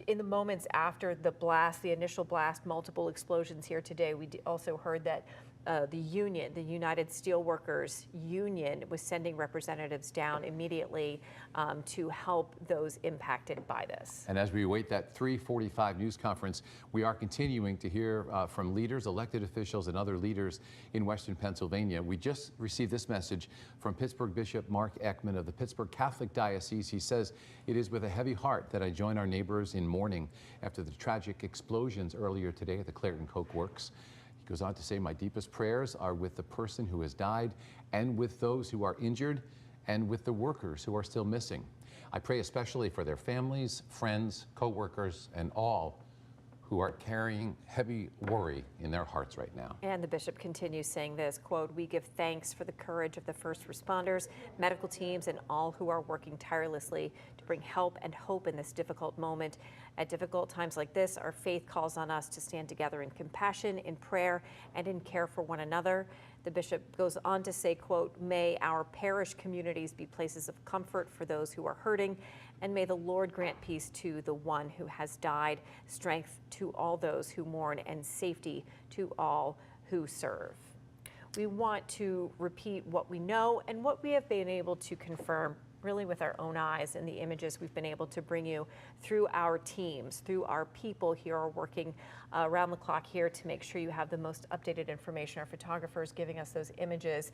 Speaker 1: In the moments after the blast, the initial blast, multiple explosions here today, we also heard that the union, the United Steelworkers Union, was sending representatives down immediately to help those impacted by this.
Speaker 8: And as we await that 3:45 news conference, we are continuing to hear from leaders, elected officials, and other leaders in Western Pennsylvania. We just received this message from Pittsburgh Bishop Mark Ekman of the Pittsburgh Catholic Diocese. He says, "It is with a heavy heart that I join our neighbors in mourning after the tragic explosions earlier today at the Clairton Coke Works." He goes on to say, "My deepest prayers are with the person who has died and with those who are injured and with the workers who are still missing. I pray especially for their families, friends, co-workers, and all who are carrying heavy worry in their hearts right now."
Speaker 1: And the bishop continues saying this, quote, "We give thanks for the courage of the first responders, medical teams, and all who are working tirelessly to bring help and hope in this difficult moment. At difficult times like this, our faith calls on us to stand together in compassion, in prayer, and in care for one another." The bishop goes on to say, quote, "May our parish communities be places of comfort for those who are hurting, and may the Lord grant peace to the one who has died, strength to all those who mourn, and safety to all who serve." We want to repeat what we know and what we have been able to confirm really with our own eyes and the images we've been able to bring you through our teams, through our people here are working around the clock here to make sure you have the most updated information. Our photographers giving us those images.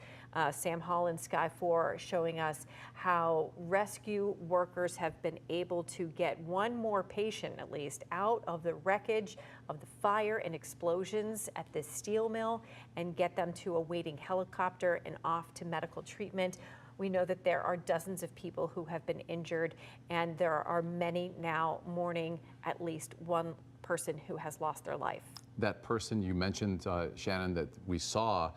Speaker 1: Sam Hall and Sky 4 showing us how rescue workers have been able to get one more patient at least out of the wreckage of the fire and explosions at this steel mill and get them to a waiting helicopter and off to medical treatment. We know that there are dozens of people who have been injured, and there are many now mourning at least one person who has lost their life.
Speaker 8: That person you mentioned, Shannon, that we saw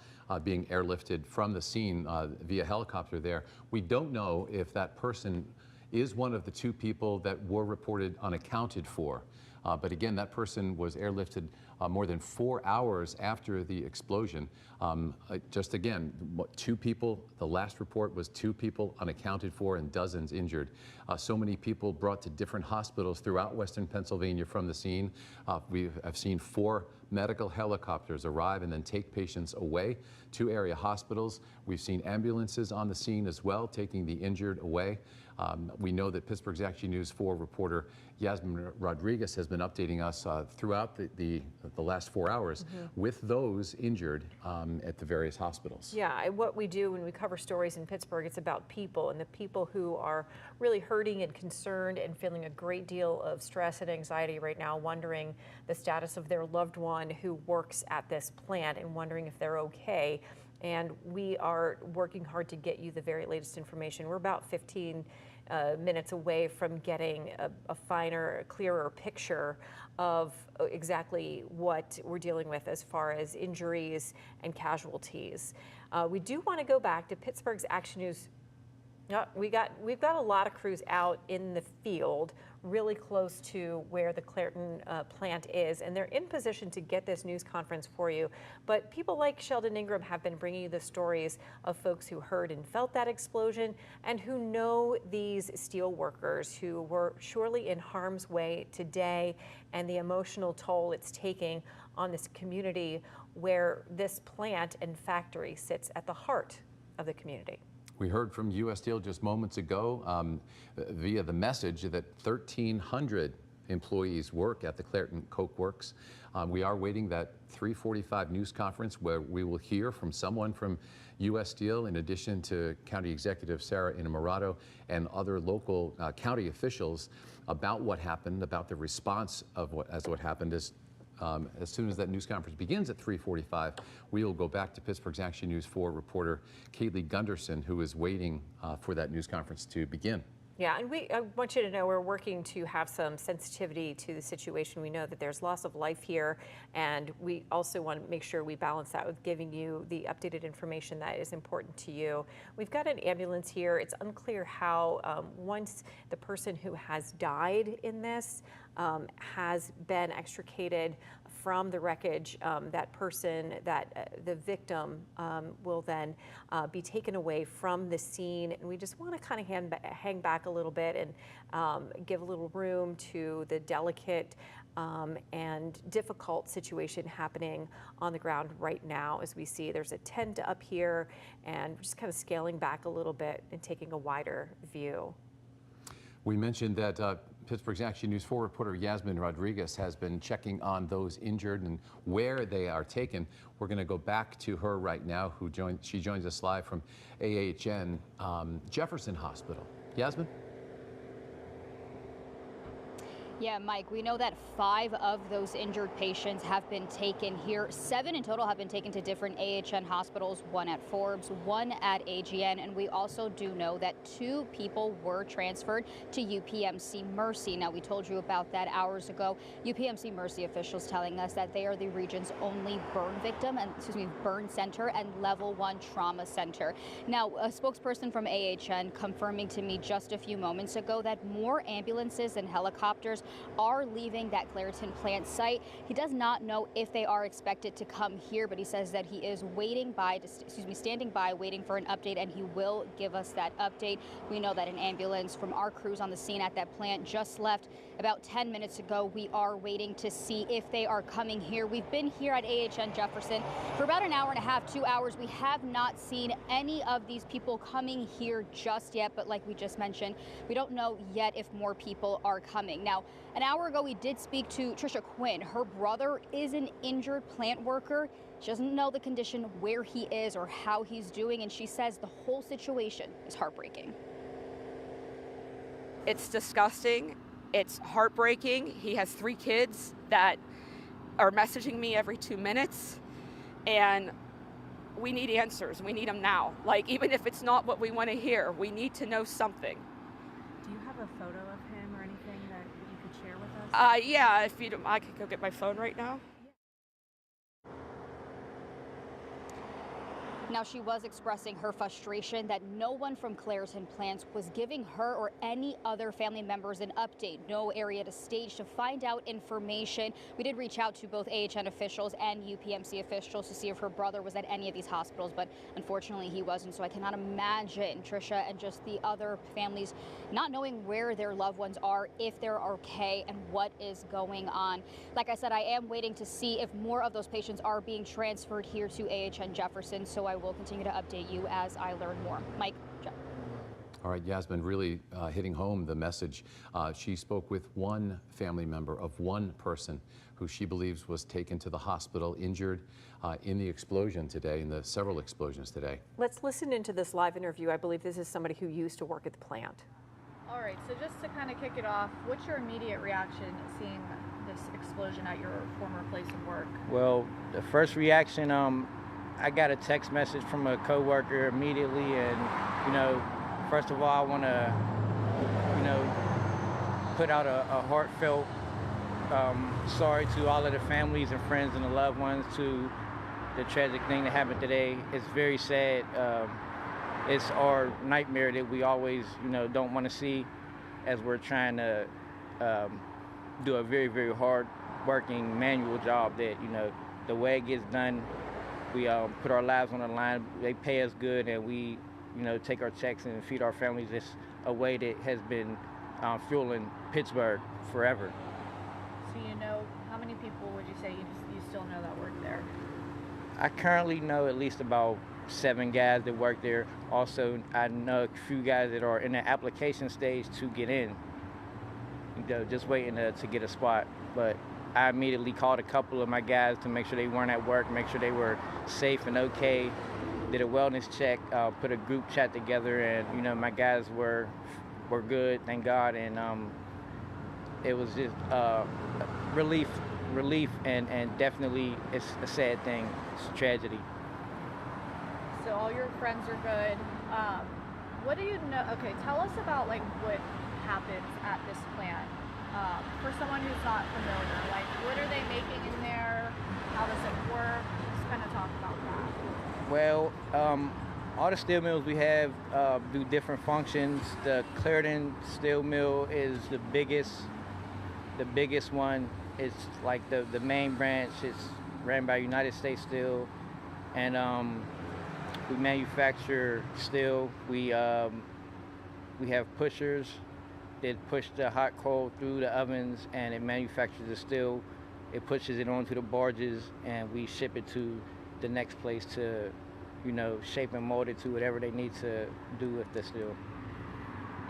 Speaker 8: being airlifted from the scene via helicopter there, we don't know if that person is one of the two people that were reported unaccounted for. But again, that person was airlifted more than 4 hours after the explosion. Just again, two people, the last report was two people unaccounted for and dozens injured. So many people brought to different hospitals throughout Western Pennsylvania from the scene. I've seen 4 medical helicopters arrive and then take patients away to area hospitals. We've seen ambulances on the scene as well, taking the injured away. We know that Pittsburgh's Action News 4 reporter Yasmin Rodriguez has been updating us throughout the last 4 hours with those injured at the various hospitals.
Speaker 1: Yeah, what we do when we cover stories in Pittsburgh, it's about people and the people who are really hurting and concerned and feeling a great deal of stress and anxiety right now, wondering the status of their loved one who works at this plant and wondering if they're okay. And we are working hard to get you the very latest information. We're about 15 minutes away from getting a finer, clearer picture of exactly what we're dealing with as far as injuries and casualties. We do want to go back to Pittsburgh's Action News. We've got a lot of crews out in the field, really close to where the Clairton plant is, and they're in position to get this news conference for you. But people like Sheldon Ingram have been bringing you the stories of folks who heard and felt that explosion and who know these steel workers who were surely in harm's way today, and the emotional toll it's taking on this community where this plant and factory sits at the heart of the community.
Speaker 8: We heard from U.S. Steel just moments ago via the message that 1,300 employees work at the Clairton Coke Works. We are waiting that 3:45 news conference where we will hear from someone from U.S. Steel, in addition to County Executive Sarah Innamorato and other local county officials, about what happened, about the response of what happened. As soon as that news conference begins at 3:45, we will go back to Pittsburgh's Action News 4 reporter Kaylee Gunderson, who is waiting for that news conference to begin.
Speaker 1: Yeah, and I want you to know we're working to have some sensitivity to the situation. We know that there's loss of life here, and we also want to make sure we balance that with giving you the updated information that is important to you. We've got an ambulance here. It's unclear how once the person who has died in this has been extricated from the wreckage, that person, the victim, will then be taken away from the scene. And we just want to kind of hang back a little bit and give a little room to the delicate and difficult situation happening on the ground right now. As we see, there's a tent up here, and we're just kind of scaling back a little bit and taking a wider view.
Speaker 8: We mentioned that Pittsburgh's Action News 4 reporter Yasmin Rodriguez has been checking on those injured and where they are taken. We're going to go back to her right now, she joins us live from AHN Jefferson Hospital. Yasmin?
Speaker 10: Yeah, Mike, we know that 5 of those injured patients have been taken here. 7 in total have been taken to different AHN hospitals, 1 at Forbes, 1 at AGN, and we also do know that 2 people were transferred to UPMC Mercy. Now, we told you about that hours ago. UPMC Mercy officials telling us that they are the region's only burn center and level 1 trauma center. Now, a spokesperson from AHN confirming to me just a few moments ago that more ambulances and helicopters are leaving that Clairton plant site. He does not know if they are expected to come here, but he says that he is standing by, waiting for an update, and he will give us that update. We know that an ambulance from our crews on the scene at that plant just left about 10 minutes ago. We are waiting to see if they are coming here. We've been here at AHN Jefferson for about an hour and a half, 2 hours. We have not seen any of these people coming here just yet, but like we just mentioned, we don't know yet if more people are coming. Now, an hour ago, we did speak to Trisha Quinn. Her brother is an injured plant worker. She doesn't know the condition, where he is, or how he's doing, and she says the whole situation is heartbreaking.
Speaker 13: It's disgusting. It's heartbreaking. He has 3 kids that are messaging me every 2 minutes, and we need answers. We need them now. Like, even if it's not what we want to hear, we need to know something.
Speaker 14: Do you have a photo of him or anything that you could share with us?
Speaker 13: Yeah, if you don't, I could go get my phone right now.
Speaker 10: Now, she was expressing her frustration that no one from Clairton Plants was giving her or any other family members an update, no area to stage to find out information. We did reach out to both AHN officials and UPMC officials to see if her brother was at any of these hospitals, but unfortunately he wasn't. So I cannot imagine Trisha and just the other families not knowing where their loved ones are, if they're okay, and what is going on. Like I said, I am waiting to see if more of those patients are being transferred here to AHN Jefferson, so I will continue to update you as I learn more. Mike, Jeff.
Speaker 8: All right, Yasmin, really hitting home the message. She spoke with one family member of one person who she believes was taken to the hospital injured in the explosion today, in the several explosions today.
Speaker 1: Let's listen into this live interview. I believe this is somebody who used to work at the plant.
Speaker 16: All right, so just to kind of kick it off, what's your immediate reaction seeing this explosion at your former place of work?
Speaker 17: Well, the first reaction, I got a text message from a coworker immediately, and first of all, I want to put out a heartfelt sorry to all of the families and friends and the loved ones to the tragic thing that happened today. It's very sad. It's our nightmare that we always don't want to see, as we're trying to do a very, very hard working manual job that the way it gets done. We put our lives on the line. They pay us good, and we, take our checks and feed our families. It's a way that has been fueling Pittsburgh forever.
Speaker 16: So how many people would you say you still know that work there?
Speaker 17: I currently know at least about 7 guys that work there. Also, I know a few guys that are in the application stage to get in, just waiting to get a spot. But I immediately called a couple of my guys to make sure they weren't at work, make sure they were safe and okay. Did a wellness check, put a group chat together, and my guys were good, thank God. And it was just relief, and definitely it's a sad thing. It's a tragedy.
Speaker 16: So all your friends are good. What do you know? Okay, tell us about what happens at this plant. For someone who's not familiar, what are they making in there? How does it work? Just kind of talk about that.
Speaker 17: Well, all the steel mills we have do different functions. The Clairton steel mill is the biggest one. It's like the main branch. It's ran by United States Steel, and we manufacture steel. We have pushers that push the hot coal through the ovens, and it manufactures the steel. It pushes it onto the barges, and we ship it to the next place to, shape and mold it to whatever they need to do with the steel.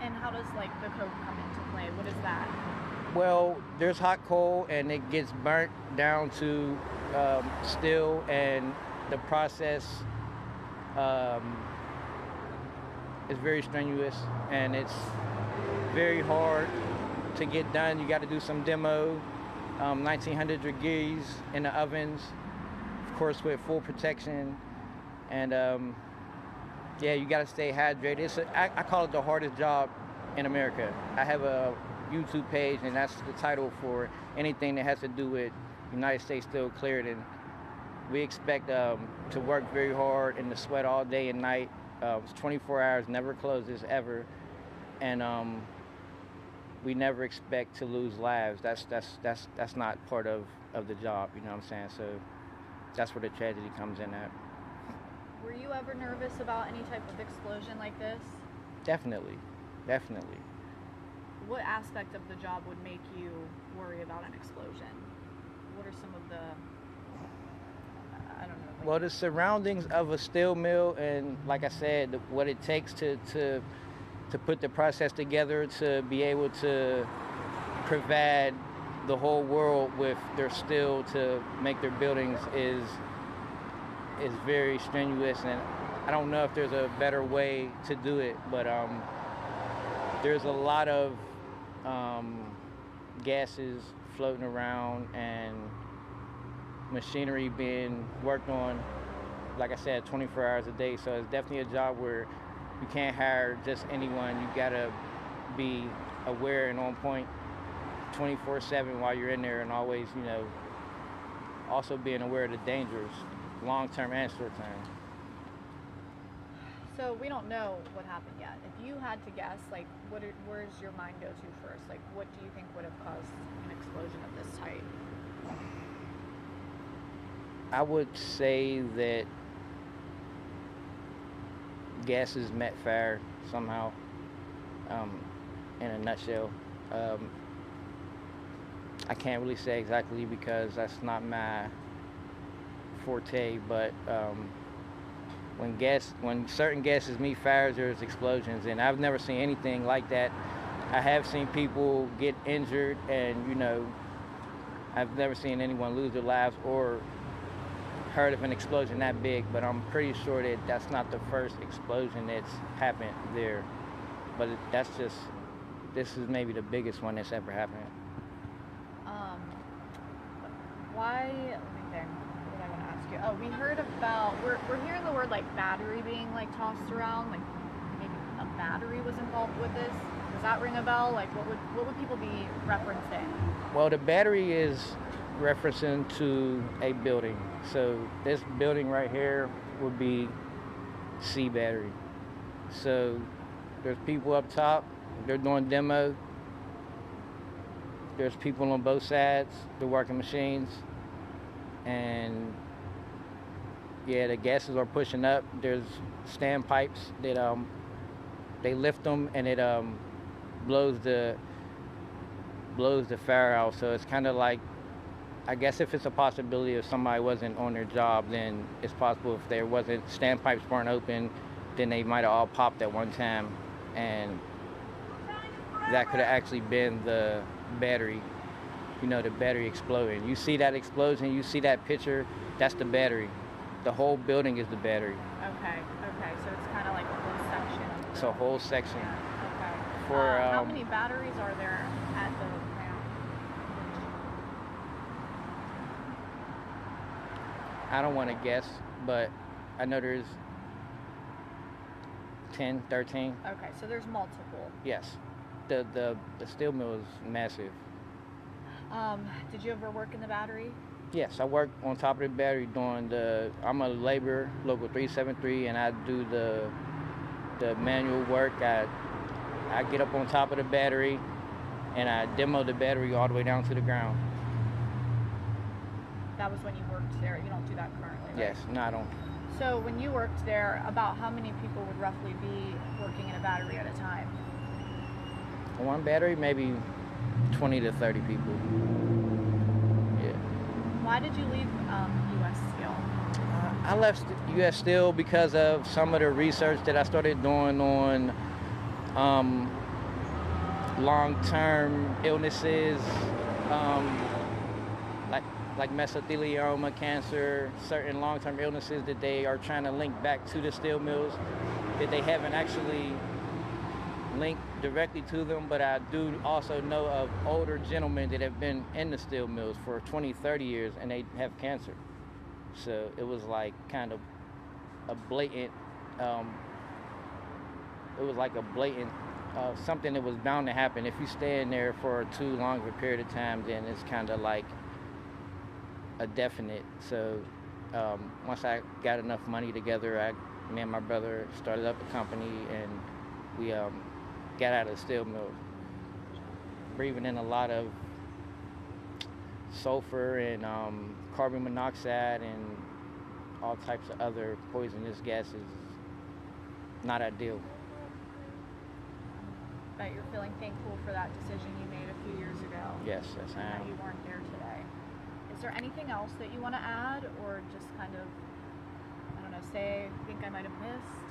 Speaker 16: And how does like the coke come into play? What is that?
Speaker 17: Well, there's hot coal, and it gets burnt down to steel, and the process is very strenuous, and it's very hard to get done. You got to do some demo, 1900 degrees in the ovens, of course with full protection, and yeah, you got to stay hydrated. I call it the hardest job in America. I have a YouTube page, and that's the title for anything that has to do with United States Steel Clairton. We expect to work very hard and to sweat all day and night. It's 24 hours, never closes ever, and we never expect to lose lives. That's not part of the job. You know what I'm saying? So that's where the tragedy comes in at.
Speaker 16: Were you ever nervous about any type of explosion like this?
Speaker 17: Definitely.
Speaker 16: What aspect of the job would make you worry about an explosion? What are some of the, I don't know.
Speaker 17: Well, the surroundings of a steel mill, and like I said, what it takes to put the process together to be able to provide the whole world with their steel to make their buildings is very strenuous, and I don't know if there's a better way to do it, but there's a lot of gases floating around and machinery being worked on, like I said, 24 hours a day. So it's definitely a job where you can't hire just anyone. You gotta be aware and on point 24/7 while you're in there, and always, also being aware of the dangers, long-term and short-term.
Speaker 16: So we don't know what happened yet. If you had to guess, like, where's your mind go to first? Like, what do you think would have caused an explosion of this type?
Speaker 17: I would say that gases met fire somehow, in a nutshell. I can't really say exactly because that's not my forte, but when certain gases meet fires, there's explosions, and I've never seen anything like that. I have seen people get injured, and I've never seen anyone lose their lives or heard of an explosion that big, but I'm pretty sure that that's not the first explosion that's happened there. But this is maybe the biggest one that's ever happened.
Speaker 16: Why, let me think, what I want to ask you. Oh, we heard about, we're hearing the word like battery being like tossed around, like maybe a battery was involved with this. Does that ring a bell? Like what would people be referencing?
Speaker 17: Well, the battery is referencing to a building. So this building right here would be C battery. So there's people up top, they're doing demo. There's people on both sides, they're working machines. And yeah, the gases are pushing up. There's standpipes that they lift them, and it blows the fire out. So it's kind of like, I guess if it's a possibility if somebody wasn't on their job, then it's possible if there wasn't, standpipes weren't open, then they might have all popped at one time, and that could have actually been the battery, the battery exploding. You see that explosion, you see that picture, that's the battery. The whole building is the battery.
Speaker 16: Okay, so it's kind of like a whole section.
Speaker 17: It's a whole section.
Speaker 16: Yeah, okay.
Speaker 17: For,
Speaker 16: how many batteries are there at the plant?
Speaker 17: I don't want to guess, but I know there's 10, 13.
Speaker 16: Okay, so there's multiple.
Speaker 17: Yes. The steel mill is massive.
Speaker 16: Did you ever work in the battery?
Speaker 17: Yes, I work on top of the battery doing I'm a laborer, local 373, and I do the manual work. I get up on top of the battery, and I demo the battery all the way down to the ground.
Speaker 16: That was when you worked there. You don't do that currently, right?
Speaker 17: Yes, no, I don't.
Speaker 16: So when you worked there, about how many people would roughly be working in a battery at a time?
Speaker 17: One battery, maybe 20 to 30 people. Yeah.
Speaker 16: Why did you leave U.S. Steel?
Speaker 17: I left U.S. Steel because of some of the research that I started doing on long-term illnesses, like mesothelioma, cancer, certain long-term illnesses that they are trying to link back to the steel mills that they haven't actually linked directly to them. But I do also know of older gentlemen that have been in the steel mills for 20, 30 years and they have cancer. So it was like kind of a blatant, something that was bound to happen. If you stay in there for too long of a period of time, then it's kind of like a definite. So once I got enough money together, me and my brother started up a company and we got out of the steel mill, breathing in a lot of sulfur and carbon monoxide and all types of other poisonous gases. Not ideal.
Speaker 16: But you're feeling thankful for that decision you made a few years ago.
Speaker 17: Yes, yes, I am.
Speaker 16: And that you weren't there today. Is there anything else that you want to add, or just kind of, I don't know, say, think I might have missed?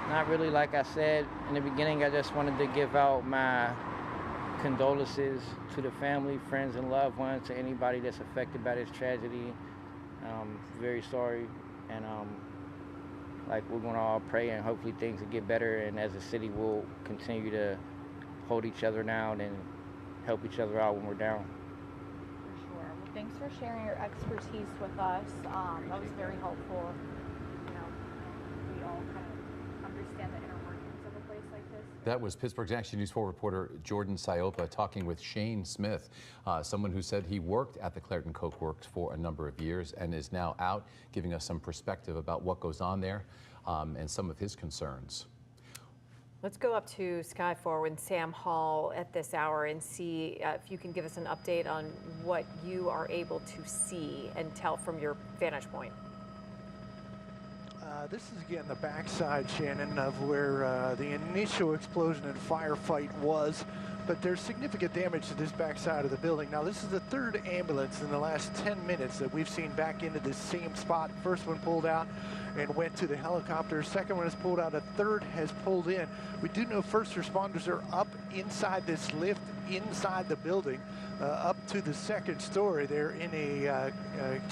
Speaker 17: Not really. Like I said in the beginning, I just wanted to give out my condolences to the family, friends, and loved ones, to anybody that's affected by this tragedy. Very sorry, and like we're gonna all pray and hopefully things will get better, and as a city we'll continue to hold each other down and help each other out when we're down.
Speaker 16: For sure. Well, thanks for sharing your expertise with us. That was very helpful. You know, we all kind of understand the inner workings of a place like this.
Speaker 8: That was Pittsburgh's Action News 4 reporter Jordan Siopa talking with Shane Smith, someone who said he worked at the Clairton Coke Works for a number of years and is now out, giving us some perspective about what goes on there and some of his concerns.
Speaker 1: Let's go up to Sky 4 with Sam Hall at this hour and see if you can give us an update on what you are able to see and tell from your vantage point.
Speaker 12: This is again the backside, Shannon, of where the initial explosion and firefight was, but there's significant damage to this backside of the building. Now, this is the third ambulance in the last 10 minutes that we've seen back into this same spot. First one pulled out and went to the helicopter. Second one is pulled out. A third has pulled in. We do know first responders are up inside this lift, inside the building, up to the second story. They're in a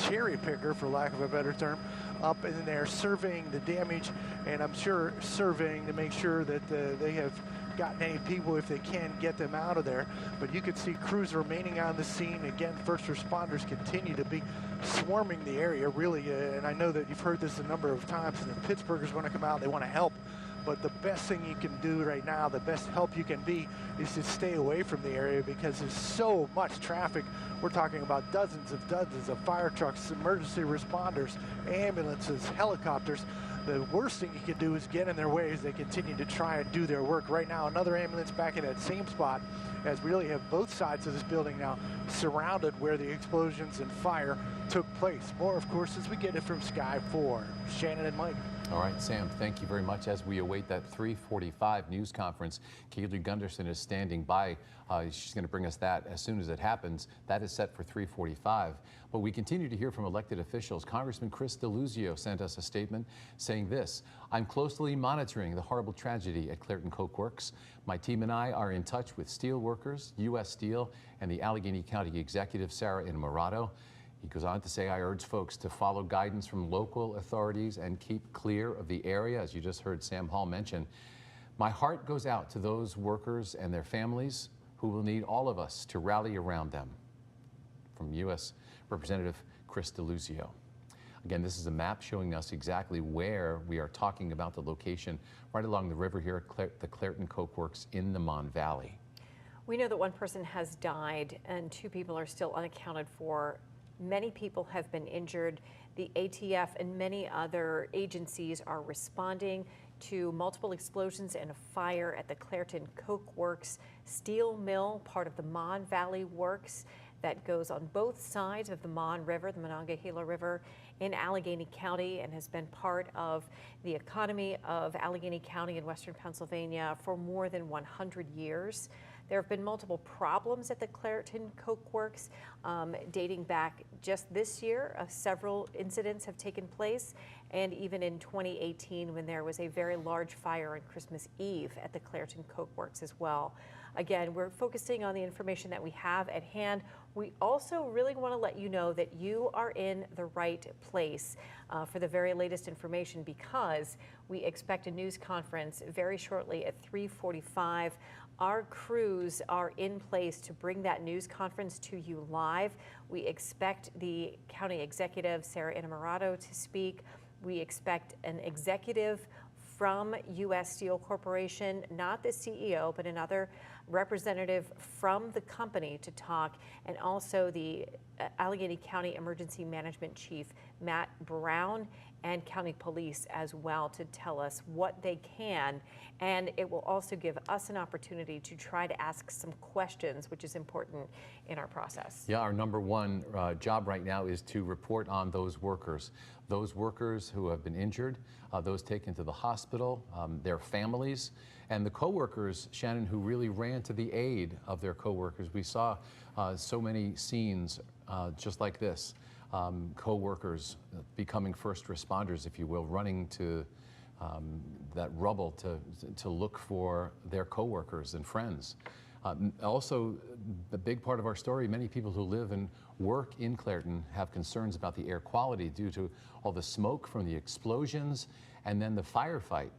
Speaker 12: cherry picker, for lack of a better term, up in there surveying the damage, and I'm sure surveying to make sure that they have gotten any people, if they can, get them out of there. But you can see crews remaining on the scene. Again, first responders continue to be swarming the area, really, and I know that you've heard this a number of times, and the Pittsburghers want to come out, they want to help. But the best thing you can do right now, the best help you can be, is to stay away from the area because there's so much traffic. We're talking about dozens of fire trucks, emergency responders, ambulances, helicopters. The worst thing you can do is get in their way as they continue to try and do their work. Right now, another ambulance back in that same spot, as we really have both sides of this building now surrounded where the explosions and fire took place. More, of course, as we get it from Sky 4. Shannon and Mike.
Speaker 8: All right, Sam, thank you very much. As we await that 3:45 news conference, Kaylee Gunderson is standing by. She's going to bring us that as soon as it happens. That is set for 3:45. But we continue to hear from elected officials. Congressman Chris DeLuzio sent us a statement saying this: "I'm closely monitoring the horrible tragedy at Clairton Coke Works. My team and I are in touch with steel workers, U.S. Steel, and the Allegheny County executive, Sarah Innamorato." He goes on to say, "I urge folks to follow guidance from local authorities and keep clear of the area," as you just heard Sam Hall mention. "My heart goes out to those workers and their families who will need all of us to rally around them." From U.S. Representative Chris DeLuzio. Again, this is a map showing us exactly where we are talking about, the location right along the river here at the Clairton Coke Works in the Mon Valley.
Speaker 1: We know that one person has died and 2 people are still unaccounted for. Many people have been injured. The ATF and many other agencies are responding to multiple explosions and a fire at the Clairton Coke Works steel mill, part of the Mon Valley Works. that goes on both sides of the the Monongahela River in Allegheny County, and has been part of the economy of Allegheny County in western Pennsylvania for more than 100 years. There have been multiple problems at the Clairton Coke Works dating back just this year. Several incidents have taken place, and even in 2018 when there was a very large fire on Christmas Eve at the Clairton Coke Works as well. Again, we're focusing on the information that we have at hand. We also really want to let you know that you are in the right place for the very latest information, because we expect a news conference very shortly at 3:45. Our crews are in place to bring that news conference to you live. We expect the county executive, Sarah Innamorato, to speak. We expect an executive from U.S. Steel Corporation, not the CEO, but another representative from the company to talk, and also the Allegheny County Emergency Management Chief, Matt Brown, and County Police as well, to tell us what they can. And it will also give us an opportunity to try to ask some questions, which is important in our process.
Speaker 8: Yeah, our number one job right now is to report on those workers who have been injured, those taken to the hospital, their families, and the coworkers, Shannon, who really ran to the aid of their coworkers. We saw so many scenes just like this. Co-workers becoming first responders, if you will, running to that rubble to look for their co-workers and friends. Also, the big part of our story, many people who live and work in Clairton have concerns about the air quality due to all the smoke from the explosions and then the firefight.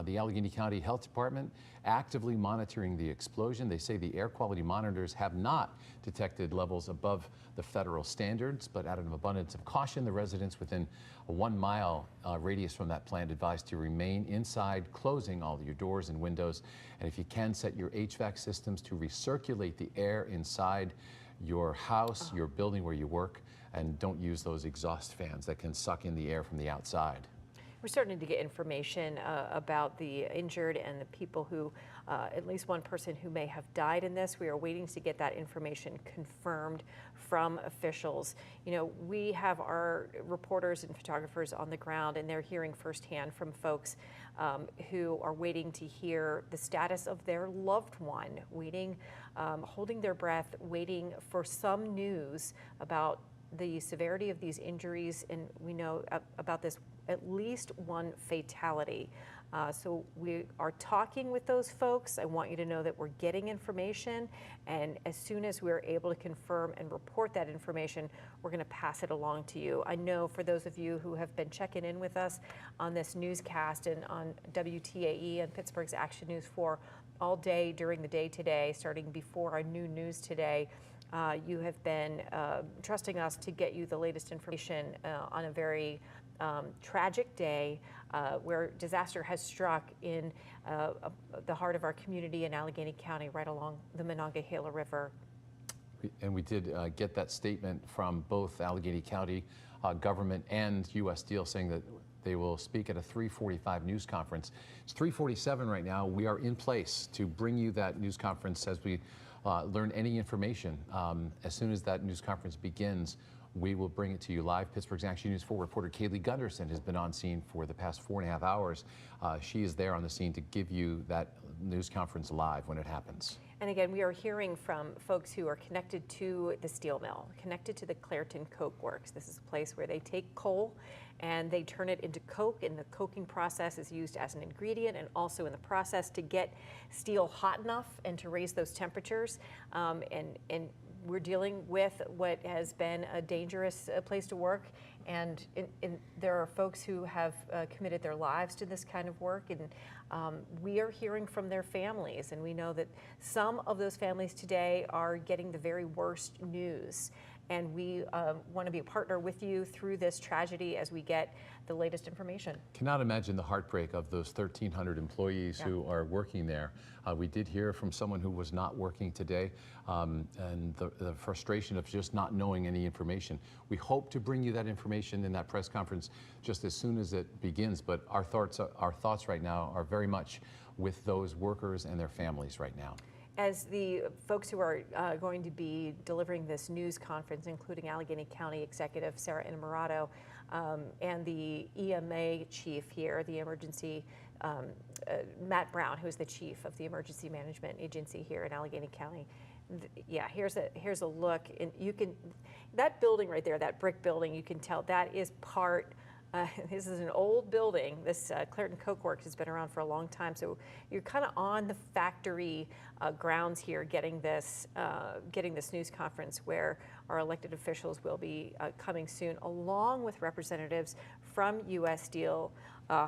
Speaker 8: The Allegheny County Health Department actively monitoring the explosion. They say the air quality monitors have not detected levels above the federal standards, but out of an abundance of caution, the residents within a 1 mile radius from that plant advised to remain inside, closing all your doors and windows. And if you can, set your HVAC systems to recirculate the air inside your house, your building where you work, and don't use those exhaust fans that can suck in the air from the outside.
Speaker 1: We're starting to get information about the injured and the people who, at least one person who may have died in this. We are waiting to get that information confirmed from officials. You know, we have our reporters and photographers on the ground, and they're hearing firsthand from folks who are waiting to hear the status of their loved one, waiting, holding their breath, waiting for some news about the severity of these injuries. And we know about this at least one fatality. So we are talking with those folks. I want you to know that we're getting information, and as soon as we're able to confirm and report that information, we're going to pass it along to you. I know for those of you who have been checking in with us on this newscast and on WTAE and Pittsburgh's Action News 4 all day during the day today, starting before our new news today, you have been trusting us to get you the latest information on a very tragic day where disaster has struck in the heart of our community in Allegheny County, right along the Monongahela River.
Speaker 8: And we did get that statement from both Allegheny County government and U.S. Steel saying that they will speak at a 3:45 news conference. It's 3:47 right now. We are in place to bring you that news conference as we learn any information. As soon as that news conference begins, we will bring it to you live. Pittsburgh's Action News 4 reporter Kaylee Gunderson has been on scene for the past 4.5 hours. She is there on the scene to give you that news conference live when it happens.
Speaker 1: And again, we are hearing from folks who are connected to the steel mill, connected to the Clairton Coke Works. This is a place where they take coal and they turn it into coke, and the coking process is used as an ingredient and also in the process to get steel hot enough and to raise those temperatures. And we're dealing with what has been a dangerous place to work, and there are folks who have committed their lives to this kind of work, and we are hearing from their families, and we know that some of those families today are getting the very worst news. And we want to be a partner with you through this tragedy as we get the latest information.
Speaker 8: Cannot imagine the heartbreak of those 1,300 employees who are working there. We did hear from someone who was not working today, and the frustration of just not knowing any information. We hope to bring you that information in that press conference just as soon as it begins, but our thoughts right now are very much with those workers and their families right now.
Speaker 1: As the folks who are going to be delivering this news conference, including Allegheny County Executive Sarah Innamorato and the EMA chief here, the emergency, Matt Brown, who is the chief of the Emergency Management Agency here in Allegheny County. Yeah, here's a look, and you can, that building right there, that brick building, you can tell that is part. This is an old building. This Clairton Coke Works has been around for a long time, so you're kind of on the factory grounds here, getting this news conference where our elected officials will be coming soon, along with representatives from U.S. Steel,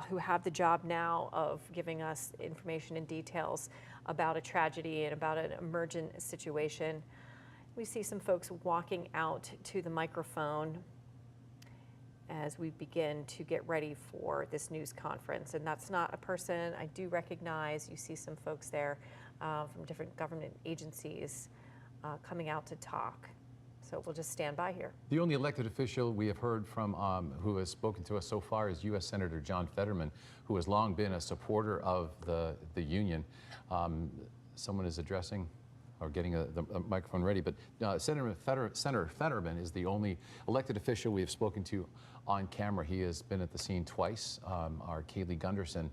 Speaker 1: who have the job now of giving us information and details about a tragedy and about an emergent situation. We see some folks walking out to the microphone as we begin to get ready for this news conference. And that's not a person I do recognize. You see some folks there from different government agencies coming out to talk. So we'll just stand by here.
Speaker 8: The only elected official we have heard from who has spoken to us so far is U.S. Senator John Fetterman, who has long been a supporter of the union. Someone is addressing or getting the microphone ready, but Senator Fetterman is the only elected official we have spoken to on camera. He has been at the scene twice. Our Kaylee Gunderson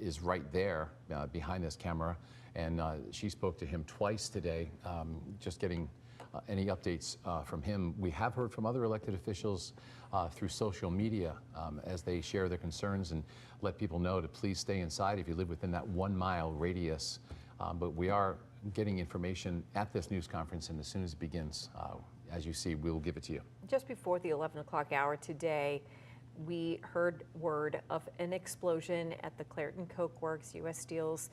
Speaker 8: is right there behind this camera, and she spoke to him twice today, just getting any updates from him. We have heard from other elected officials through social media as they share their concerns and let people know to please stay inside if you live within that 1 mile radius. But we are getting information at this news conference, and as soon as it begins, as you see, we will give it to you.
Speaker 1: Just before the 11 o'clock hour today, we heard word of an explosion at the Clairton Coke Works, U.S. Steel's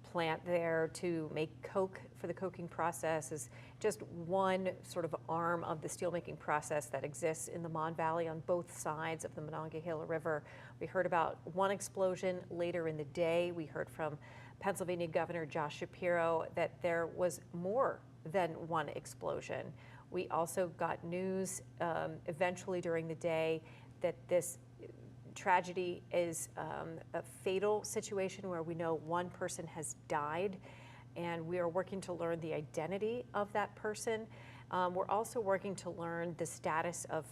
Speaker 1: plant there to make coke for the coking process. Is just one sort of arm of the steelmaking process that exists in the Mon Valley on both sides of the Monongahela River. We heard about one explosion later in the day. We heard from Pennsylvania Governor Josh Shapiro that there was more than one explosion. We also got news eventually during the day that this tragedy is a fatal situation where we know one person has died, and we are working to learn the identity of that person. We're also working to learn the status of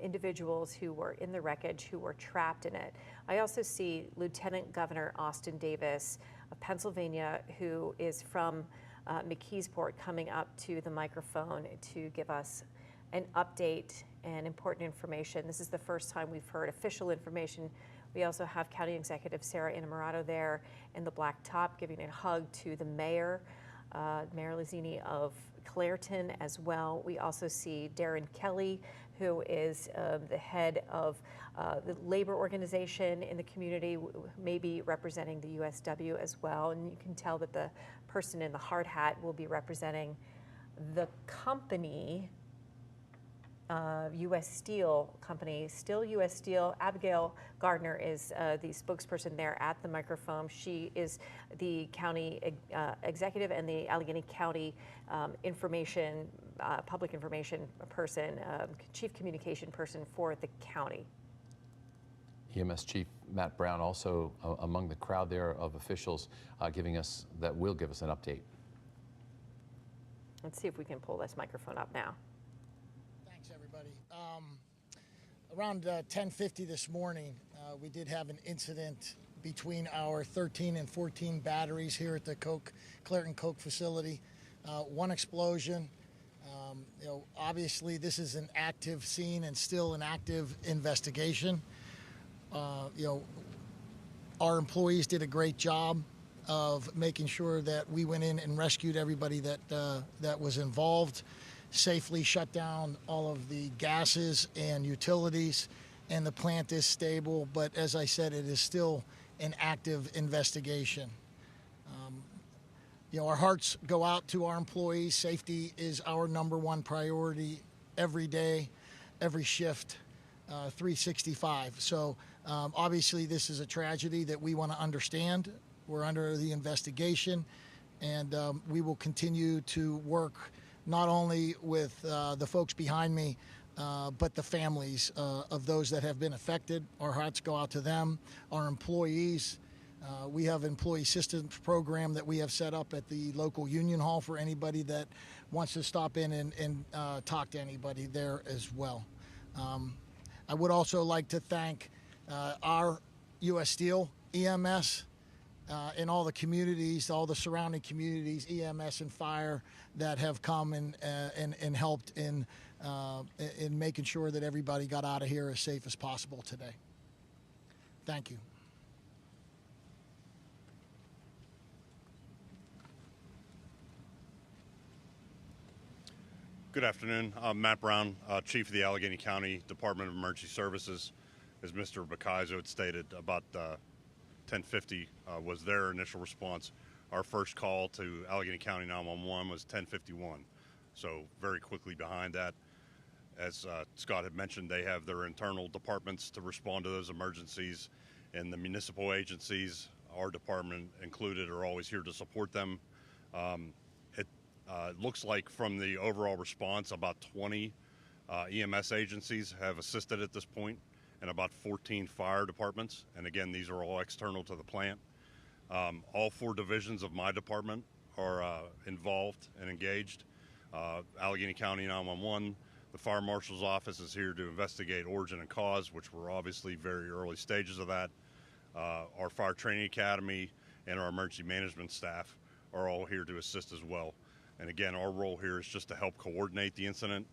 Speaker 1: individuals who were in the wreckage, who were trapped in it. I also see Lieutenant Governor Austin Davis of Pennsylvania, who is from McKeesport, coming up to the microphone to give us an update and important information. This is the first time we've heard official information. We also have County Executive Sarah Innamorato there in the black top, giving a hug to the mayor, Mayor Lazzini of Clairton as well. We also see Darren Kelly, who is the head of the labor organization in the community, maybe representing the USW as well. And you can tell that the person in the hard hat will be representing the company, U.S. Steel company, still U.S. Steel. Abigail Gardner is the spokesperson there at the microphone. She is the county executive and the Allegheny County information, public information person, chief communication person for the county.
Speaker 8: EMS Chief Matt Brown also among the crowd there of officials will give us an update.
Speaker 1: Let's see if we can pull this microphone up now.
Speaker 18: Everybody. Around 10:50 this morning, we did have an incident between our 13 and 14 batteries here at the Clairton Coke facility. One explosion. Obviously, this is an active scene and still an active investigation. Our employees did a great job of making sure that we went in and rescued everybody that was involved, safely shut down all of the gases and utilities, and the plant is stable, but as I said, it is still an active investigation. Our hearts go out to our employees. Safety is our #1 priority every day, every shift, 365. So obviously this is a tragedy that we want to understand. We're under the investigation, and we will continue to work not only with the folks behind me, but the families of those that have been affected. Our hearts go out to them, our employees, We have employee assistance program that we have set up at the local union hall for anybody that wants to stop in and talk to anybody there as well. I would also like to thank our U.S. Steel, EMS, in all the communities, all the surrounding communities, EMS and fire that have come and helped in making sure that everybody got out of here as safe as possible today. Thank you.
Speaker 19: Good afternoon. I'm Matt Brown, Chief of the Allegheny County Department of Emergency Services. As Mr. Bacaizo had stated, about 10:50 was their initial response. Our first call to Allegheny County 911 was 10:51, so very quickly behind that. As Scott had mentioned, they have their internal departments to respond to those emergencies, and the municipal agencies, our department included, are always here to support them. It looks like from the overall response, about 20 EMS agencies have assisted at this point, and about 14 fire departments. And again, these are all external to the plant. All 4 divisions of my department are involved and engaged. Allegheny County 911, the Fire Marshal's Office is here to investigate origin and cause, which we're obviously very early stages of that. Our Fire Training Academy and our emergency management staff are all here to assist as well. And again, our role here is just to help coordinate the incident.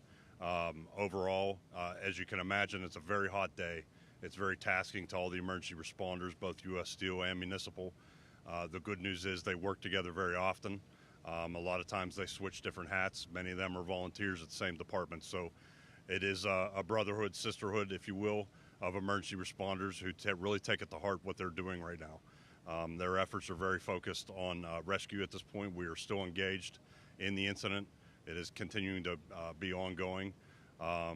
Speaker 19: Overall, as you can imagine, it's a very hot day. It's very tasking to all the emergency responders, both U.S. Steel and municipal. The good news is they work together very often. A lot of times they switch different hats. Many of them are volunteers at the same department. So it is a brotherhood, sisterhood, if you will, of emergency responders who really take it to heart what they're doing right now. Their efforts are very focused on rescue at this point. We are still engaged in the incident. It is continuing to be ongoing. I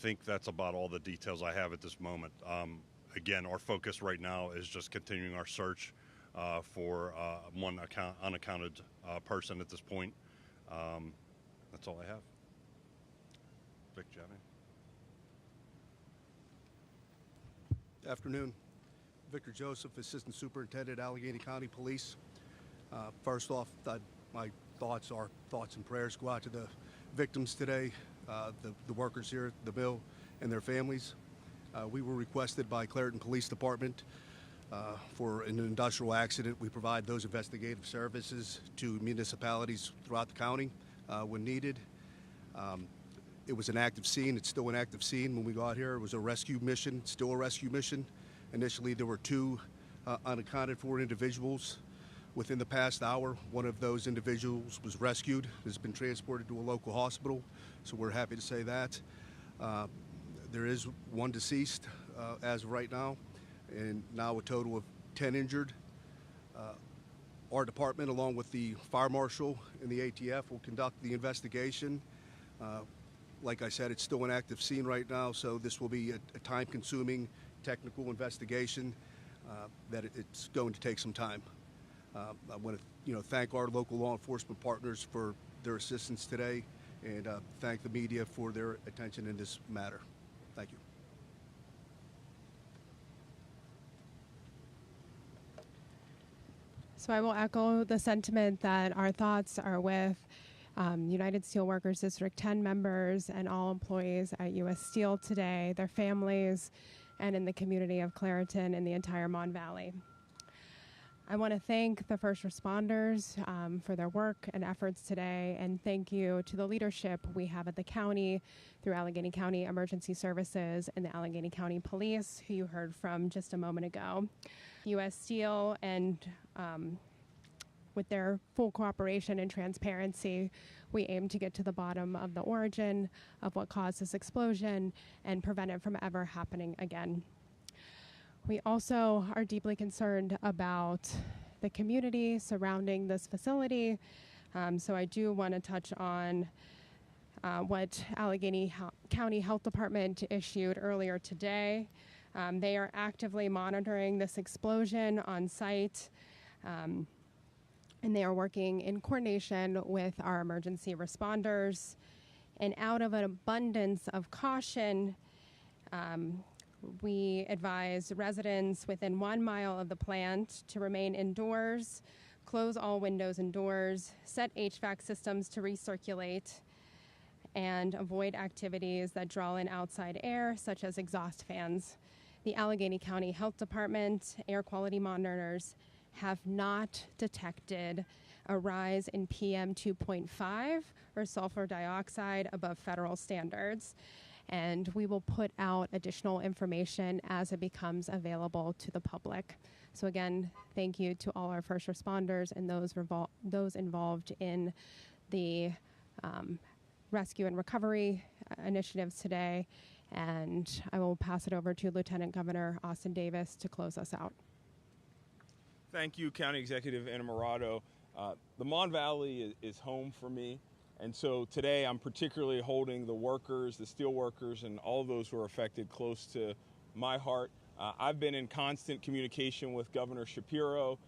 Speaker 19: think that's about all the details I have at this moment. Again, our focus right now is just continuing our search for one unaccounted person at this point. That's all I have. Vic, do you have any?
Speaker 20: Afternoon. Victor Joseph, Assistant Superintendent, Allegheny County Police. First off, my thoughts and prayers go out to the victims today, the workers here at the mill and their families. We were requested by Clairton Police Department for an industrial accident. We provide those investigative services to municipalities throughout the county when needed. It was an active scene. It's still an active scene when we got here. It was a rescue mission, still a rescue mission. Initially, there were 2 unaccounted for individuals. Within the past hour, one of those individuals was rescued, has been transported to a local hospital, so we're happy to say that. There is 1 deceased as of right now, and now a total of 10 injured. Our department, along with the fire marshal and the ATF, will conduct the investigation. Like I said, it's still an active scene right now, so this will be a time-consuming technical investigation that it's going to take some time. I want to, thank our local law enforcement partners for their assistance today, and thank the media for their attention in this matter. Thank you.
Speaker 21: So I will echo the sentiment that our thoughts are with United Steelworkers District 10 members and all employees at U.S. Steel today, their families, and in the community of Clairton and the entire Mon Valley. I want to thank the first responders for their work and efforts today, and thank you to the leadership we have at the county through Allegheny County Emergency Services and the Allegheny County Police, who you heard from just a moment ago. U.S. Steel and with their full cooperation and transparency, we aim to get to the bottom of the origin of what caused this explosion and prevent it from ever happening again. We also are deeply concerned about the community surrounding this facility. So I do want to touch on what Allegheny County Health Department issued earlier today. They are actively monitoring this explosion on site, and they are working in coordination with our emergency responders. And out of an abundance of caution, We advise residents within 1 mile of the plant to remain indoors, close all windows and doors, set HVAC systems to recirculate, and avoid activities that draw in outside air, such as exhaust fans. The Allegheny County Health Department air quality monitors have not detected a rise in PM 2.5 or sulfur dioxide above federal standards. And we will put out additional information as it becomes available to the public. So again, thank you to all our first responders and those involved in the rescue and recovery initiatives today. And I will pass it over to Lieutenant Governor Austin Davis to close us out.
Speaker 4: Thank you, County Executive Innamorato. The Mon Valley is home for me. And so today I'm particularly holding the workers, the steel workers, and all those who are affected close to my heart. I've been in constant communication with Governor Shapiro,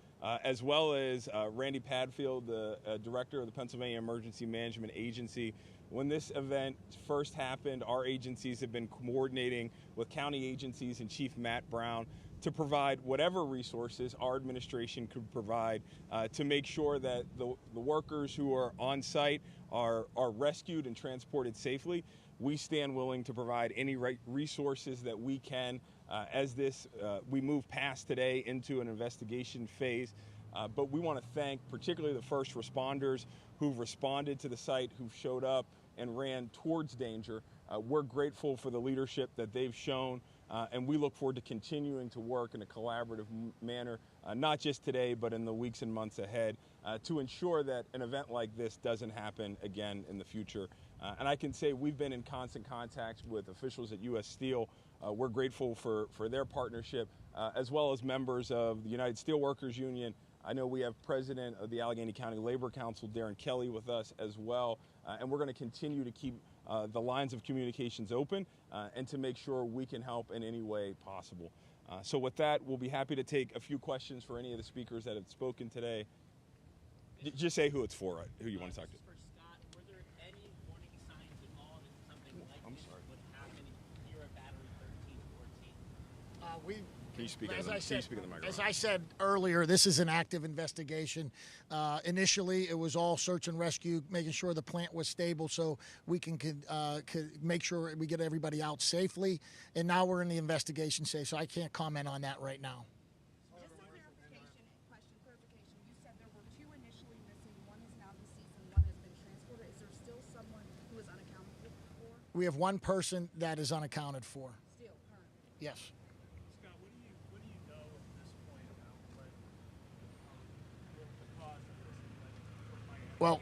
Speaker 4: as well as Randy Padfield, the director of the Pennsylvania Emergency Management Agency. When this event first happened, our agencies have been coordinating with county agencies and Chief Matt Brown to provide whatever resources our administration could provide to make sure that the workers who are on site are rescued and transported safely. We stand willing to provide any resources that we can as we move past today into an investigation phase. But we want to thank particularly the first responders who've responded to the site, who've showed up and ran towards danger. We're grateful for the leadership that they've shown, and we look forward to continuing to work in a collaborative manner, not just today, but in the weeks and months ahead, to ensure that an event like this doesn't happen again in the future. And I can say we've been in constant contact with officials at U.S. Steel. We're grateful for their partnership, as well as members of the United Steelworkers Union. I know we have President of the Allegheny County Labor Council, Darren Kelly, with us as well. And we're going to continue to keep the lines of communications open and to make sure we can help in any way possible. So with that, we'll be happy to take a few questions for any of the speakers that have spoken today. Just say who it's for, who you want to talk to. Can you speak in the microphone?
Speaker 18: As I said earlier, this is an active investigation. Initially, it was all search and rescue, making sure the plant was stable so we can make sure we get everybody out safely. And now we're in the investigation stage, so I can't comment on that right now.
Speaker 22: Just a clarification. You said there were 2 initially missing. One is now deceased and one has been transported. Is there still someone who is unaccounted for?
Speaker 18: We have one person that is unaccounted for.
Speaker 22: Still currently?
Speaker 18: Yes. Well,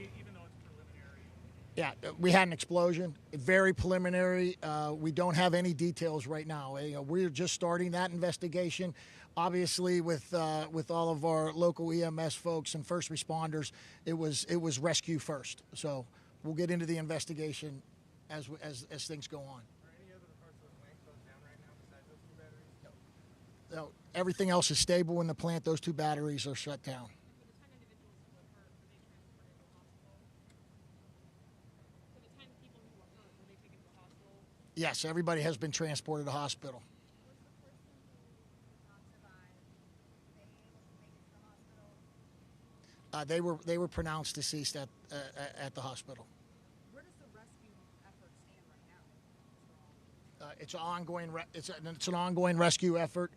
Speaker 18: yeah, we had an explosion. Very preliminary. We don't have any details right now. We're just starting that investigation. Obviously, with all of our local EMS folks and first responders, it was rescue first. So we'll get into the investigation as things go on.
Speaker 12: Are any other parts of the plant closed down right now besides those 2 batteries?
Speaker 18: No, everything else is stable in the plant. Those 2 batteries are shut down. Yes, everybody has been transported to hospital. They were pronounced deceased at the hospital.
Speaker 22: Where does the rescue effort stand right now?
Speaker 18: It's an ongoing rescue effort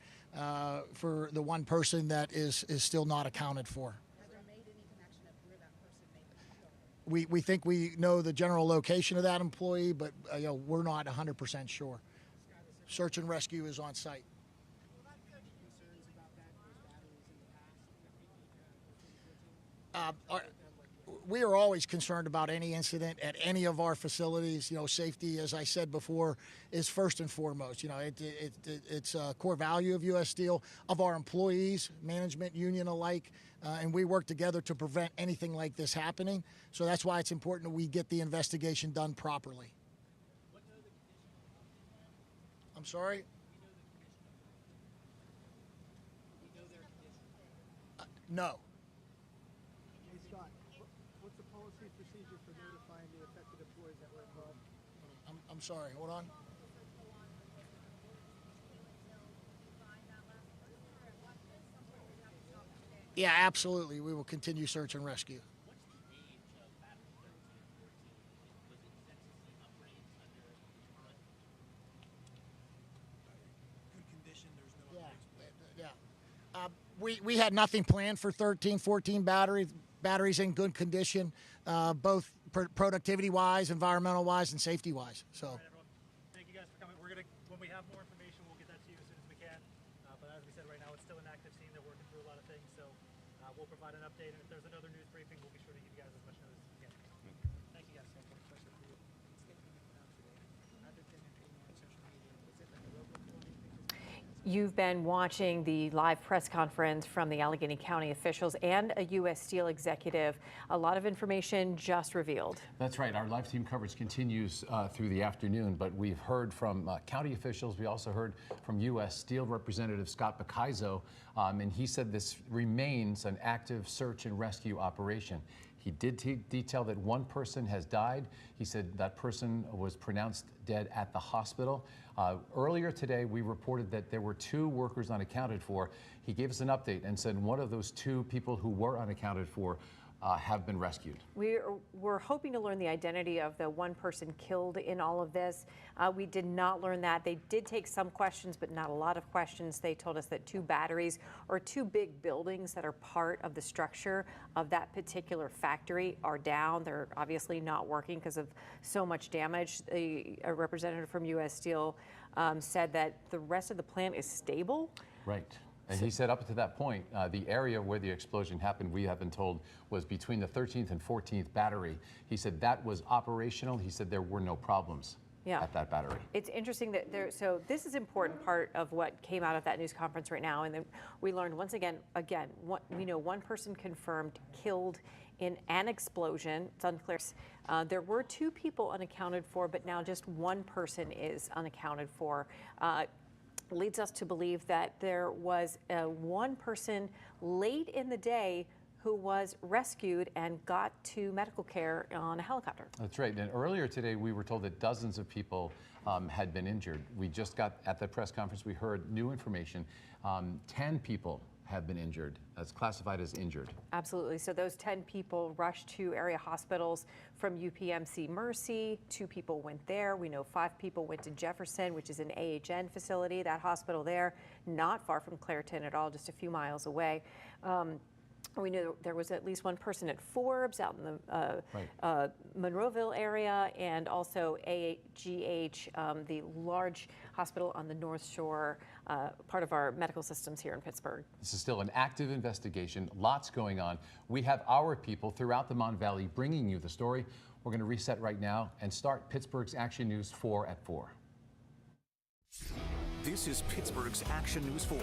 Speaker 18: for the one person that is still not accounted for.
Speaker 22: Has there made any connection of where that person may be?
Speaker 18: We think we know the general location of that employee, but we're not 100% sure. Search and rescue is on site. We are always concerned about any incident at any of our facilities. Safety, as I said before, is first and foremost. It's a core value of U.S. Steel, of our employees, management, union alike, and we work together to prevent anything like this happening. So that's why it's important that we get the investigation done properly. I'm sorry? No.
Speaker 12: Hey, Scott, what's the policy procedure for notifying the affected employees that were involved?
Speaker 18: I'm sorry, hold on. Yeah, absolutely. We will continue search and rescue. We had nothing planned for 13, 14 batteries in good condition, both productivity-wise, environmental-wise, and safety-wise. So.
Speaker 7: Thank you guys for coming. When we have more information, we'll get that to you as soon as we can. But as we said, right now it's still an active scene. They're working through a lot of things, so we'll provide an update. And if there's another news briefing, we'll be sure to give you guys as much notice as we can. Thank you guys.
Speaker 1: You've been watching the live press conference from the Allegheny County officials and a U.S. Steel executive. A lot of information just revealed.
Speaker 8: That's right. Our live team coverage continues through the afternoon, but we've heard from county officials. We also heard from U.S. Steel Representative Scott Bacaizo, and he said this remains an active search and rescue operation. He did detail that one person has died. He said that person was pronounced dead at the hospital. Earlier today, we reported that there were 2 workers unaccounted for. He gave us an update and said one of those 2 people who were unaccounted for have been rescued.
Speaker 1: We're hoping to learn the identity of the one person killed in all of this. We did not learn that. They did take some questions, but not a lot of questions. They told us that 2 batteries or 2 big buildings that are part of the structure of that particular factory are down. They're obviously not working because of so much damage. A representative from U.S. Steel said that the rest of the plant is stable.
Speaker 8: Right. And he said up to that point, the area where the explosion happened, we have been told, was between the 13th and 14th battery. He said that was operational. He said there were no problems at that battery.
Speaker 1: It's interesting that so this is an important part of what came out of that news conference right now. And then we learned once again, we know one person confirmed killed in an explosion. It's unclear. There were 2 people unaccounted for, but now just one person is unaccounted for. Leads us to believe that there was one person late in the day who was rescued and got to medical care on a helicopter.
Speaker 8: That's right. And earlier today, we were told that dozens of people had been injured. We just got, at the press conference, we heard new information. 10 people have been injured. That's classified as injured.
Speaker 1: Absolutely. So those 10 people rushed to area hospitals from UPMC Mercy. 2 people went there. We know 5 people went to Jefferson, which is an AHN facility, that hospital there, not far from Clairton at all, just a few miles away. We knew there was at least one person at Forbes out in the Monroeville area, and also AGH, the large hospital on the North Shore, part of our medical systems here in Pittsburgh.
Speaker 8: This is still an active investigation, lots going on. We have our people throughout the Mon Valley bringing you the story. We're going to reset right now and start Pittsburgh's Action News 4 at 4.
Speaker 9: This is Pittsburgh's Action News 4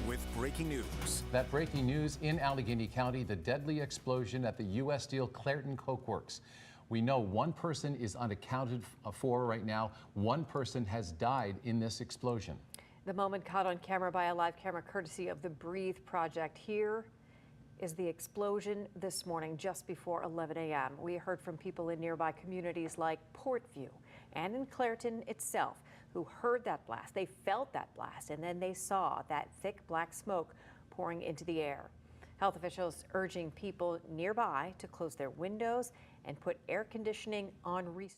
Speaker 9: with breaking news.
Speaker 8: That breaking news in Allegheny County, the deadly explosion at the U.S. Steel Clairton Coke Works. We know one person is unaccounted for right now. One person has died in this explosion.
Speaker 1: The moment caught on camera by a live camera courtesy of the Breathe Project. Here is the explosion this morning just before 11 a.m. We heard from people in nearby communities like Portview and in Clairton itself who heard that blast. They felt that blast, and then they saw that thick black smoke pouring into the air. Health officials urging people nearby to close their windows and put air conditioning on research.